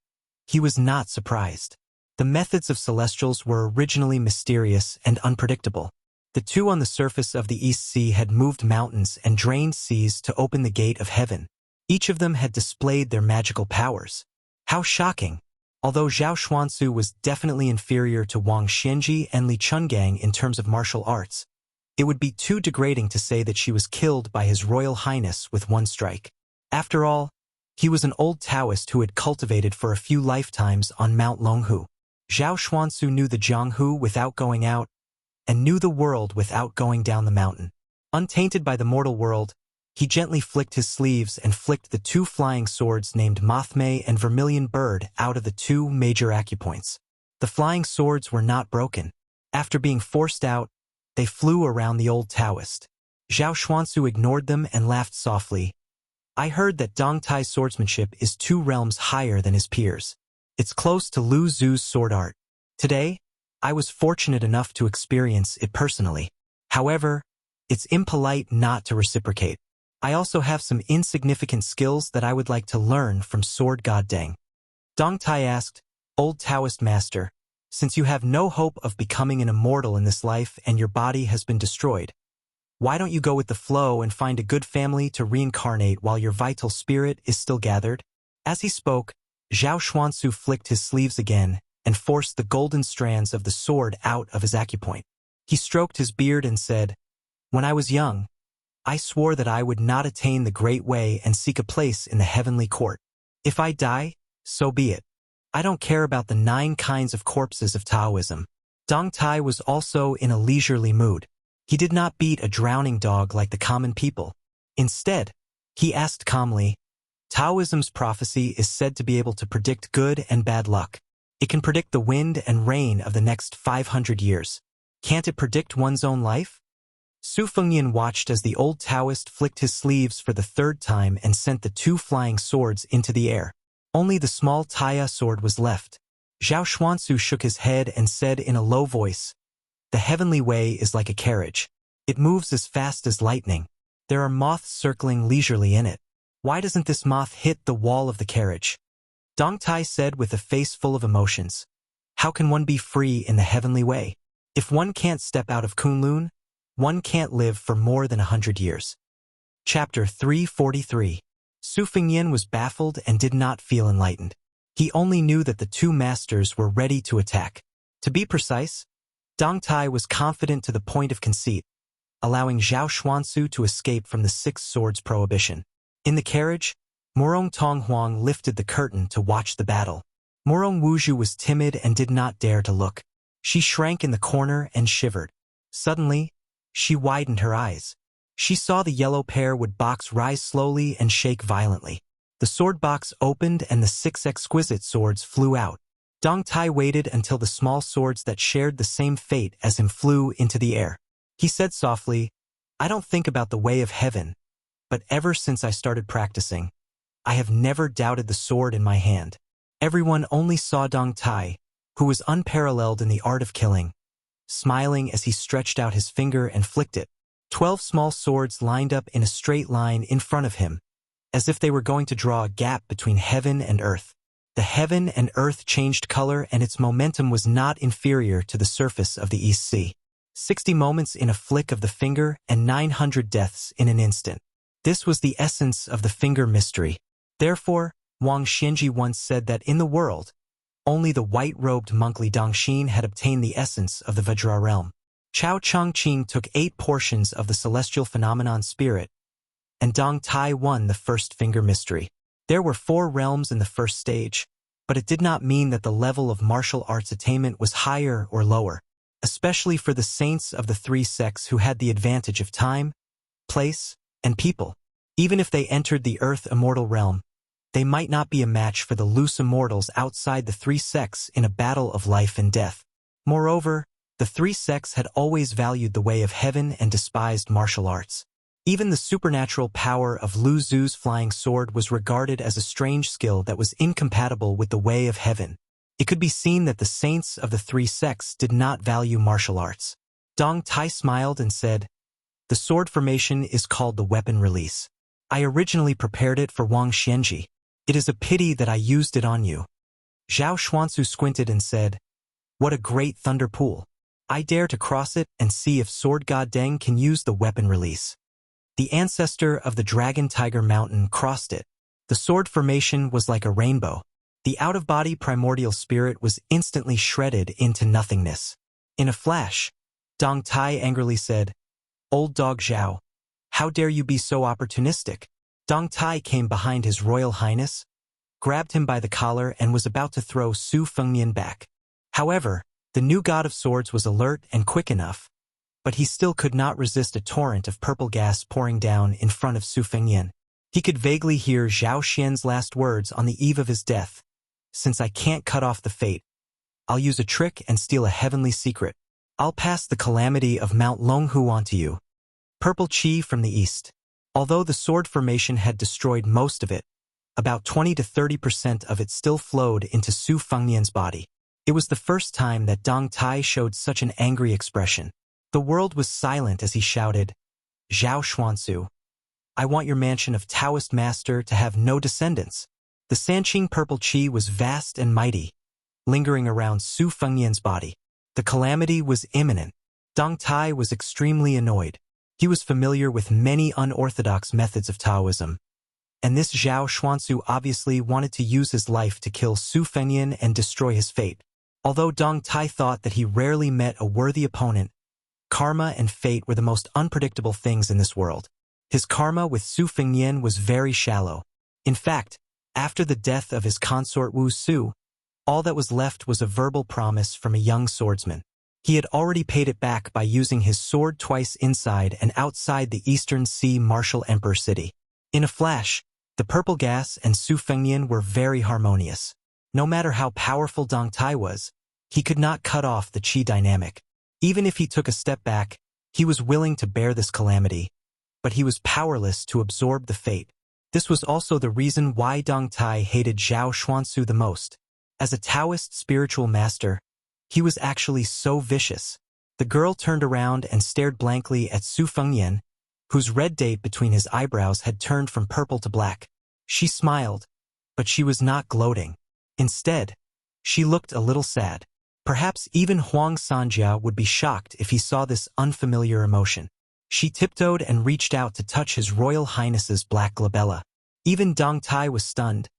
he was not surprised. The methods of Celestials were originally mysterious and unpredictable. The two on the surface of the East Sea had moved mountains and drained seas to open the gate of heaven. Each of them had displayed their magical powers. How shocking! Although Zhao Xuansu was definitely inferior to Wang Xianji and Li Chungang in terms of martial arts, it would be too degrading to say that she was killed by His Royal Highness with one strike. After all, he was an old Taoist who had cultivated for a few lifetimes on Mount Longhu. Zhao Xuansu knew the Jianghu without going out, and knew the world without going down the mountain. Untainted by the mortal world, he gently flicked his sleeves and flicked the two flying swords named Mothmei and Vermilion Bird out of the two major acupoints. The flying swords were not broken. After being forced out, they flew around the old Taoist. Zhao Xuansu ignored them and laughed softly. I heard that Dong Tai's swordsmanship is 2 realms higher than his peers. It's close to Lu Zu's sword art. Today, I was fortunate enough to experience it personally. However, it's impolite not to reciprocate. I also have some insignificant skills that I would like to learn from Sword God Deng. Dong Tai asked, Old Taoist Master, since you have no hope of becoming an immortal in this life and your body has been destroyed, why don't you go with the flow and find a good family to reincarnate while your vital spirit is still gathered? As he spoke, Zhao Xuansu flicked his sleeves again and forced the golden strands of the sword out of his acupoint. He stroked his beard and said, When I was young, I swore that I would not attain the great way and seek a place in the heavenly court. If I die, so be it. I don't care about the 9 kinds of corpses of Taoism. Dong Tai was also in a leisurely mood. He did not beat a drowning dog like the common people. Instead, he asked calmly, Taoism's prophecy is said to be able to predict good and bad luck. It can predict the wind and rain of the next 500 years. Can't it predict one's own life? Su Fengnian watched as the old Taoist flicked his sleeves for the 3rd time and sent the 2 flying swords into the air. Only the small Taya sword was left. Zhao Xuansu shook his head and said in a low voice, The heavenly way is like a carriage. It moves as fast as lightning. There are moths circling leisurely in it. Why doesn't this moth hit the wall of the carriage? Dong Tai said with a face full of emotions. How can one be free in the heavenly way? If one can't step out of Kunlun, one can't live for more than 100 years. Chapter 343. Su Fengnian was baffled and did not feel enlightened. He only knew that the 2 masters were ready to attack. To be precise, Dong Tai was confident to the point of conceit, allowing Zhao Xuansu to escape from the 6 swords prohibition. In the carriage, Murong Tonghuang lifted the curtain to watch the battle. Murong Wuzhu was timid and did not dare to look. She shrank in the corner and shivered. Suddenly, she widened her eyes. She saw the yellow pair wood box rise slowly and shake violently. The sword box opened and the 6 exquisite swords flew out. Dong Tai waited until the small swords that shared the same fate as him flew into the air. He said softly, I don't think about the way of heaven, but ever since I started practicing, I have never doubted the sword in my hand. Everyone only saw Dong Tai, who was unparalleled in the art of killing, smiling as he stretched out his finger and flicked it. 12 small swords lined up in a straight line in front of him, as if they were going to draw a gap between heaven and earth. The heaven and earth changed color and its momentum was not inferior to the surface of the East Sea. 60 moments in a flick of the finger and 900 deaths in an instant. This was the essence of the finger mystery. Therefore, Wang Xianji once said that in the world, only the white-robed monk Li Dongxin had obtained the essence of the Vajra realm. Chao Chongqing took 8 portions of the celestial phenomenon spirit, and Dong Tai won the first finger mystery. There were 4 realms in the first stage, but it did not mean that the level of martial arts attainment was higher or lower, especially for the saints of the 3 sects who had the advantage of time, place, and people. Even if they entered the earth immortal realm, they might not be a match for the loose immortals outside the three sects in a battle of life and death. Moreover, the three sects had always valued the way of heaven and despised martial arts. Even the supernatural power of Lu Zu's flying sword was regarded as a strange skill that was incompatible with the way of heaven. It could be seen that the saints of the three sects did not value martial arts. Dong Tai smiled and said, "The sword formation is called the weapon release. I originally prepared it for Wang Xianji. It is a pity that I used it on you." Zhao Xuanzu squinted and said, "What a great thunder pool. I dare to cross it and see if Sword God Deng can use the weapon release." The ancestor of the Dragon Tiger Mountain crossed it. The sword formation was like a rainbow. The out-of-body primordial spirit was instantly shredded into nothingness. In a flash, Dong Tai angrily said, "Old dog Zhao, how dare you be so opportunistic?" Dong Tai came behind His Royal Highness, grabbed him by the collar and was about to throw Su Fengnian back. However, the new god of swords was alert and quick enough, but he still could not resist a torrent of purple gas pouring down in front of Su Fengnian. He could vaguely hear Zhao Xian's last words on the eve of his death. "Since I can't cut off the fate, I'll use a trick and steal a heavenly secret. I'll pass the calamity of Mount Longhu onto you." Purple Qi from the east. Although the sword formation had destroyed most of it, about 20 to 30% of it still flowed into Su Fengnian's body. It was the first time that Dong Tai showed such an angry expression. The world was silent as he shouted, "Zhao Xuanzu, I want your mansion of Taoist master to have no descendants." The Sanqing purple qi was vast and mighty, lingering around Su Fengnian's body. The calamity was imminent. Dong Tai was extremely annoyed. He was familiar with many unorthodox methods of Taoism, and this Zhao Xuanzu obviously wanted to use his life to kill Su Fengnian and destroy his fate. Although Dong Tai thought that he rarely met a worthy opponent, karma and fate were the most unpredictable things in this world. His karma with Su Fengnian was very shallow. In fact, after the death of his consort Wu Su, all that was left was a verbal promise from a young swordsman. He had already paid it back by using his sword twice inside and outside the Eastern Sea Martial Emperor city. In a flash, the purple gas and Su Fengnian were very harmonious. No matter how powerful Dong Tai was, he could not cut off the qi dynamic. Even if he took a step back, he was willing to bear this calamity, but he was powerless to absorb the fate. This was also the reason why Dong Tai hated Zhao Xuanzu the most. As a Taoist spiritual master, he was actually so vicious. The girl turned around and stared blankly at Su Fengnian, whose red date between his eyebrows had turned from purple to black. She smiled, but she was not gloating. Instead, she looked a little sad. Perhaps even Huang Sanjia would be shocked if he saw this unfamiliar emotion. She tiptoed and reached out to touch His Royal Highness's black glabella. Even Dong Tai was stunned,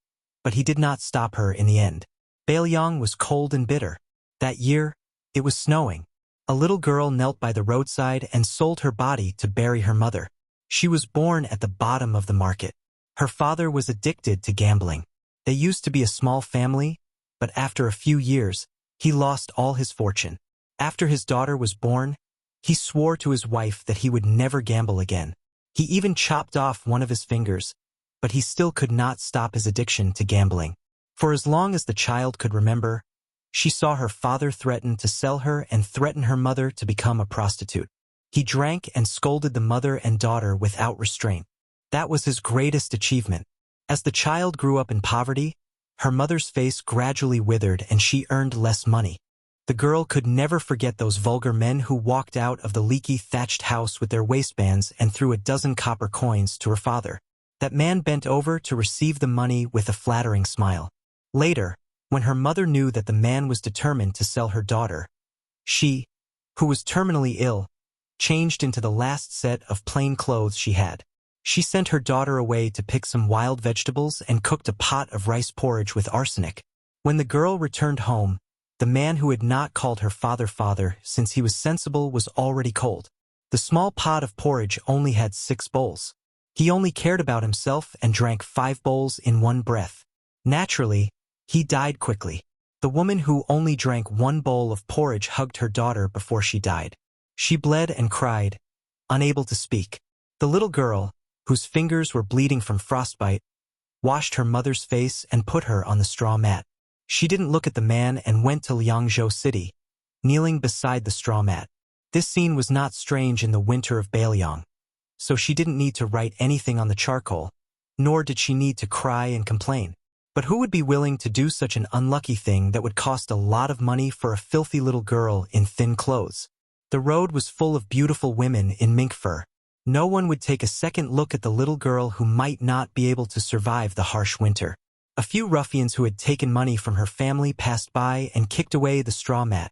but he did not stop her in the end. Bailiang was cold and bitter. That year, it was snowing. A little girl knelt by the roadside and sold her body to bury her mother. She was born at the bottom of the market. Her father was addicted to gambling. They used to be a small family, but after a few years, he lost all his fortune. After his daughter was born, he swore to his wife that he would never gamble again. He even chopped off one of his fingers, but he still could not stop his addiction to gambling. For as long as the child could remember, she saw her father threaten to sell her and threaten her mother to become a prostitute. He drank and scolded the mother and daughter without restraint. That was his greatest achievement. As the child grew up in poverty, her mother's face gradually withered and she earned less money. The girl could never forget those vulgar men who walked out of the leaky thatched house with their waistbands and threw a dozen copper coins to her father. That man bent over to receive the money with a flattering smile. Later, when her mother knew that the man was determined to sell her daughter, she, who was terminally ill, changed into the last set of plain clothes she had. She sent her daughter away to pick some wild vegetables and cooked a pot of rice porridge with arsenic. When the girl returned home, the man who had not called her father since he was sensible was already cold. The small pot of porridge only had 6 bowls. He only cared about himself and drank 5 bowls in one breath. Naturally, he died quickly. The woman who only drank 1 bowl of porridge hugged her daughter before she died. She bled and cried, unable to speak. The little girl, whose fingers were bleeding from frostbite, washed her mother's face and put her on the straw mat. She didn't look at the man and went to Liangzhou City, kneeling beside the straw mat. This scene was not strange in the winter of Bailiang, so she didn't need to write anything on the charcoal, nor did she need to cry and complain. But who would be willing to do such an unlucky thing that would cost a lot of money for a filthy little girl in thin clothes? The road was full of beautiful women in mink fur. No one would take a second look at the little girl who might not be able to survive the harsh winter. A few ruffians who had taken money from her family passed by and kicked away the straw mat,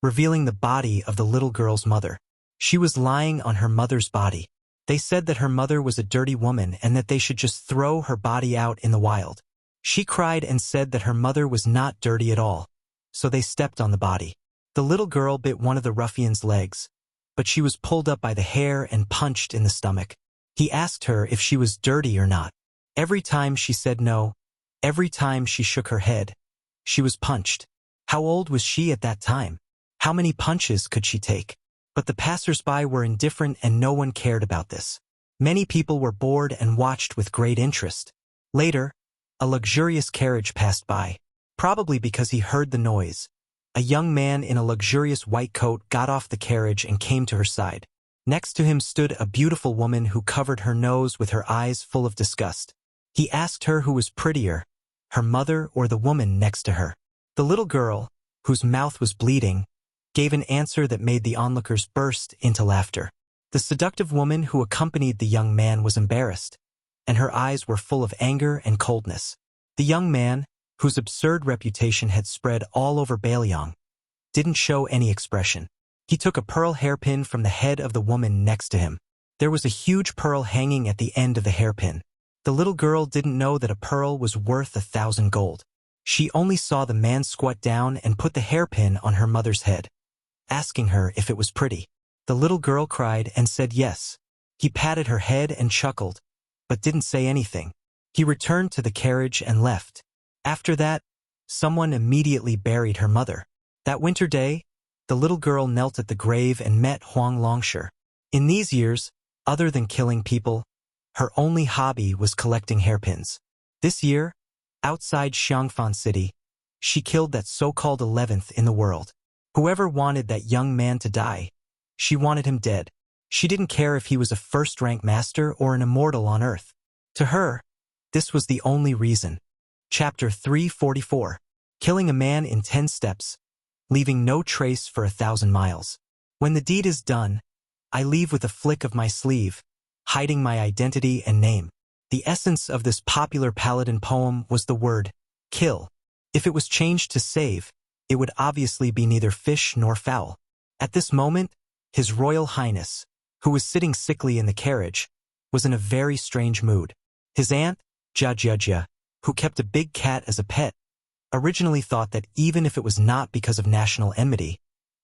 revealing the body of the little girl's mother. She was lying on her mother's body. They said that her mother was a dirty woman and that they should just throw her body out in the wild. She cried and said that her mother was not dirty at all, so they stepped on the body. The little girl bit one of the ruffian's legs, but she was pulled up by the hair and punched in the stomach. He asked her if she was dirty or not. Every time she said no, every time she shook her head, she was punched. How old was she at that time? How many punches could she take? But the passers-by were indifferent and no one cared about this. Many people were bored and watched with great interest. Later, a luxurious carriage passed by. Probably because he heard the noise, a young man in a luxurious white coat got off the carriage and came to her side. Next to him stood a beautiful woman who covered her nose with her eyes full of disgust. He asked her who was prettier, her mother or the woman next to her. The little girl, whose mouth was bleeding, gave an answer that made the onlookers burst into laughter. The seductive woman who accompanied the young man was embarrassed, and her eyes were full of anger and coldness. The young man, whose absurd reputation had spread all over Bailiang, didn't show any expression. He took a pearl hairpin from the head of the woman next to him. There was a huge pearl hanging at the end of the hairpin. The little girl didn't know that a pearl was worth 1,000 gold. She only saw the man squat down and put the hairpin on her mother's head, asking her if it was pretty. The little girl cried and said yes. He patted her head and chuckled, but didn't say anything. He returned to the carriage and left. After that, someone immediately buried her mother. That winter day, the little girl knelt at the grave and met Huang Longshi. In these years, other than killing people, her only hobby was collecting hairpins. This year, outside Xiangfan City, she killed that so-called 11th in the world. Whoever wanted that young man to die, she wanted him dead. She didn't care if he was a first-rank master or an immortal on Earth. To her, this was the only reason. Chapter 344. Killing a man in 10 steps, leaving no trace for 1,000 miles. When the deed is done, I leave with a flick of my sleeve, hiding my identity and name. The essence of this popular paladin poem was the word, kill. If it was changed to save, it would obviously be neither fish nor fowl. At this moment, His Royal Highness, who was sitting sickly in the carriage, was in a very strange mood. His aunt, Jia, who kept a big cat as a pet, originally thought that even if it was not because of national enmity,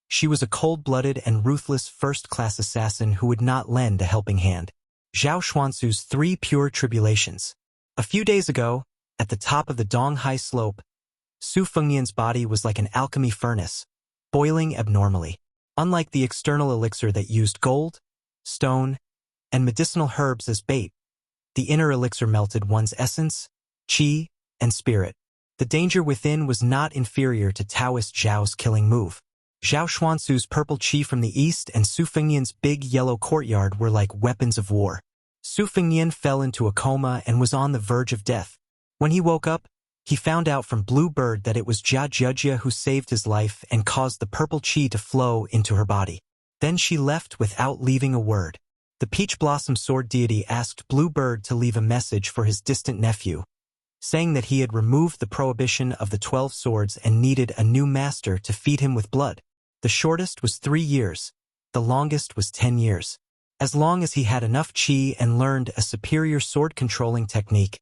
she was a cold-blooded and ruthless first-class assassin who would not lend a helping hand. Zhao Xuansu's 3 Pure Tribulations. A few days ago, at the top of the Donghai slope, Su Fengnian's body was like an alchemy furnace, boiling abnormally. Unlike the external elixir that used gold, stone, and medicinal herbs as bait, the inner elixir melted one's essence, qi, and spirit. The danger within was not inferior to Taoist Zhao's killing move. Zhao Xuansu's purple qi from the east and Su Fengnian's big yellow courtyard were like weapons of war. Su Fengnian fell into a coma and was on the verge of death. When he woke up, he found out from Blue Bird that it was Jia who saved his life and caused the purple qi to flow into her body. Then she left without leaving a word. The Peach Blossom Sword deity asked Blue Bird to leave a message for his distant nephew, saying that he had removed the prohibition of the 12 swords and needed a new master to feed him with blood. The shortest was 3 years, the longest was 10 years. As long as he had enough qi and learned a superior sword-controlling technique,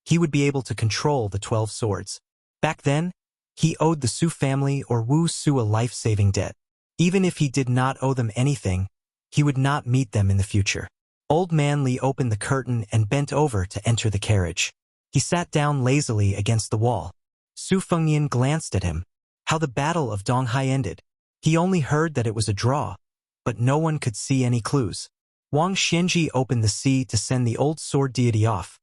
he would be able to control the 12 swords. Back then, he owed the Su family or Wu Su a life-saving debt. Even if he did not owe them anything, he would not meet them in the future. Old Man Li opened the curtain and bent over to enter the carriage. He sat down lazily against the wall. Su Fengnian glanced at him. How the Battle of Donghai ended. He only heard that it was a draw, but no one could see any clues. Wang Xianji opened the sea to send the old sword deity off,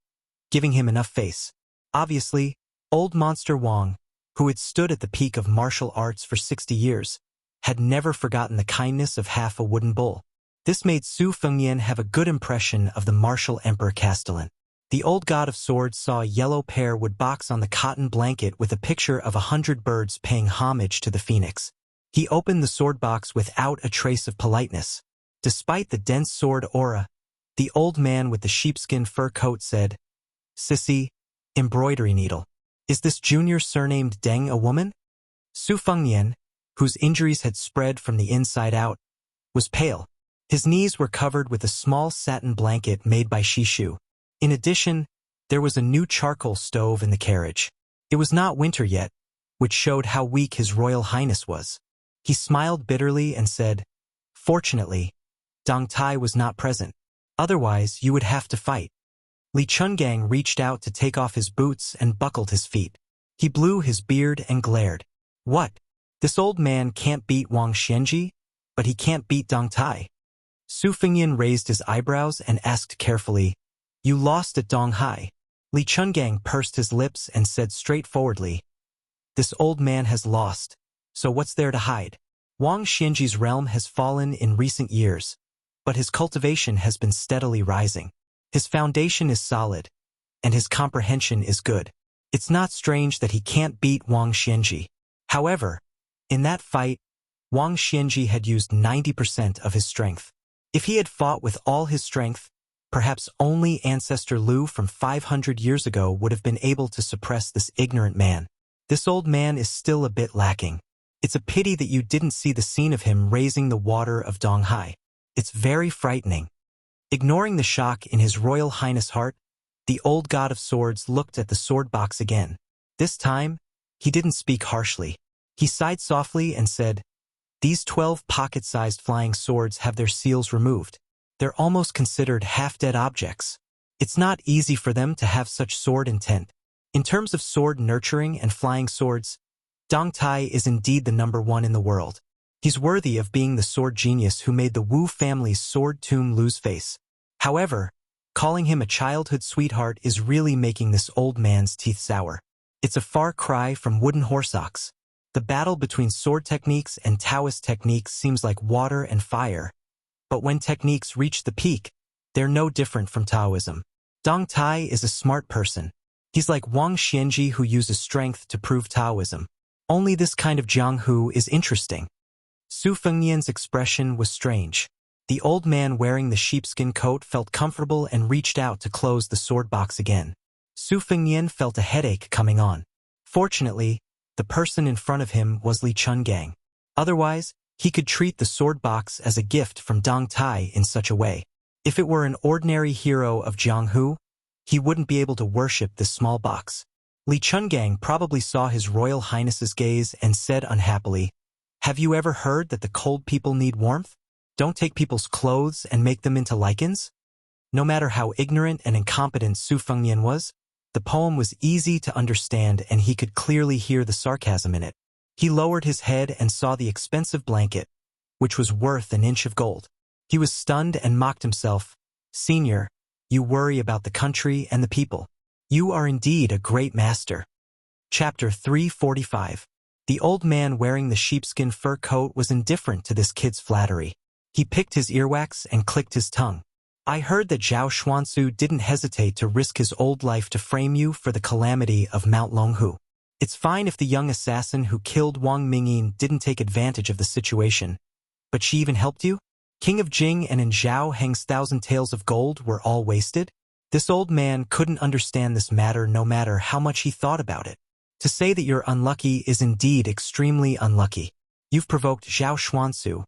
giving him enough face. Obviously, old monster Wang, who had stood at the peak of martial arts for 60 years, had never forgotten the kindness of half a wooden bull. This made Su Fengnian have a good impression of the martial emperor Castellan. The old god of swords saw a yellow pear wood box on the cotton blanket with a picture of 100 birds paying homage to the phoenix. He opened the sword box without a trace of politeness. Despite the dense sword aura, the old man with the sheepskin fur coat said, "Sissy, embroidery needle. Is this junior surnamed Deng a woman?" Su Fengnian, whose injuries had spread from the inside out, was pale. His knees were covered with a small satin blanket made by Shishu. In addition, there was a new charcoal stove in the carriage. It was not winter yet, which showed how weak His Royal Highness was. He smiled bitterly and said, "Fortunately, Dong Tai was not present. Otherwise, you would have to fight." Li Chungang reached out to take off his boots and buckled his feet. He blew his beard and glared. "What? This old man can't beat Wang Xianji, but he can't beat Dong Tai." Su Fengnian raised his eyebrows and asked carefully, "You lost at Donghai." Li Chungang pursed his lips and said straightforwardly, "This old man has lost, so what's there to hide? Wang Xianji's realm has fallen in recent years, but his cultivation has been steadily rising. His foundation is solid, and his comprehension is good. It's not strange that he can't beat Wang Xianji." However, in that fight, Wang Xianji had used 90% of his strength. If he had fought with all his strength, perhaps only Ancestor Lu from 500 years ago would have been able to suppress this ignorant man. This old man is still a bit lacking. It's a pity that you didn't see the scene of him raising the water of Donghai. It's very frightening. Ignoring the shock in His Royal Highness' heart, the old god of swords looked at the sword box again. This time, he didn't speak harshly. He sighed softly and said, "These 12 pocket-sized flying swords have their seals removed. They're almost considered half-dead objects. It's not easy for them to have such sword intent. In terms of sword nurturing and flying swords, Dong Tai is indeed the #1 in the world. He's worthy of being the sword genius who made the Wu family's sword tomb lose face. However, calling him a childhood sweetheart is really making this old man's teeth sour. It's a far cry from wooden horse ox. The battle between sword techniques and Taoist techniques seems like water and fire, but when techniques reach the peak, they're no different from Taoism. Dong Tai is a smart person. He's like Wang Xianji who uses strength to prove Taoism. Only this kind of Jianghu is interesting." Su Fengnian's expression was strange. The old man wearing the sheepskin coat felt comfortable and reached out to close the sword box again. Su Fengnian felt a headache coming on. Fortunately, the person in front of him was Li Chungang. Otherwise, he could treat the sword box as a gift from Dong Tai in such a way. If it were an ordinary hero of Jianghu, he wouldn't be able to worship this small box. Li Chungang probably saw His Royal Highness's gaze and said unhappily, "Have you ever heard that the cold people need warmth? Don't take people's clothes and make them into lichens?" No matter how ignorant and incompetent Su Fengnian was, the poem was easy to understand and he could clearly hear the sarcasm in it. He lowered his head and saw the expensive blanket, which was worth an inch of gold. He was stunned and mocked himself. "Senior, you worry about the country and the people. You are indeed a great master." Chapter 345. The old man wearing the sheepskin fur coat was indifferent to this kid's flattery. He picked his earwax and clicked his tongue. "I heard that Zhao Xuansu didn't hesitate to risk his old life to frame you for the calamity of Mount Longhu. It's fine if the young assassin who killed Wang Mingyin didn't take advantage of the situation, but she even helped you? King of Jing and in Zhao Heng's 1,000 taels of gold were all wasted?" This old man couldn't understand this matter no matter how much he thought about it. To say that you're unlucky is indeed extremely unlucky. You've provoked Zhao Xuansu,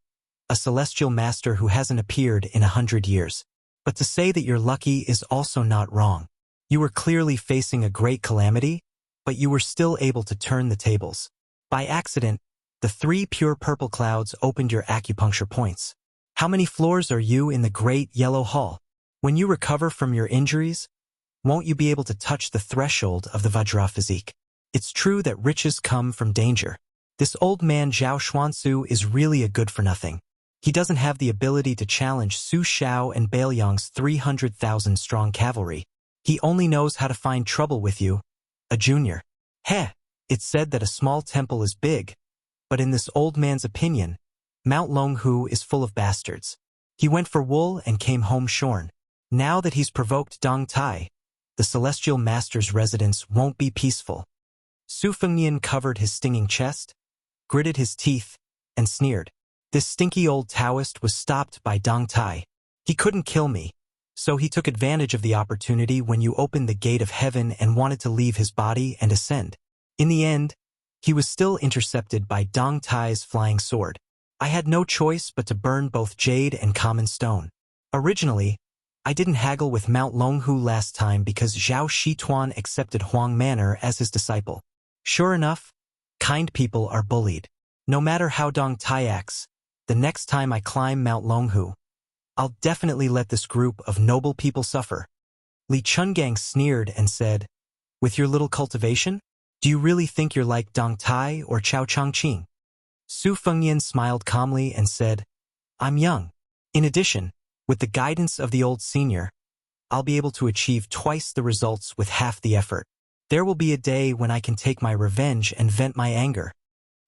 a celestial master who hasn't appeared in 100 years. But to say that you're lucky is also not wrong. You were clearly facing a great calamity, but you were still able to turn the tables. By accident, the 3 pure purple clouds opened your acupuncture points. How many floors are you in the great yellow hall? When you recover from your injuries, won't you be able to touch the threshold of the Vajra physique? It's true that riches come from danger. This old man Zhao Xuansu is really a good-for-nothing. He doesn't have the ability to challenge Su Shao and Bailiang's 300,000 strong cavalry. He only knows how to find trouble with you, a junior. Heh, it's said that a small temple is big, but in this old man's opinion, Mount Longhu is full of bastards. He went for wool and came home shorn. Now that he's provoked Dong Tai, the celestial master's residence won't be peaceful. Su Fengnian covered his stinging chest, gritted his teeth, and sneered. This stinky old Taoist was stopped by Dong Tai. He couldn't kill me, so he took advantage of the opportunity when you opened the gate of heaven and wanted to leave his body and ascend. In the end, he was still intercepted by Dong Tai's flying sword. I had no choice but to burn both jade and common stone. Originally, I didn't haggle with Mount Longhu last time because Zhao Shituan accepted Huang Manor as his disciple. Sure enough, kind people are bullied. No matter how Dong Tai acts, the next time I climb Mount Longhu, I'll definitely let this group of noble people suffer. Li Chungang sneered and said, with your little cultivation, do you really think you're like Dong Tai or Chao Chongqing? Su Fengnian smiled calmly and said, I'm young. In addition, with the guidance of the old senior, I'll be able to achieve twice the results with half the effort. There will be a day when I can take my revenge and vent my anger.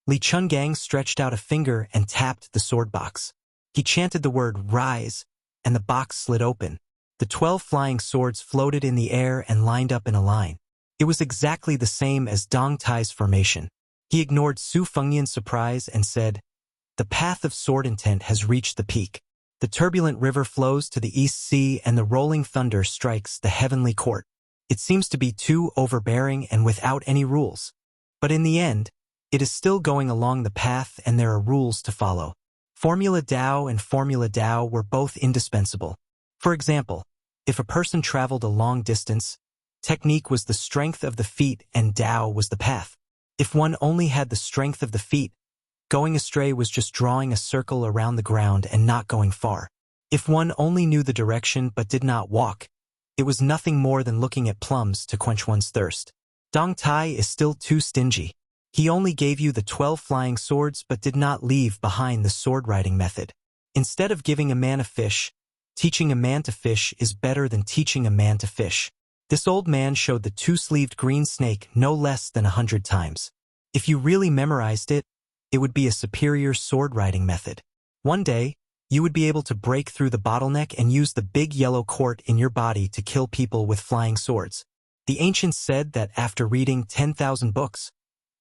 Li Chungang stretched out a finger and tapped the sword box. He chanted the word rise, and the box slid open. The 12 flying swords floated in the air and lined up in a line. It was exactly the same as Dong Tai's formation. He ignored Su Fengnian's surprise and said, the path of sword intent has reached the peak. The turbulent river flows to the East Sea and the rolling thunder strikes the heavenly court. It seems to be too overbearing and without any rules. But in the end, it is still going along the path and there are rules to follow. Formula Dao and Formula Dao were both indispensable. For example, if a person traveled a long distance, technique was the strength of the feet and Dao was the path. If one only had the strength of the feet, going astray was just drawing a circle around the ground and not going far. If one only knew the direction but did not walk, it was nothing more than looking at plums to quench one's thirst. Dong Tai is still too stingy. He only gave you the 12 flying swords but did not leave behind the sword-riding method. Instead of giving a man a fish, teaching a man to fish is better than teaching a man to fish. This old man showed the two-sleeved green snake no less than 100 times. If you really memorized it, it would be a superior sword-riding method. One day, you would be able to break through the bottleneck and use the big yellow court in your body to kill people with flying swords. The ancients said that after reading 10,000 books,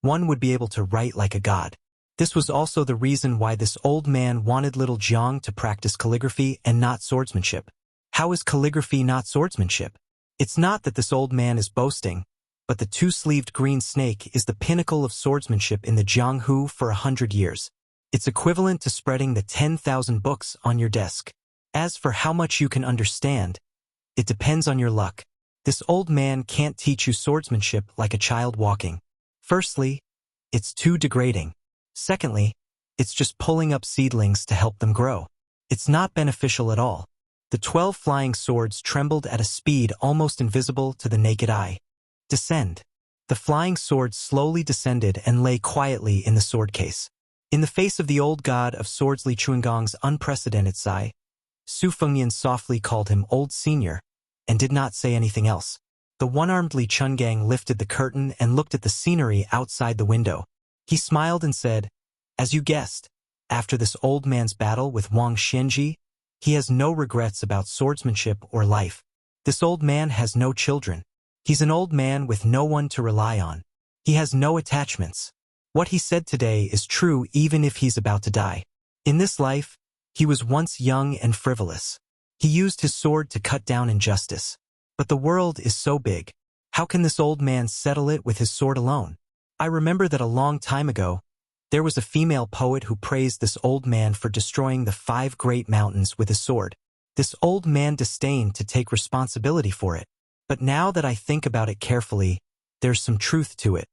one would be able to write like a god. This was also the reason why this old man wanted little Jiang to practice calligraphy and not swordsmanship. How is calligraphy not swordsmanship? It's not that this old man is boasting, but the two-sleeved green snake is the pinnacle of swordsmanship in the Jianghu for 100 years. It's equivalent to spreading the 10,000 books on your desk. As for how much you can understand, it depends on your luck. This old man can't teach you swordsmanship like a child walking. Firstly, it's too degrading. Secondly, it's just pulling up seedlings to help them grow. It's not beneficial at all. The 12 flying swords trembled at a speed almost invisible to the naked eye. Descend. The flying swords slowly descended and lay quietly in the sword case. In the face of the old god of swords Li Chunggang's unprecedented sigh, Su Fengnian softly called him Old Senior, and did not say anything else. The one-armed Li Chungang lifted the curtain and looked at the scenery outside the window. He smiled and said, as you guessed, after this old man's battle with Wang Xianji, he has no regrets about swordsmanship or life. This old man has no children. He's an old man with no one to rely on. He has no attachments. What he said today is true even if he's about to die. In this life, he was once young and frivolous. He used his sword to cut down injustice. But the world is so big. How can this old man settle it with his sword alone? I remember that a long time ago, there was a female poet who praised this old man for destroying the 5 great mountains with his sword. This old man disdained to take responsibility for it. But now that I think about it carefully, there's some truth to it.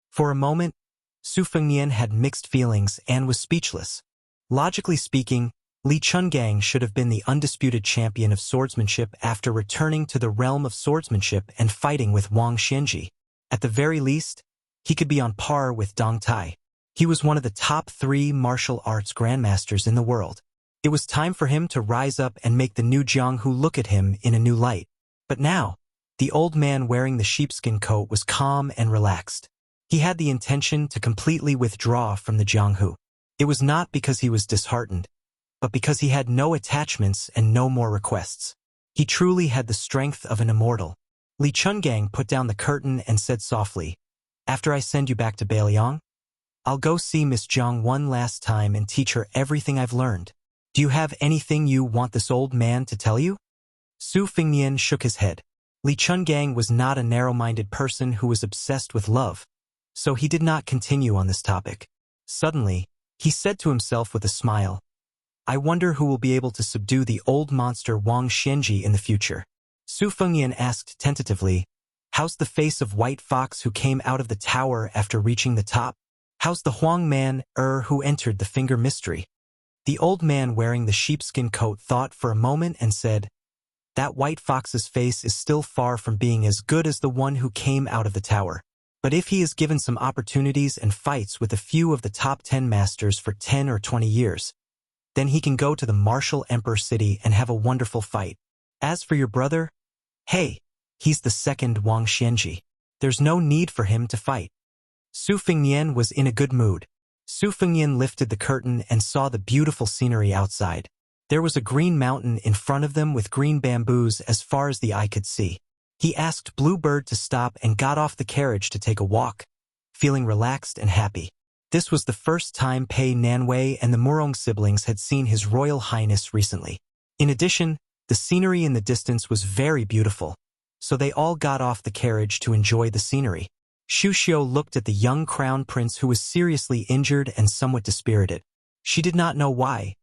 For a moment, Su Fengnian had mixed feelings and was speechless. Logically speaking, Li Chungang should have been the undisputed champion of swordsmanship after returning to the realm of swordsmanship and fighting with Wang Xianji. At the very least, he could be on par with Dong Tai. He was one of the top 3 martial arts grandmasters in the world. It was time for him to rise up and make the new Jianghu look at him in a new light. But now, The old man wearing the sheepskin coat was calm and relaxed. He had the intention to completely withdraw from the Jianghu. It was not because he was disheartened, but because he had no attachments and no more requests. He truly had the strength of an immortal. Li Chungang put down the curtain and said softly, "After I send you back to Bailiang, I'll go see Miss Jiang one last time and teach her everything I've learned. Do you have anything you want this old man to tell you?" Su Fengnian shook his head. Li Chungang was not a narrow-minded person who was obsessed with love, so he did not continue on this topic. Suddenly, he said to himself with a smile, "I wonder who will be able to subdue the old monster Wang Xianji in the future." Su Fengnian asked tentatively, "How's the face of White Fox who came out of the tower after reaching the top? How's the Huang man, who entered the finger mystery?" The old man wearing the sheepskin coat thought for a moment and said, "That White Fox's face is still far from being as good as the one who came out of the tower. But if he is given some opportunities and fights with a few of the top 10 masters for 10 or 20 years, then he can go to the martial emperor city and have a wonderful fight. As for your brother, hey, he's the second Wang Xianji. There's no need for him to fight." Su Fengnian was in a good mood. Su Fengnian lifted the curtain and saw the beautiful scenery outside. There was a green mountain in front of them with green bamboos as far as the eye could see. He asked Bluebird to stop and got off the carriage to take a walk, feeling relaxed and happy. This was the first time Pei Nanwei and the Murong siblings had seen His Royal Highness recently. In addition, the scenery in the distance was very beautiful, so they all got off the carriage to enjoy the scenery. Xu Xiu looked at the young crown prince who was seriously injured and somewhat dispirited. She did not know why,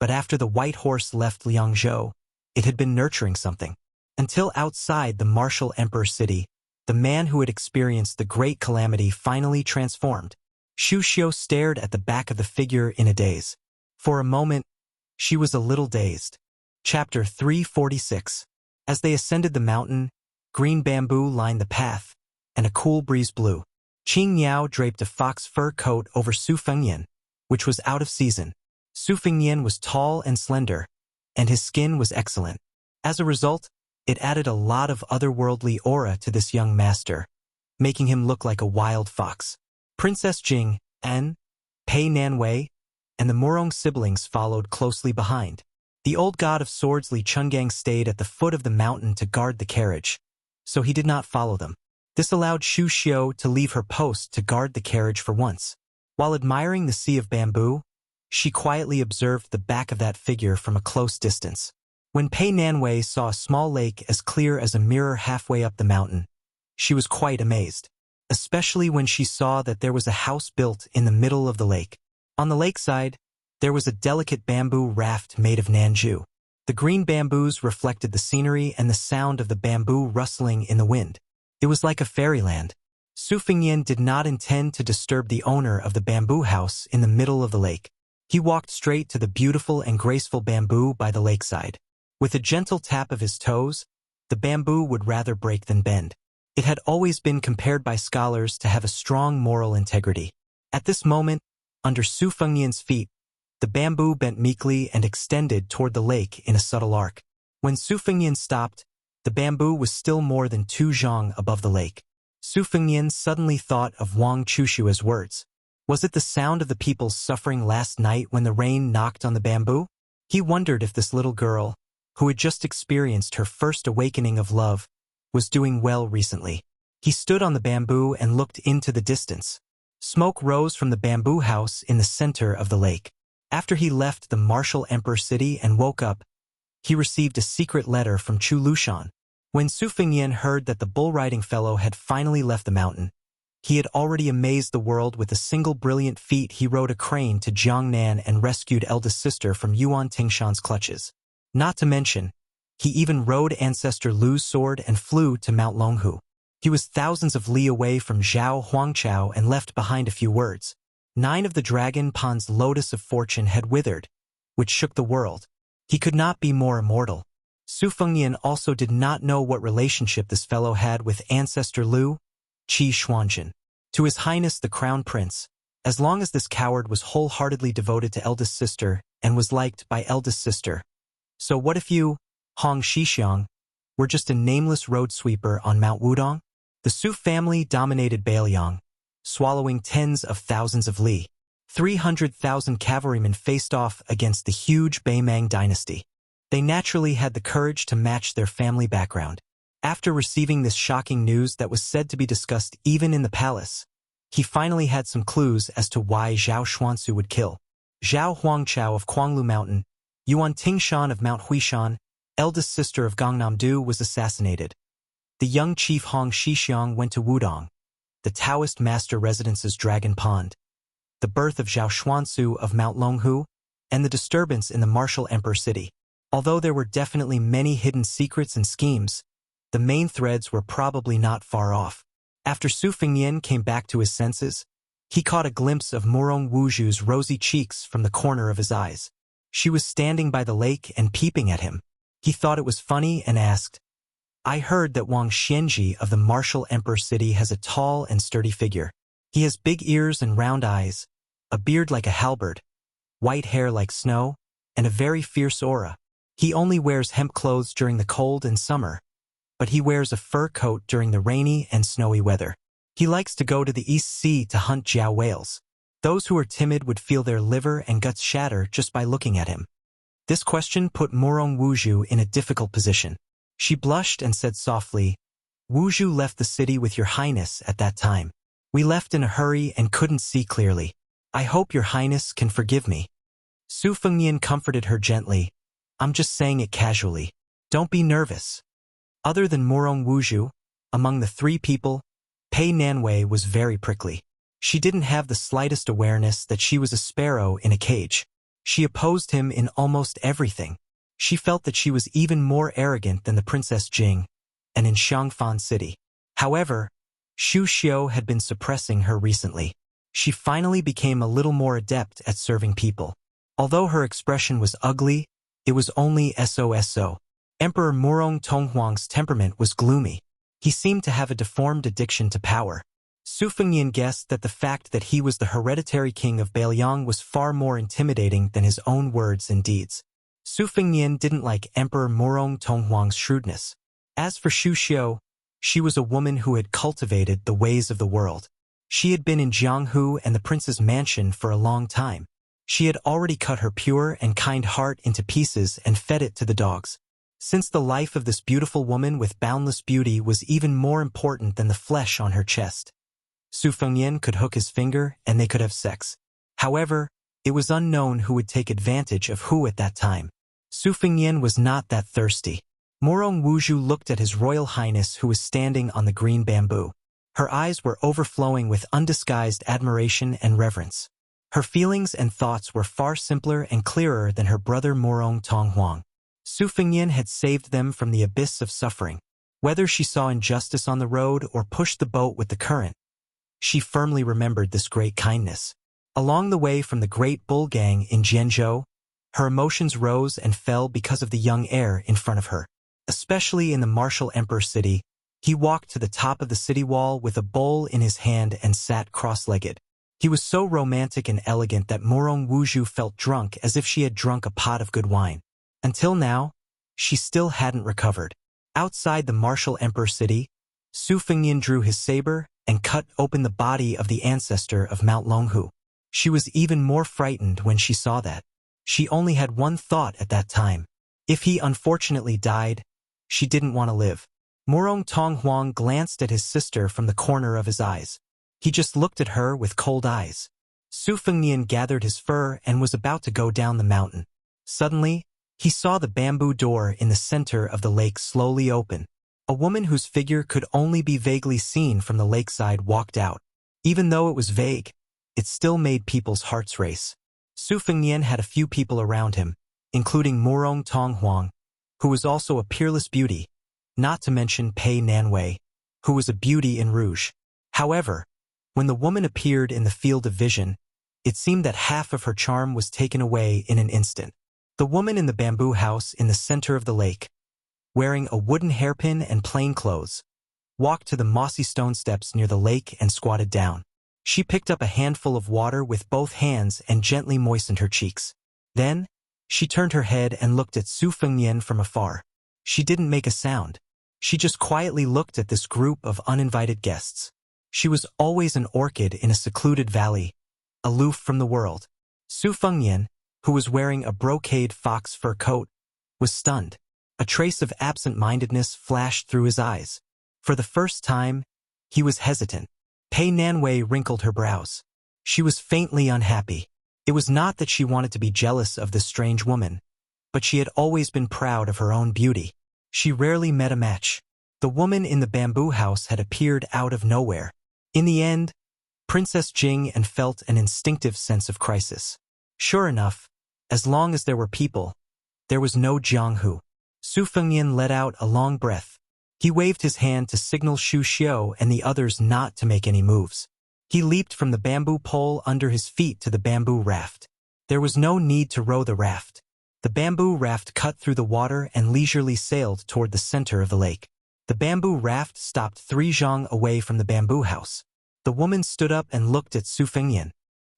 but after the white horse left Liangzhou, it had been nurturing something. Until outside the martial emperor city, the man who had experienced the great calamity finally transformed. Xu Xiu stared at the back of the figure in a daze. For a moment, she was a little dazed. Chapter 346. As they ascended the mountain, green bamboo lined the path, and a cool breeze blew. Qing Niao draped a fox fur coat over Su Fengnian, which was out of season. Su Fengnian was tall and slender, and his skin was excellent. As a result, it added a lot of otherworldly aura to this young master, making him look like a wild fox. Princess Jing, An, Pei Nanwei, and the Murong siblings followed closely behind. The old god of swords Li Chungang stayed at the foot of the mountain to guard the carriage, so he did not follow them. This allowed Xu Xiu to leave her post to guard the carriage for once. While admiring the sea of bamboo, she quietly observed the back of that figure from a close distance. When Pei Nanwei saw a small lake as clear as a mirror halfway up the mountain, she was quite amazed, especially when she saw that there was a house built in the middle of the lake. On the lakeside, there was a delicate bamboo raft made of Nanju. The green bamboos reflected the scenery and the sound of the bamboo rustling in the wind. It was like a fairyland. Su Fengnian did not intend to disturb the owner of the bamboo house in the middle of the lake. He walked straight to the beautiful and graceful bamboo by the lakeside. With a gentle tap of his toes, the bamboo would rather break than bend. It had always been compared by scholars to have a strong moral integrity. At this moment, under Su Fengnian's feet, the bamboo bent meekly and extended toward the lake in a subtle arc. When Su Fengnian stopped, the bamboo was still more than 2 zhang above the lake. Su Fengnian suddenly thought of Wang Chushua's words. Was it the sound of the people's suffering last night when the rain knocked on the bamboo? He wondered if this little girl, who had just experienced her first awakening of love, was doing well recently. He stood on the bamboo and looked into the distance. Smoke rose from the bamboo house in the center of the lake. After he left the martial emperor city and woke up, he received a secret letter from Chu Lushan. When Su Fengnian heard that the bull-riding fellow had finally left the mountain, he had already amazed the world with a single brilliant feat. He rode a crane to Jiangnan and rescued eldest sister from Yuan Tingshan's clutches. Not to mention, he even rode Ancestor Lu's sword and flew to Mount Longhu. He was thousands of li away from Zhao Huangchao and left behind a few words. 9 of the dragon Pan's lotus of fortune had withered, which shook the world. He could not be more immortal. Su Fengnian also did not know what relationship this fellow had with Ancestor Lu, Qi Xuanjin. To His Highness the Crown Prince, as long as this coward was wholeheartedly devoted to eldest sister and was liked by eldest sister. So what if you, Hong Shixiang, were just a nameless road sweeper on Mount Wudong? The Su family dominated Bailiang, swallowing tens of thousands of li. 300,000 cavalrymen faced off against the huge Beimang dynasty. They naturally had the courage to match their family background. After receiving this shocking news that was said to be discussed even in the palace, he finally had some clues as to why Zhao Xuansu would kill. Zhao Huangchao of Kuanglu Mountain, Yuan Tingshan of Mount Huishan, eldest sister of Gangnam-do, was assassinated. The young chief Hong Shixiang went to Wudong, the Taoist master residence's Dragon Pond. The birth of Zhao Xuansu of Mount Longhu, and the disturbance in the martial emperor city. Although there were definitely many hidden secrets and schemes, the main threads were probably not far off. After Su Fengnian came back to his senses, he caught a glimpse of Murong Wuju's rosy cheeks from the corner of his eyes. She was standing by the lake and peeping at him. He thought it was funny and asked, "I heard that Wang Xianji of the martial emperor city has a tall and sturdy figure. He has big ears and round eyes, a beard like a halberd, white hair like snow, and a very fierce aura. He only wears hemp clothes during the cold and summer, but he wears a fur coat during the rainy and snowy weather. He likes to go to the East Sea to hunt jiao whales. Those who are timid would feel their liver and guts shatter just by looking at him." This question put Murong Wuju in a difficult position. She blushed and said softly, "Wuju left the city with your highness at that time. We left in a hurry and couldn't see clearly. I hope your highness can forgive me." Su Fengnian comforted her gently, "I'm just saying it casually. Don't be nervous." Other than Murong Wuju, among the three people, Pei Nanwei was very prickly. She didn't have the slightest awareness that she was a sparrow in a cage. She opposed him in almost everything. She felt that she was even more arrogant than the Princess Jing, and in Xiangfan City. However, Xu Xiu had been suppressing her recently. She finally became a little more adept at serving people. Although her expression was ugly, it was only so. Emperor Murong Tonghuang's temperament was gloomy. He seemed to have a deformed addiction to power. Su Fengnian guessed that the fact that he was the hereditary king of Bailiang was far more intimidating than his own words and deeds. Su Fengnian didn't like Emperor Murong Tonghuang's shrewdness. As for Xu Xiu, she was a woman who had cultivated the ways of the world. She had been in Jianghu and the prince's mansion for a long time. She had already cut her pure and kind heart into pieces and fed it to the dogs. Since the life of this beautiful woman with boundless beauty was even more important than the flesh on her chest, Su Fengnian could hook his finger and they could have sex. However, it was unknown who would take advantage of who at that time. Su Fengnian was not that thirsty. Murong Wuju looked at His Royal Highness who was standing on the green bamboo. Her eyes were overflowing with undisguised admiration and reverence. Her feelings and thoughts were far simpler and clearer than her brother Murong Tonghuang. Su Fengnian had saved them from the abyss of suffering. Whether she saw injustice on the road or pushed the boat with the current, she firmly remembered this great kindness. Along the way from the Great Bull Gang in Jianzhou, her emotions rose and fell because of the young heir in front of her. Especially in the martial emperor city, he walked to the top of the city wall with a bowl in his hand and sat cross-legged. He was so romantic and elegant that Murong Wuju felt drunk as if she had drunk a pot of good wine. Until now, she still hadn't recovered. Outside the martial emperor city, Su Fengnian drew his saber and cut open the body of the ancestor of Mount Longhu. She was even more frightened when she saw that. She only had one thought at that time. If he unfortunately died, she didn't want to live. Murong Tonghuang glanced at his sister from the corner of his eyes. He just looked at her with cold eyes. Su Fengnian gathered his fur and was about to go down the mountain. Suddenly, he saw the bamboo door in the center of the lake slowly open. A woman whose figure could only be vaguely seen from the lakeside walked out. Even though it was vague, it still made people's hearts race. Su Fengnian had a few people around him, including Murong Tonghuang, who was also a peerless beauty, not to mention Pei Nanwei, who was a beauty in rouge. However, when the woman appeared in the field of vision, it seemed that half of her charm was taken away in an instant. The woman in the bamboo house in the center of the lake, wearing a wooden hairpin and plain clothes, walked to the mossy stone steps near the lake and squatted down. She picked up a handful of water with both hands and gently moistened her cheeks. Then, she turned her head and looked at Su Fengnian from afar. She didn't make a sound. She just quietly looked at this group of uninvited guests. She was always an orchid in a secluded valley, aloof from the world. Su Fengyan, who was wearing a brocade fox fur coat, was stunned. A trace of absent-mindedness flashed through his eyes. For the first time, he was hesitant. Pei Nanwei wrinkled her brows. She was faintly unhappy. It was not that she wanted to be jealous of this strange woman, but she had always been proud of her own beauty. She rarely met a match. The woman in the bamboo house had appeared out of nowhere. In the end, Princess Jing and felt an instinctive sense of crisis. Sure enough, as long as there were people, there was no Jianghu. Su Fengyan let out a long breath. He waved his hand to signal Xu Xiu and the others not to make any moves. He leaped from the bamboo pole under his feet to the bamboo raft. There was no need to row the raft. The bamboo raft cut through the water and leisurely sailed toward the center of the lake. The bamboo raft stopped 3 zhang away from the bamboo house. The woman stood up and looked at Su Fengyan.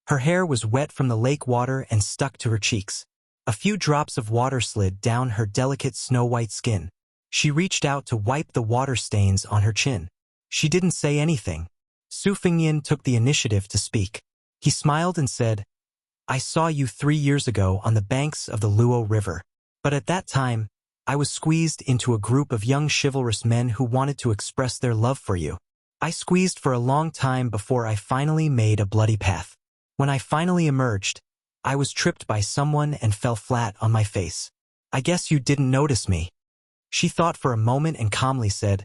Her hair was wet from the lake water and stuck to her cheeks. A few drops of water slid down her delicate snow-white skin. She reached out to wipe the water stains on her chin. She didn't say anything. Su Fengyan took the initiative to speak. He smiled and said, "I saw you 3 years ago on the banks of the Luo River. But at that time, I was squeezed into a group of young chivalrous men who wanted to express their love for you. I squeezed for a long time before I finally made a bloody path. When I finally emerged, I was tripped by someone and fell flat on my face. I guess you didn't notice me." She thought for a moment and calmly said,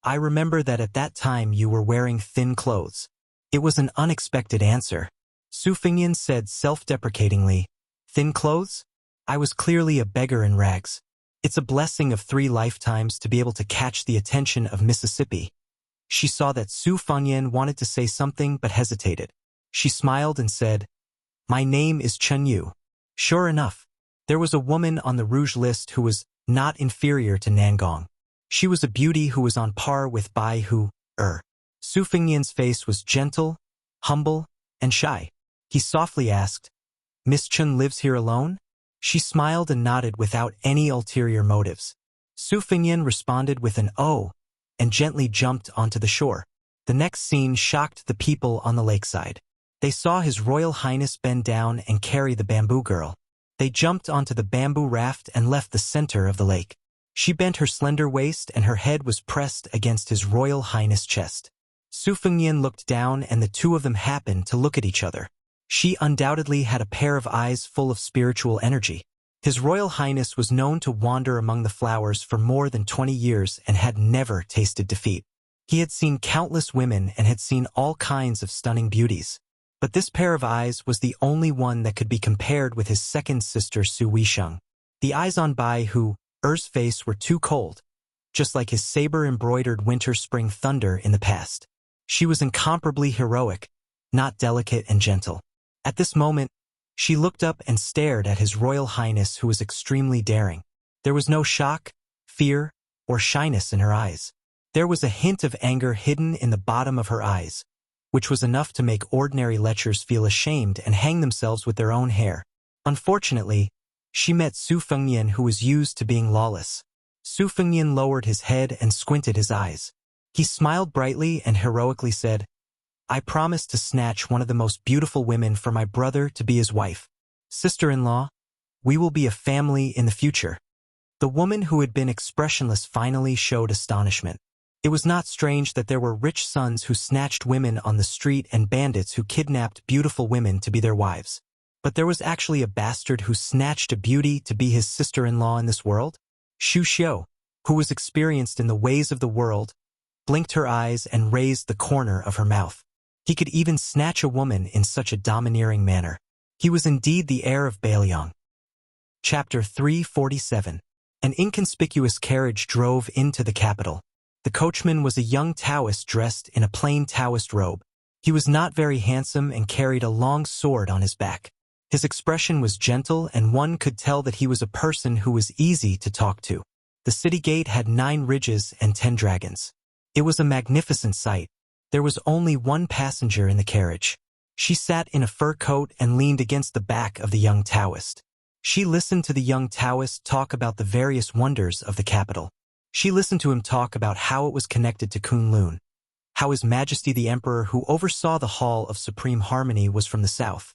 "I remember that at that time you were wearing thin clothes." It was an unexpected answer. Su Fengyan said self-deprecatingly, "Thin clothes? I was clearly a beggar in rags. It's a blessing of 3 lifetimes to be able to catch the attention of Mississippi." She saw that Su Fengyan wanted to say something but hesitated. She smiled and said, "My name is Chen Yu." Sure enough, there was a woman on the Rouge list who was not inferior to Nangong. She was a beauty who was on par with Bai Hu. Su Fengyan's face was gentle, humble, and shy. He softly asked, "Miss Chen lives here alone?" She smiled and nodded without any ulterior motives. Su Fengyan responded with an "oh" and gently jumped onto the shore. The next scene shocked the people on the lakeside. They saw His Royal Highness bend down and carry the bamboo girl. They jumped onto the bamboo raft and left the center of the lake. She bent her slender waist and her head was pressed against His Royal Highness' chest. Su Fengyan looked down and the two of them happened to look at each other. She undoubtedly had a pair of eyes full of spiritual energy. His Royal Highness was known to wander among the flowers for more than 20 years and had never tasted defeat. He had seen countless women and had seen all kinds of stunning beauties. But this pair of eyes was the only one that could be compared with his second sister Su Weisheng. The eyes on Bai Hu's face were too cold, just like his saber-embroidered winter-spring thunder in the past. She was incomparably heroic, not delicate and gentle. At this moment, she looked up and stared at His Royal Highness, who was extremely daring. There was no shock, fear, or shyness in her eyes. There was a hint of anger hidden in the bottom of her eyes, which was enough to make ordinary lechers feel ashamed and hang themselves with their own hair. Unfortunately, she met Su Fengyan, who was used to being lawless. Su Fengyan lowered his head and squinted his eyes. He smiled brightly and heroically said, "I promise to snatch one of the most beautiful women for my brother to be his wife. Sister-in-law, we will be a family in the future." The woman who had been expressionless finally showed astonishment. It was not strange that there were rich sons who snatched women on the street and bandits who kidnapped beautiful women to be their wives. But there was actually a bastard who snatched a beauty to be his sister-in-law in this world. Xu Xiu, who was experienced in the ways of the world, blinked her eyes and raised the corner of her mouth. He could even snatch a woman in such a domineering manner. He was indeed the heir of Bailiang. Chapter 347. An inconspicuous carriage drove into the capital. The coachman was a young Taoist dressed in a plain Taoist robe. He was not very handsome and carried a long sword on his back. His expression was gentle and one could tell that he was a person who was easy to talk to. The city gate had 9 ridges and 10 dragons. It was a magnificent sight. There was only one passenger in the carriage. She sat in a fur coat and leaned against the back of the young Taoist. She listened to the young Taoist talk about the various wonders of the capital. She listened to him talk about how it was connected to Kunlun, how His Majesty the Emperor who oversaw the Hall of Supreme Harmony was from the south,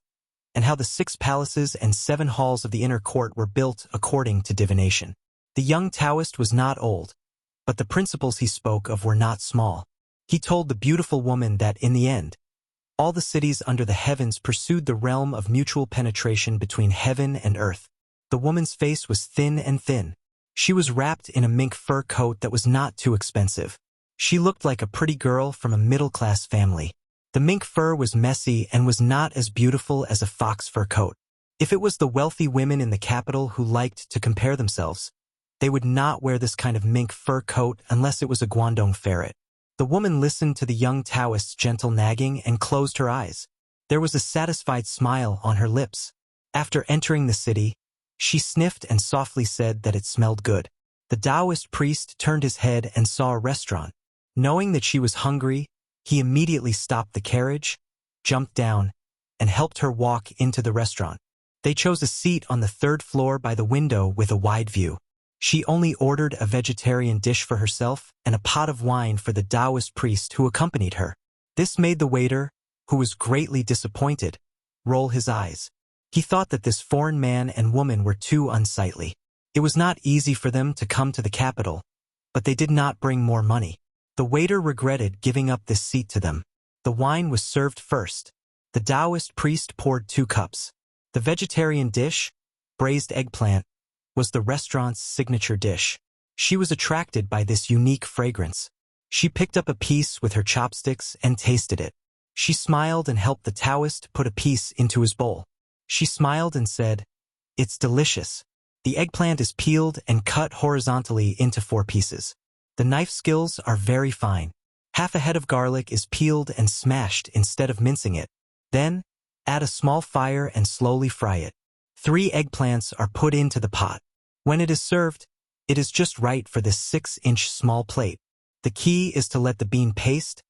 and how the 6 palaces and 7 halls of the inner court were built according to divination. The young Taoist was not old, but the principles he spoke of were not small. He told the beautiful woman that, in the end, all the cities under the heavens pursued the realm of mutual penetration between heaven and earth. The woman's face was thin and thin. She was wrapped in a mink fur coat that was not too expensive. She looked like a pretty girl from a middle-class family. The mink fur was messy and was not as beautiful as a fox fur coat. If it was the wealthy women in the capital who liked to compare themselves, they would not wear this kind of mink fur coat unless it was a Guangdong ferret. The woman listened to the young Taoist's gentle nagging and closed her eyes. There was a satisfied smile on her lips. After entering the city, she sniffed and softly said that it smelled good. The Taoist priest turned his head and saw a restaurant. Knowing that she was hungry, he immediately stopped the carriage, jumped down, and helped her walk into the restaurant. They chose a seat on the 3rd floor by the window with a wide view. She only ordered a vegetarian dish for herself and a pot of wine for the Taoist priest who accompanied her. This made the waiter, who was greatly disappointed, roll his eyes. He thought that this foreign man and woman were too unsightly. It was not easy for them to come to the capital, but they did not bring more money. The waiter regretted giving up this seat to them. The wine was served first. The Taoist priest poured 2 cups. The vegetarian dish, braised eggplant, was the restaurant's signature dish. She was attracted by this unique fragrance. She picked up a piece with her chopsticks and tasted it. She smiled and helped the Taoist put a piece into his bowl. She smiled and said, "It's delicious." The eggplant is peeled and cut horizontally into 4 pieces. The knife skills are very fine. Half a head of garlic is peeled and smashed instead of mincing it. Then, add a small fire and slowly fry it. 3 eggplants are put into the pot. When it is served, it is just right for this 6-inch small plate. The key is to let the bean paste,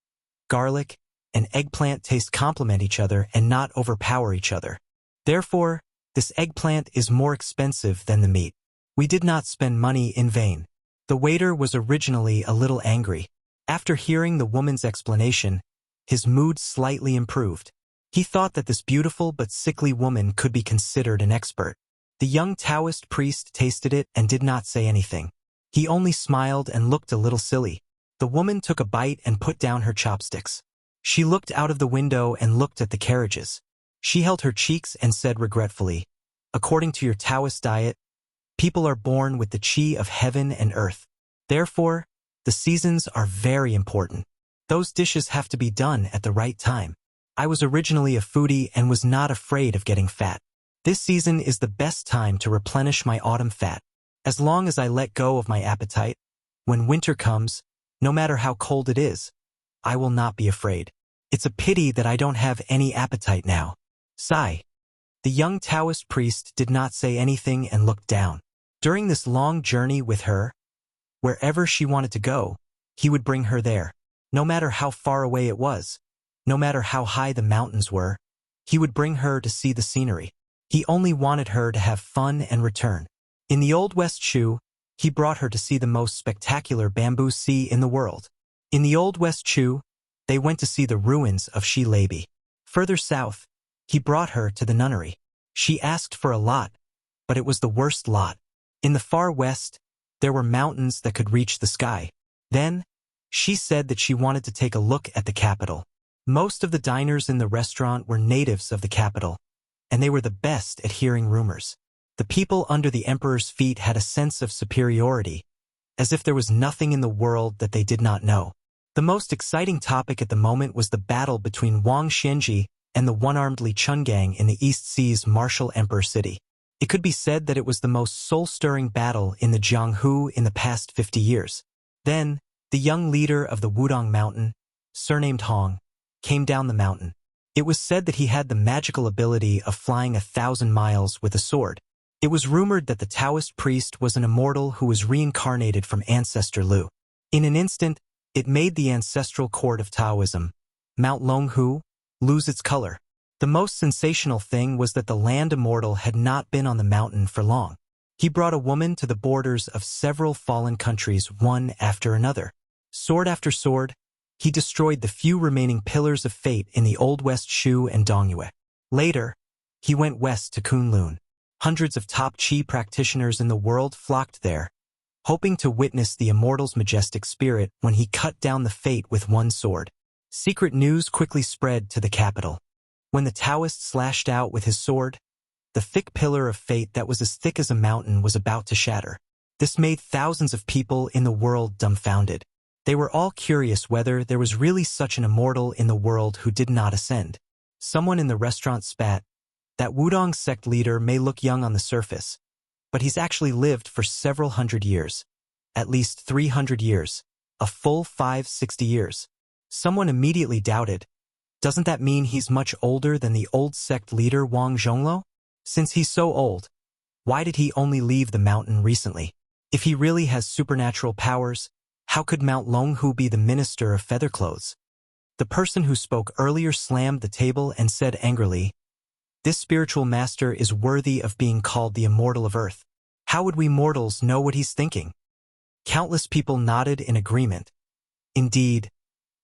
garlic, and eggplant taste complement each other and not overpower each other. Therefore, this eggplant is more expensive than the meat. We did not spend money in vain. The waiter was originally a little angry. After hearing the woman's explanation, his mood slightly improved. He thought that this beautiful but sickly woman could be considered an expert. The young Taoist priest tasted it and did not say anything. He only smiled and looked a little silly. The woman took a bite and put down her chopsticks. She looked out of the window and looked at the carriages. She held her cheeks and said regretfully, "According to your Taoist diet, people are born with the qi of heaven and earth. Therefore, the seasons are very important. Those dishes have to be done at the right time. I was originally a foodie and was not afraid of getting fat. This season is the best time to replenish my autumn fat. As long as I let go of my appetite, when winter comes, no matter how cold it is, I will not be afraid. It's a pity that I don't have any appetite now." Sigh. The young Taoist priest did not say anything and looked down. During this long journey with her, wherever she wanted to go, he would bring her there. No matter how far away it was, no matter how high the mountains were, he would bring her to see the scenery. He only wanted her to have fun and return. In the Old West Shu, he brought her to see the most spectacular bamboo sea in the world. In the Old West Shu, they went to see the ruins of Shi Labi. Further south, he brought her to the nunnery. She asked for a lot, but it was the worst lot. In the far west, there were mountains that could reach the sky. Then, she said that she wanted to take a look at the capital. Most of the diners in the restaurant were natives of the capital, and they were the best at hearing rumors. The people under the emperor's feet had a sense of superiority, as if there was nothing in the world that they did not know. The most exciting topic at the moment was the battle between Wang Xianji and the one-armed Li Chungang in the East Sea's martial emperor city. It could be said that it was the most soul-stirring battle in the Jianghu in the past 50 years. Then, the young leader of the Wudong Mountain, surnamed Hong, came down the mountain. It was said that he had the magical ability of flying 1,000 miles with a sword. It was rumored that the Taoist priest was an immortal who was reincarnated from ancestor Lu. In an instant, it made the ancestral court of Taoism, Mount Longhu, lose its color. The most sensational thing was that the land immortal had not been on the mountain for long. He brought a woman to the borders of several fallen countries, one after another. Sword after sword, he destroyed the few remaining pillars of fate in the Old West Shu and Dongyue. Later, he went west to Kunlun. Hundreds of top Qi practitioners in the world flocked there, hoping to witness the immortal's majestic spirit when he cut down the fate with one sword. Secret news quickly spread to the capital. When the Taoist slashed out with his sword, the thick pillar of fate that was as thick as a mountain was about to shatter. This made thousands of people in the world dumbfounded. They were all curious whether there was really such an immortal in the world who did not ascend. Someone in the restaurant spat, "That Wudong sect leader may look young on the surface, but he's actually lived for several hundred years. At least 300 years. A full 560 years. Someone immediately doubted, "Doesn't that mean he's much older than the old sect leader Wang Zhongluo? Since he's so old, why did he only leave the mountain recently? If he really has supernatural powers, how could Mount Longhu be the minister of featherclothes?" The person who spoke earlier slammed the table and said angrily, "This spiritual master is worthy of being called the immortal of Earth. How would we mortals know what he's thinking?" Countless people nodded in agreement. "Indeed,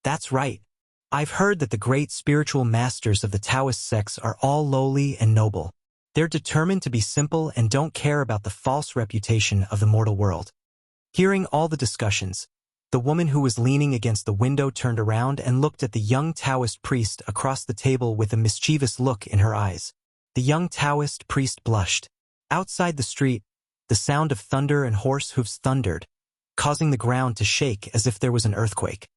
that's right. I've heard that the great spiritual masters of the Taoist sects are all lowly and noble. They're determined to be simple and don't care about the false reputation of the mortal world." Hearing all the discussions, the woman who was leaning against the window turned around and looked at the young Taoist priest across the table with a mischievous look in her eyes. The young Taoist priest blushed. Outside the street, the sound of thunder and horse hooves thundered, causing the ground to shake as if there was an earthquake.